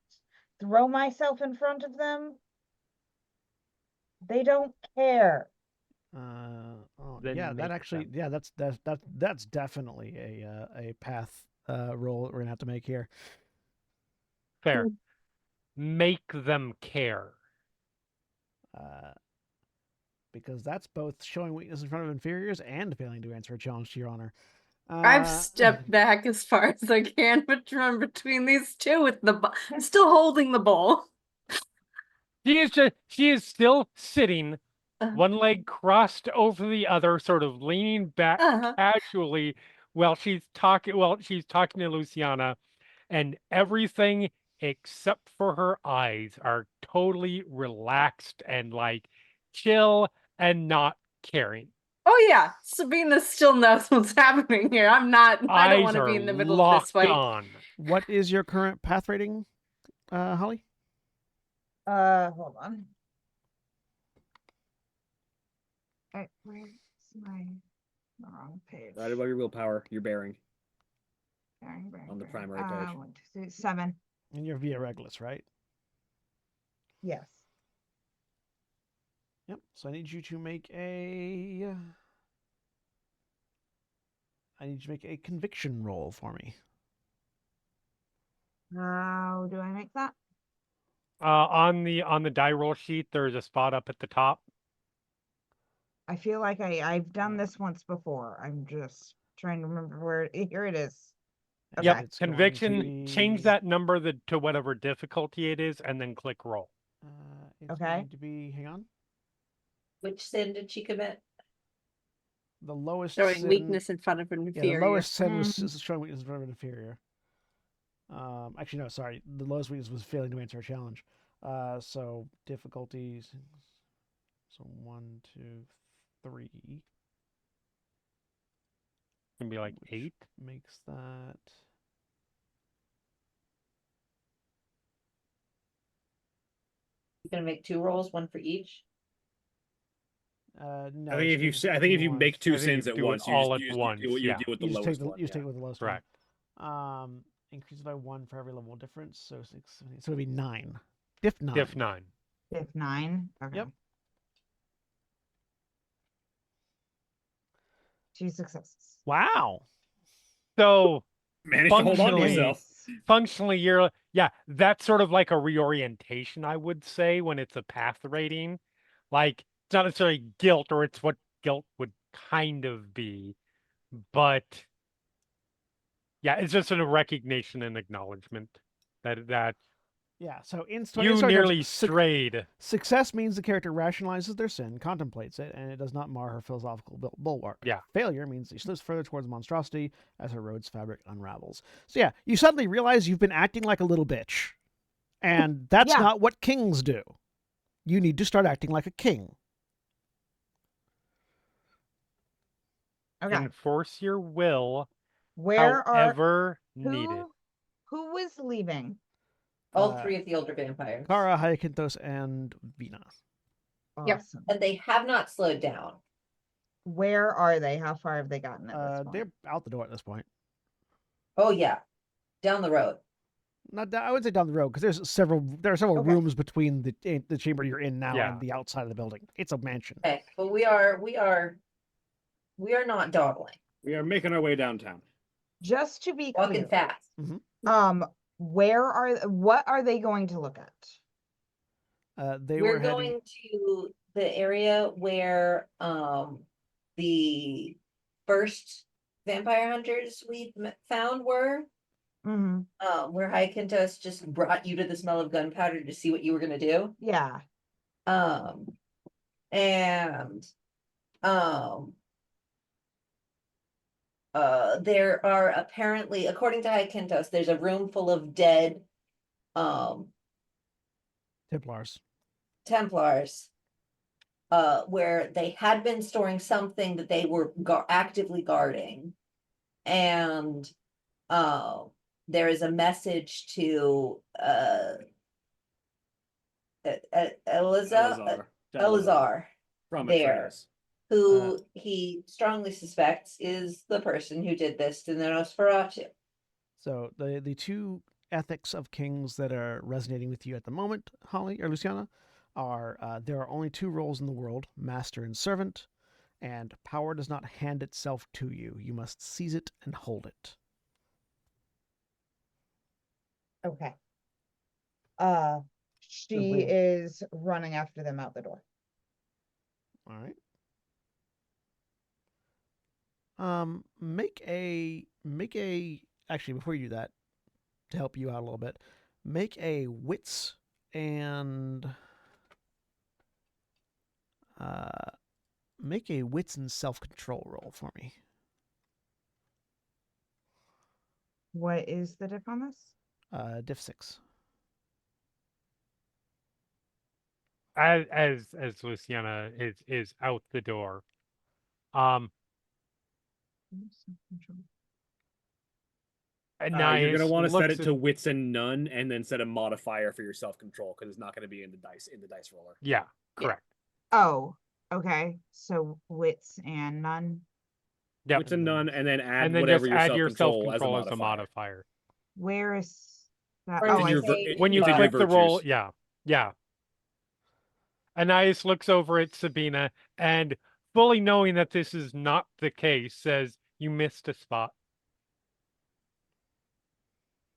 Throw myself in front of them? They don't care. Oh, Then yeah, that make actually, them. yeah, that's definitely a path roll that we're gonna have to make here. Fair. Make them care. Because that's both showing weakness in front of inferiors and failing to answer a challenge to your honor. I've stepped back as far as I can, but run between these two with the still holding the bowl. She is still sitting, one leg crossed over the other, sort of leaning back casually while she's talking to Luciana, and everything except for her eyes are totally relaxed and like chill and not caring. Oh yeah, Sabina still knows what's happening here. I don't Eyes want to are be in the middle of this locked fight. on. What is your current path rating, Holly? Hold on. Where's my wrong page? Right above your willpower, your bearing. Bearing, on the primary page. 1, 2, 3, 7. And you're via Regulus, right? Yes. Yep. So I need you to make a. I need you to make a conviction roll for me. How do I make that? On the die roll sheet, there's a spot up at the top. I feel like I've done this once before. I'm just trying to remember where. Here it is. Okay. Yep, It's going to conviction. Change be- that number to whatever difficulty it is, and then click roll. It's Okay. going to be. Hang on. Which sin did she commit? The lowest Showing sin, weakness in front of an Yeah, inferior. the lowest sin was showing weakness in front of an inferior. Actually, no, sorry. The lowest weakness was failing to answer a challenge. So difficulties. So 1, 2, 3 Can be like 8. makes that. You're gonna make 2 rolls, 1 for each. No. I think if you make I two think sins you at do it once, all you at just once, deal with yeah. the You just lowest take one. you just take with the lowest Correct. one. Increases by 1 for every level difference. So 6, 7, 8, so it'd be 9. Diff 9. Diff 9. Diff 9. Okay. Yep. 2 successes. Wow. So Managed to hold on to Functionally- yourself. functionally, that's sort of like a reorientation, I would say, when it's a path rating. Like, it's not necessarily guilt, or it's what guilt would kind of be, but yeah, it's just a recognition and acknowledgement that Yeah. So in you story nearly terms, strayed. success means the character rationalizes their sin, contemplates it, and it does not mar her philosophical bulwark. Yeah. Failure means she slips further towards monstrosity as her road's fabric unravels. So yeah, you suddenly realize you've been acting like a little bitch. And that's Yeah. not what kings do. You need to start acting like a king. Okay. Enforce your will Where are however needed. who was leaving? All Uh, three of the older vampires. Kara, Hyacinthos, and Vina. Yep. Awesome. And they have not slowed down. Where are they? How far have they gotten at this point? They're out the door at this point. Oh yeah. Down the road. Not I would say down the road because there are several Okay. rooms between the chamber you're in now Yeah. and the outside of the building. It's a mansion. Okay. But we are not dawdling. We are making our way downtown. Just to be Walking clear, fast. what are they going to look at? They We're were heading. going to the area where the first vampire hunters we found were. Mm-hmm. Where Hyacinthos just brought you to the smell of gunpowder to see what you were gonna do. Yeah. And there are apparently, according to Hyacinthos, there's a room full of dead Templars. Templars where they had been storing something that they were actively guarding, and there is a message to Elazar from there, Atreus. who he strongly suspects is the person who did this to the Nosferatu. So the two ethics of kings that are resonating with you at the moment, Holly or Luciana, are there are only two roles in the world, master and servant, and power does not hand itself to you. You must seize it and hold it. Okay. She win. is running after them out the door. All right. Make a actually before you do that, to help you out a little bit, make a wits and self-control roll for me. What is the diff on this? Diff 6. As Luciana is out the door. You're Anais gonna want to set looks it to wits and none, and then set a modifier for your self control because it's not going to be in the dice roller. Yeah, correct. Oh, okay. So wits and none. Yep. Wits and none, and then add And then whatever just your add your self-control self-control as a modifier. Where is that? Or Oh, is I your see. When you But- click the roll, virtues. yeah. Anais looks over at Sabina and, fully knowing that this is not the case, says, "You missed a spot."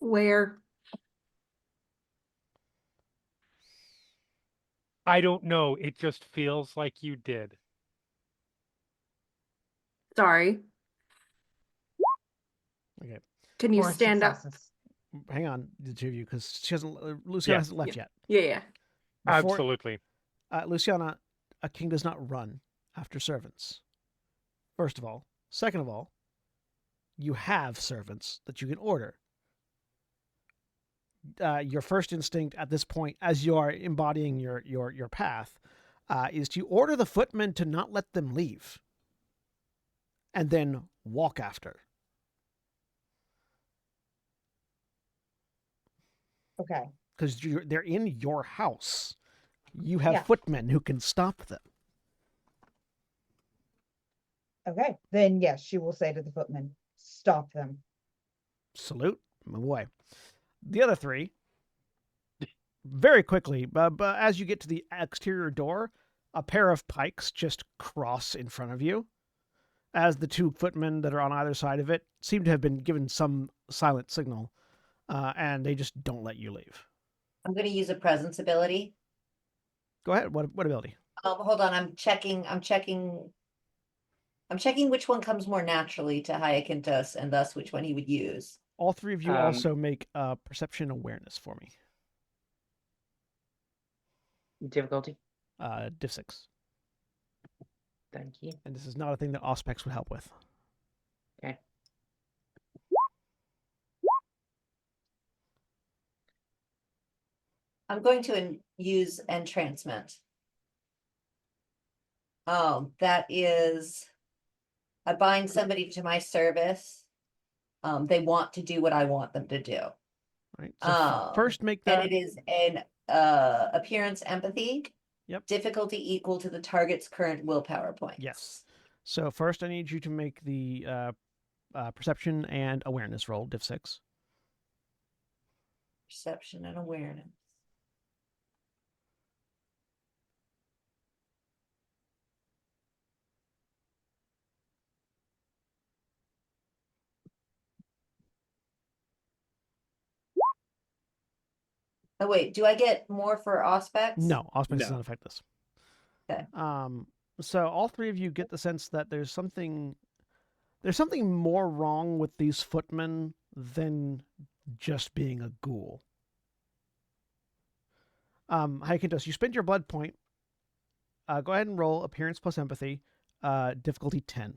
Where? I don't know. It just feels like you did. Sorry. Okay. Can you 4 stand up? successes. Hang on, the two of you, because she hasn't. Luciana Yeah. hasn't left yet. Yeah. Before- Absolutely. Luciana, a king does not run after servants. First of all. Second of all, you have servants that you can order. Your first instinct at this point, as you are embodying your path, is to order the footmen to not let them leave, and then walk after. Okay. Because they're in your house. You have Yeah. footmen who can stop them. Okay. Then yes, she will say to the footman, "Stop them." Salute, move away. The other three, very quickly, but as you get to the exterior door, a pair of pikes just cross in front of you, as the two footmen that are on either side of it seem to have been given some silent signal, and they just don't let you leave. I'm gonna use a presence ability. Go ahead. What ability? Hold on, I'm checking which one comes more naturally to Hyacinthos and thus which one he would use. All three of you also make perception awareness for me. Difficulty? Diff 6. Thank you. And this is not a thing that Auspex would help with. Okay. I'm going to use entrancement. That is, I bind somebody to my service. They want to do what I want them to do. Right. So first make and that. it is an appearance empathy. Yep. Difficulty equal to the target's current willpower points. Yes. So first I need you to make the perception and awareness roll, diff 6. Perception and awareness. Oh wait, do I get more for Auspex? No, Auspex does No. not affect this. Okay. So all three of you get the sense that there's something more wrong with these footmen than just being a ghoul. Hyacinthos, you spend your blood point. Go ahead and roll appearance plus empathy, difficulty 10.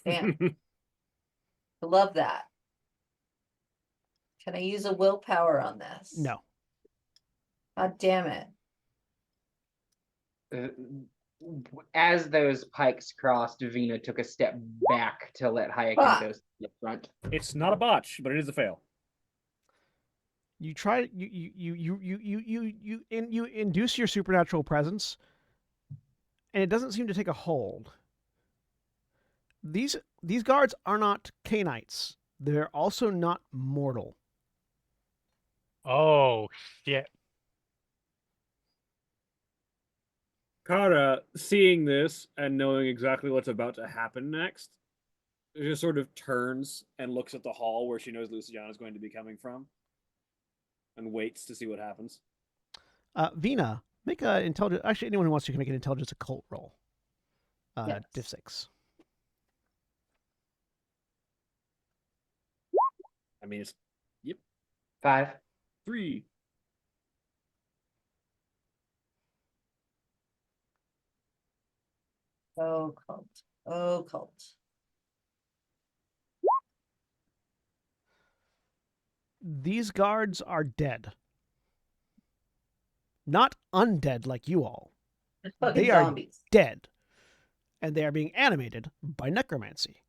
Damn. I love that. Can I use a willpower on this? No. God damn it. As those pikes crossed, Vina took a step back to let Hyacinthos in front. It's not a botch, but it is a fail. You try you induce your supernatural presence, and it doesn't seem to take a hold. These guards are not Canaanites. They're also not mortal. Oh shit. Kara, seeing this and knowing exactly what's about to happen next, just sort of turns and looks at the hall where she knows Luciana is going to be coming from, and waits to see what happens. Vina, make a intelligence. Actually, anyone who wants to can make an intelligence occult roll. Yes. Diff 6. I mean, it's 5. 3. Occult. Occult. These guards are dead. Not undead like you all. Fucking They are zombies. dead. And they are being animated by necromancy.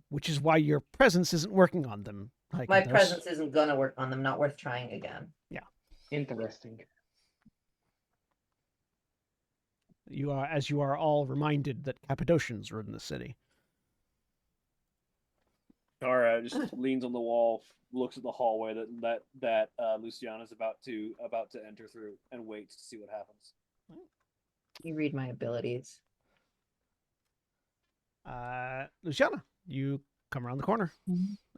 Which is why your presence isn't working on them. My Hyacinthos. presence isn't gonna work on them. Not worth trying again. Interesting. You are all reminded that Cappadocians were in the city. Kara just leans on the wall, looks at the hallway that Luciana's about to enter through, and waits to see what happens. You read my abilities. Luciana, you come around the corner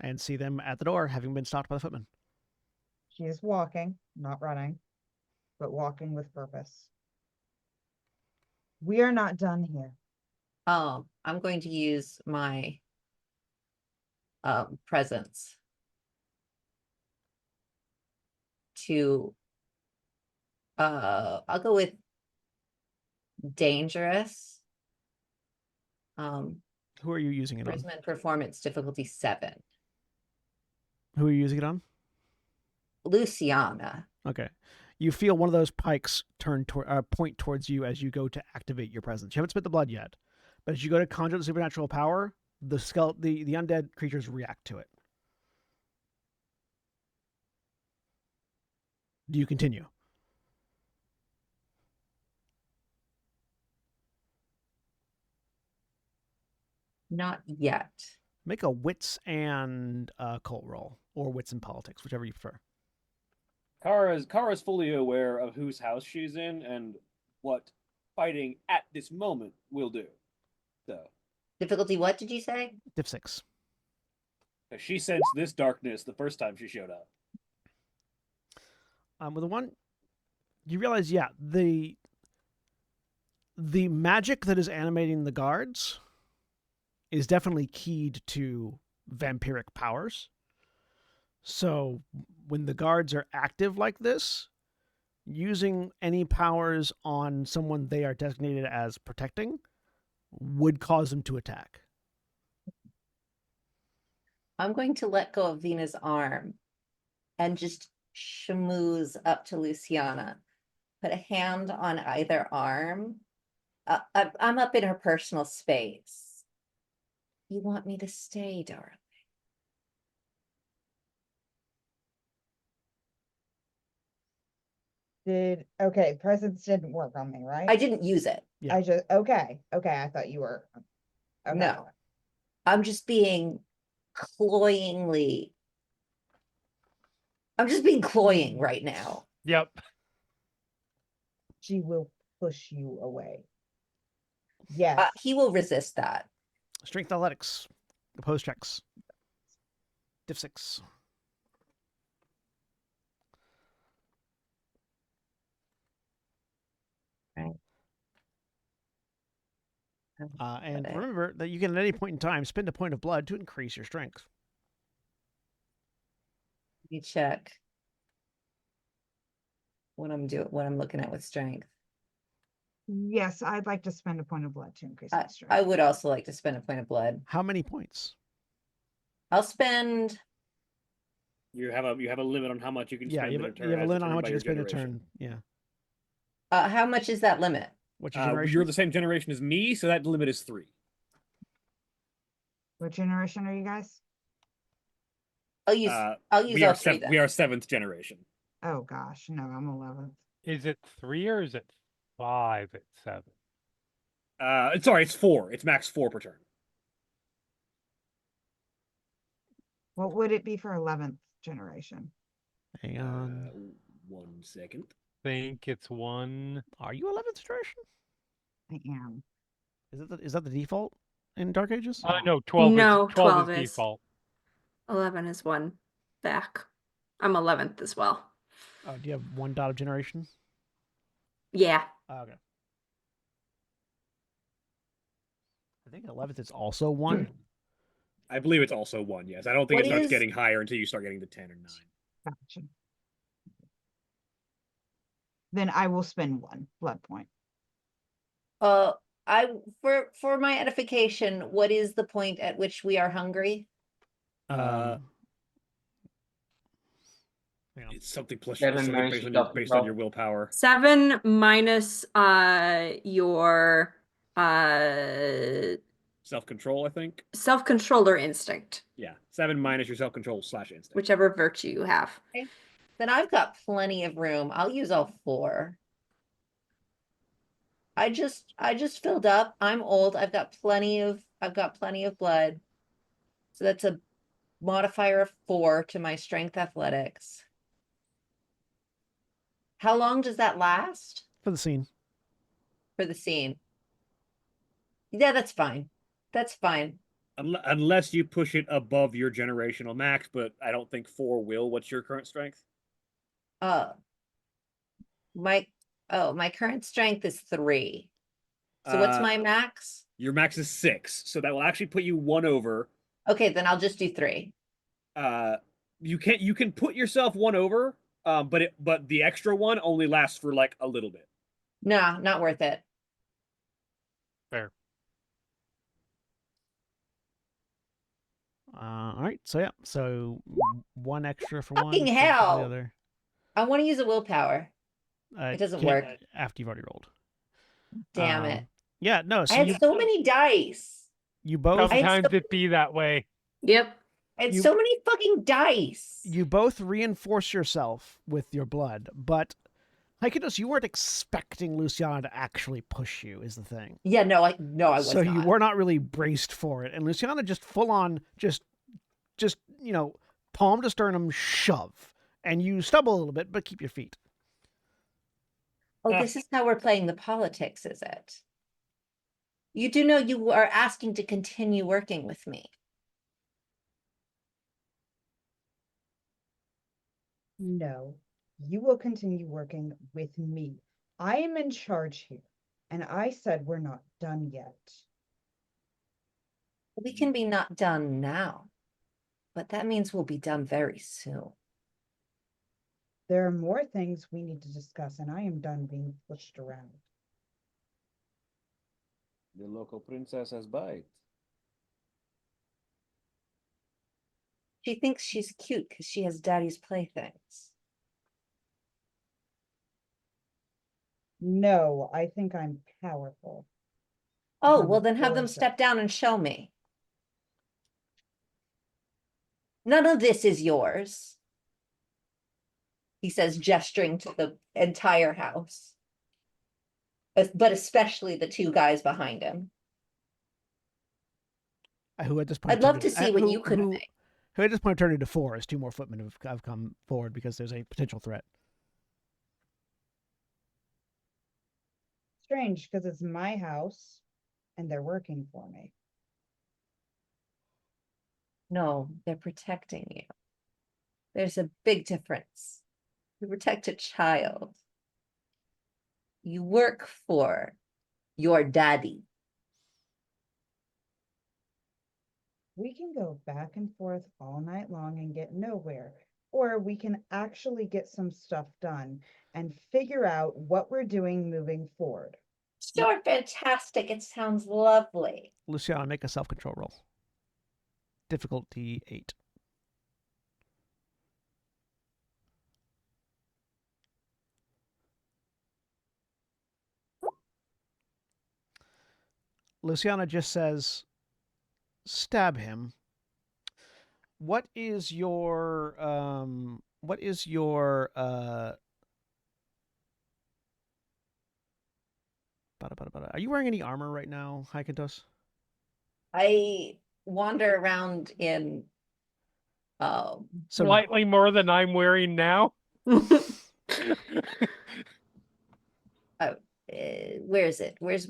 and see them at the door, having been stopped by the footman. She is walking, not running, but walking with purpose. We are not done here. I'm going to use my presence to I'll go with dangerous. Who are you using it on? Charisma and performance difficulty 7. Who are you using it on? Luciana. Okay. You feel one of those pikes point towards you as you go to activate your presence. You haven't spit the blood yet, but as you go to conjure the supernatural power, the undead creatures react to it. Do you continue? Not yet. Make a wits and occult roll, or wits and politics, whichever you prefer. Kara's fully aware of whose house she's in and what fighting at this moment will do. So Difficulty what did you say? Diff 6. she sensed this darkness the first time she showed up. With the one, you realize, yeah, the magic that is animating the guards is definitely keyed to vampiric powers. So when the guards are active like this, using any powers on someone they are designated as protecting would cause them to attack. I'm going to let go of Vina's arm and just schmooze up to Luciana, put a hand on either arm. I'm up in her personal space. You want me to stay, darling? Okay, presence didn't work on me, right? I didn't use it. Yeah. I just, okay, I thought you were. Okay. No. I'm just being cloyingly. I'm just being cloying right now. Yep. She will push you away. Yes. He will resist that. Strength athletics. Opposed checks. Div 6. Right. And remember that you can at any point in time spend a point of blood to increase your strength. Let me check what I'm looking at with strength. Yes, I'd like to spend a point of blood to increase my strength. I would also like to spend a point of blood. How many points? I'll spend. You have a limit on how much you can Yeah, spend you in a have, turn. you have a as limit on how determined much by you your can spend a generation. turn. Yeah. How much is that limit? What's your generation? You're the same generation as me, so that limit is 3. What generation are you guys? I'll use We all are three then. we are 7th generation. Oh gosh, no, I'm 11th. Is it 3 or is it 5 at 7? Sorry, it's 4. It's max 4 per turn. What would it be for 11th generation? Hang on. 1 second. Think it's 1. Are you 11th generation? I am. Is that the default in Dark Ages? No, 12 No, is 12 is. default. 11 is 1 back. I'm 11th as well. Oh, do you have 1 dot of generation? Yeah. Okay. I think 11th is also 1. I believe it's also 1, yes. I don't think What it starts is- getting higher until you start getting to 10 or 9. Gotcha. Then I will spend 1 blood point. For my edification, what is the point at which we are hungry? Uh, Hang on. It's something plus 7 something minus based on your based on self-control. your willpower. 7 minus your Self-control, I think. self-control or instinct, Yeah, 7 minus your self-control / instinct. whichever virtue you have. Then I've got plenty of room. I'll use all 4. I just filled up. I'm old. I've got plenty of blood. So that's a modifier of 4 to my strength athletics. How long does that last For the scene. for the scene? Yeah, that's fine. That's fine. Unless you push it above your generational max, but I don't think 4 will. What's your current strength? My current strength is 3. So what's my max? Your max is 6, so that will actually put you 1 over. Okay, then I'll just do 3. You can put yourself 1 over, but the extra 1 only lasts for like a little bit. No, not worth it. Fair. All right. So yeah. So 1 extra for Fucking 1. 6 for hell. the other. I want to use a willpower. It doesn't can't- work. after you've already rolled. Damn it. Yeah. No. So I had so many dice. you both I had Sometimes so- it be that way. Yep. I had You- so many fucking dice. you both reinforce yourself with your blood, but Haikidos, you weren't expecting Luciana to actually push you, is the thing. Yeah, no, I was So not. you were not really braced for it. And Luciana just full on just palm to sternum shove. And you stumble a little bit, but keep your feet. Oh, this is how we're playing the politics, is it? You do know you are asking to continue working with me. No, you will continue working with me. I am in charge here, and I said we're not done yet. We can be not done now, but that means we'll be done very soon. There are more things we need to discuss, and I am done being pushed around. The local princess has bite. She thinks she's cute because she has daddy's playthings. No, I think I'm powerful. Oh, I'm well then have them gorgeous. step down and show me. None of this is yours. He says, gesturing to the entire house. But especially the two guys behind him. Who at this point I'd love turned to into- see what you could who, make. who at this point turned into 4 as 2 more footmen have come forward because there's a potential threat. Strange, because it's my house and they're working for me. No, they're protecting you. There's a big difference. You protect a child. You work for your daddy. We can go back and forth all night long and get nowhere. Or we can actually get some stuff done and figure out what we're doing moving forward. Sure, fantastic. It sounds lovely. Luciana, make a self-control roll. Difficulty 8. Luciana just says, stab him. What is your are you wearing any armor right now, Haikentos? I wander around in So Slightly more than I'm wearing now. where is it? Where's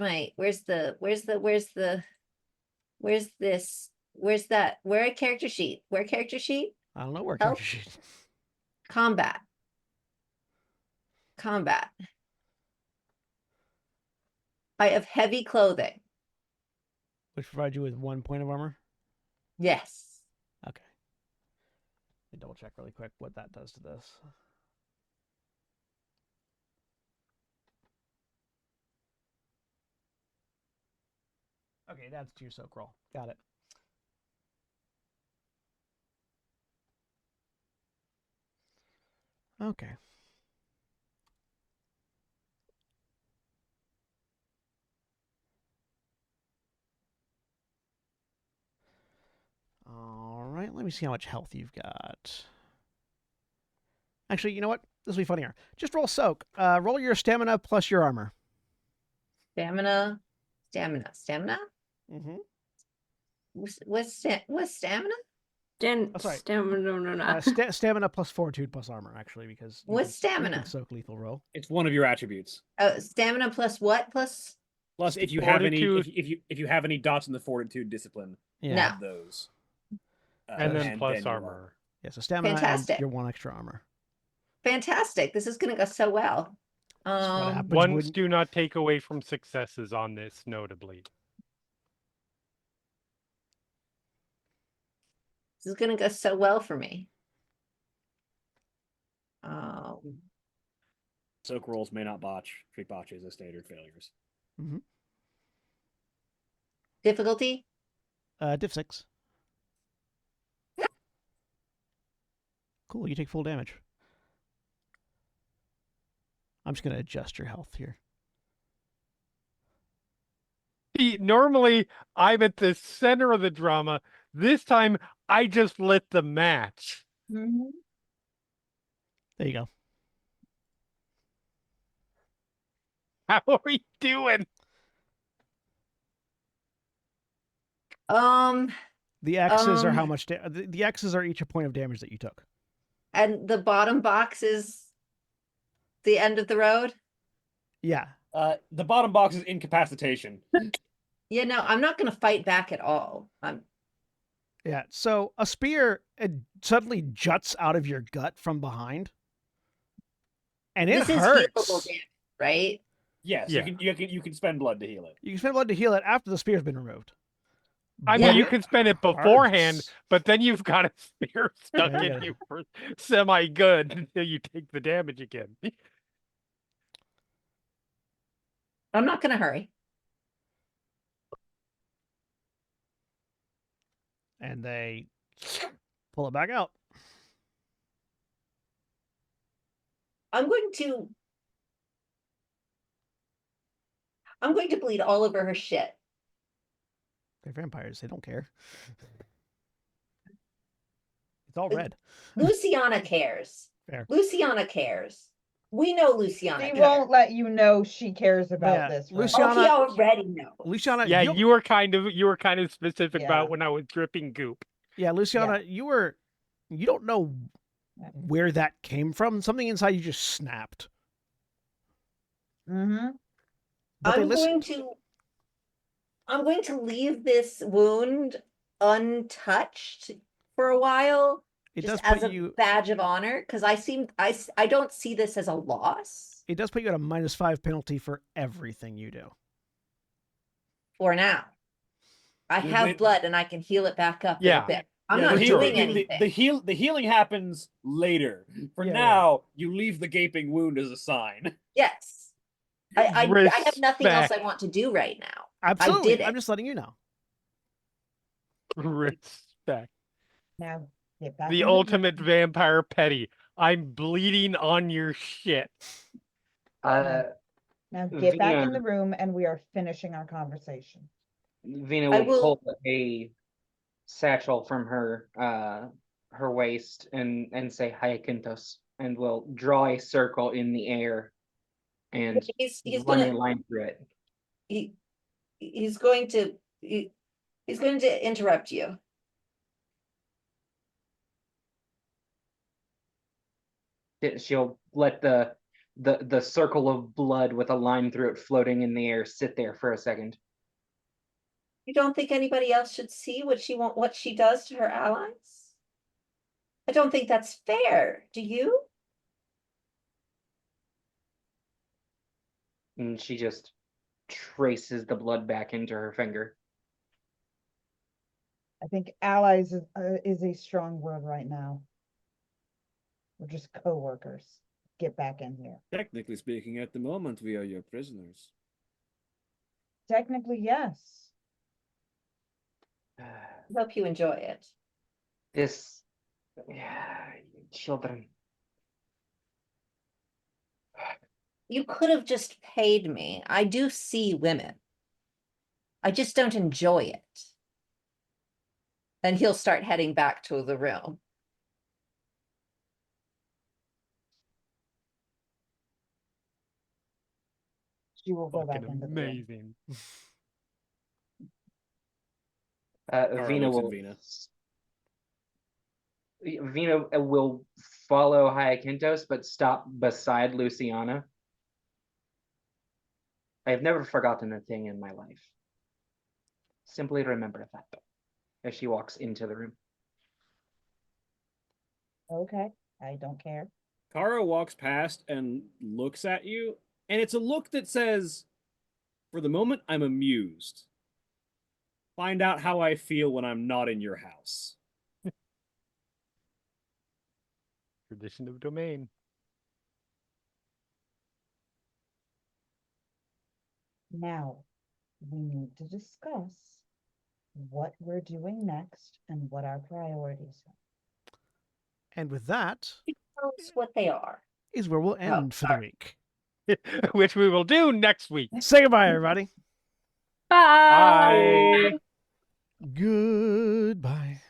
that? Where a character sheet? Where character sheet? I don't know where Help. character sheet. Combat. I have heavy clothing. Which provides you with 1 point of armor. Yes. Okay. Let me double check really quick what that does to this. Okay, that's to your soak roll. Got it. Okay. All right, let me see how much health you've got. Actually, you know what? This will be funnier. Just roll soak. Roll your stamina plus your armor. Stamina. Mm-hmm. What's stamina? Oh, sorry. Stamina. Stamina plus fortitude plus armor, actually, because What's you stamina? can soak lethal roll. It's one of your attributes. Stamina plus what? Plus Plus, if you have any, Fortitude. if you have any dots in the fortitude discipline, Yeah. No. add those. And then plus you are- armor. Yeah, so stamina Fantastic. and your 1 extra armor. Fantastic. This is gonna go so well. That's what happens. But Ones wouldn't- do not take away from successes on this, notably. This is gonna go so well for me. Um, Soak rolls may not botch. Treat botches as standard failures. difficulty? Diff 6. Cool, you take full damage. I'm just going to adjust your health here. See, normally, I'm at the center of the drama. This time, I just lit the match. There you go. How are we doing? The X's are how much the X's are each a point of damage that you took. And the bottom box is the end of the road? Yeah. The bottom box is incapacitation. Yeah, no, I'm not gonna fight back at all. Yeah. So a spear suddenly juts out of your gut from behind. And it This is hurts. healable damage, right? Yes, Yeah. you can spend blood to heal it. You can spend blood to heal it after the spear's been removed. I Yeah. mean, you can spend it beforehand, Hurts. but then you've got a spear stuck Yeah, you in gotta- you for semi-good until you take the damage again. I'm not gonna hurry. And they pull it back out. I'm going to I'm going to bleed all over her shit. They're vampires. They don't care. It's all Uh, red. Luciana cares. Fair. Luciana cares. We know Luciana She cares. won't let you know she cares about yeah, this. Right? Luciana- Oh, he already knows. Luciana, Yeah, you you were kind of specific Yeah. about when I was dripping goop. yeah, Luciana, you don't know where that came from. Something inside you just snapped. Mm-hmm. But they I'm listened. going to leave this wound untouched for a while, It just does as put a you. badge of honor, because I don't see this as a loss It does put you at a -5 penalty for everything you do. for now. I Well, have they- blood and I can heal it back up in Yeah. a bit. I'm Yeah, not the doing heal- anything. The healing happens later. For Yeah, now, you leave the gaping wound as a sign. Yes. I have nothing else I Respect. want to do right now. Absolutely. did it. I'm just letting you know. Respect. Now get back. The in ultimate room. vampire petty. I'm bleeding on your shit. Uh, Now get back in Vina- the room, and we are finishing our conversation. Vina I will will- pull a satchel from her waist and say Hyacinthus, and will draw a circle in the air and He's run a gonna line through it. he's going to he's going to interrupt you. She'll let the circle of blood with a line through it floating in the air sit there for a second. You don't think anybody else should see what she does to her allies? I don't think that's fair. Do you? And she just traces the blood back into her finger. I think allies is a strong word right now. We're just co-workers. Get back in here. Technically speaking, at the moment, we are your prisoners. Technically, yes. I hope you enjoy it. This, children. You could have just paid me. I do see women. I just don't enjoy it. And he'll start heading back to the room. She will go back Fucking into the room. amazing. Vina looks at will. Vina. Vina will follow Hyacinthus, but stop beside Luciana. I have never forgotten a thing in my life. Simply remember that, though, as she walks into the room. Okay, I don't care. Kara walks past and looks at you, and it's a look that says, for the moment, I'm amused. Find out how I feel when I'm not in your house. Tradition of domain. Now, we need to discuss what we're doing next and what our priorities are. And with that Tell us what they are. is where we'll end for the week. Which we will do next week. Say goodbye, everybody. Bye. Bye. Goodbye.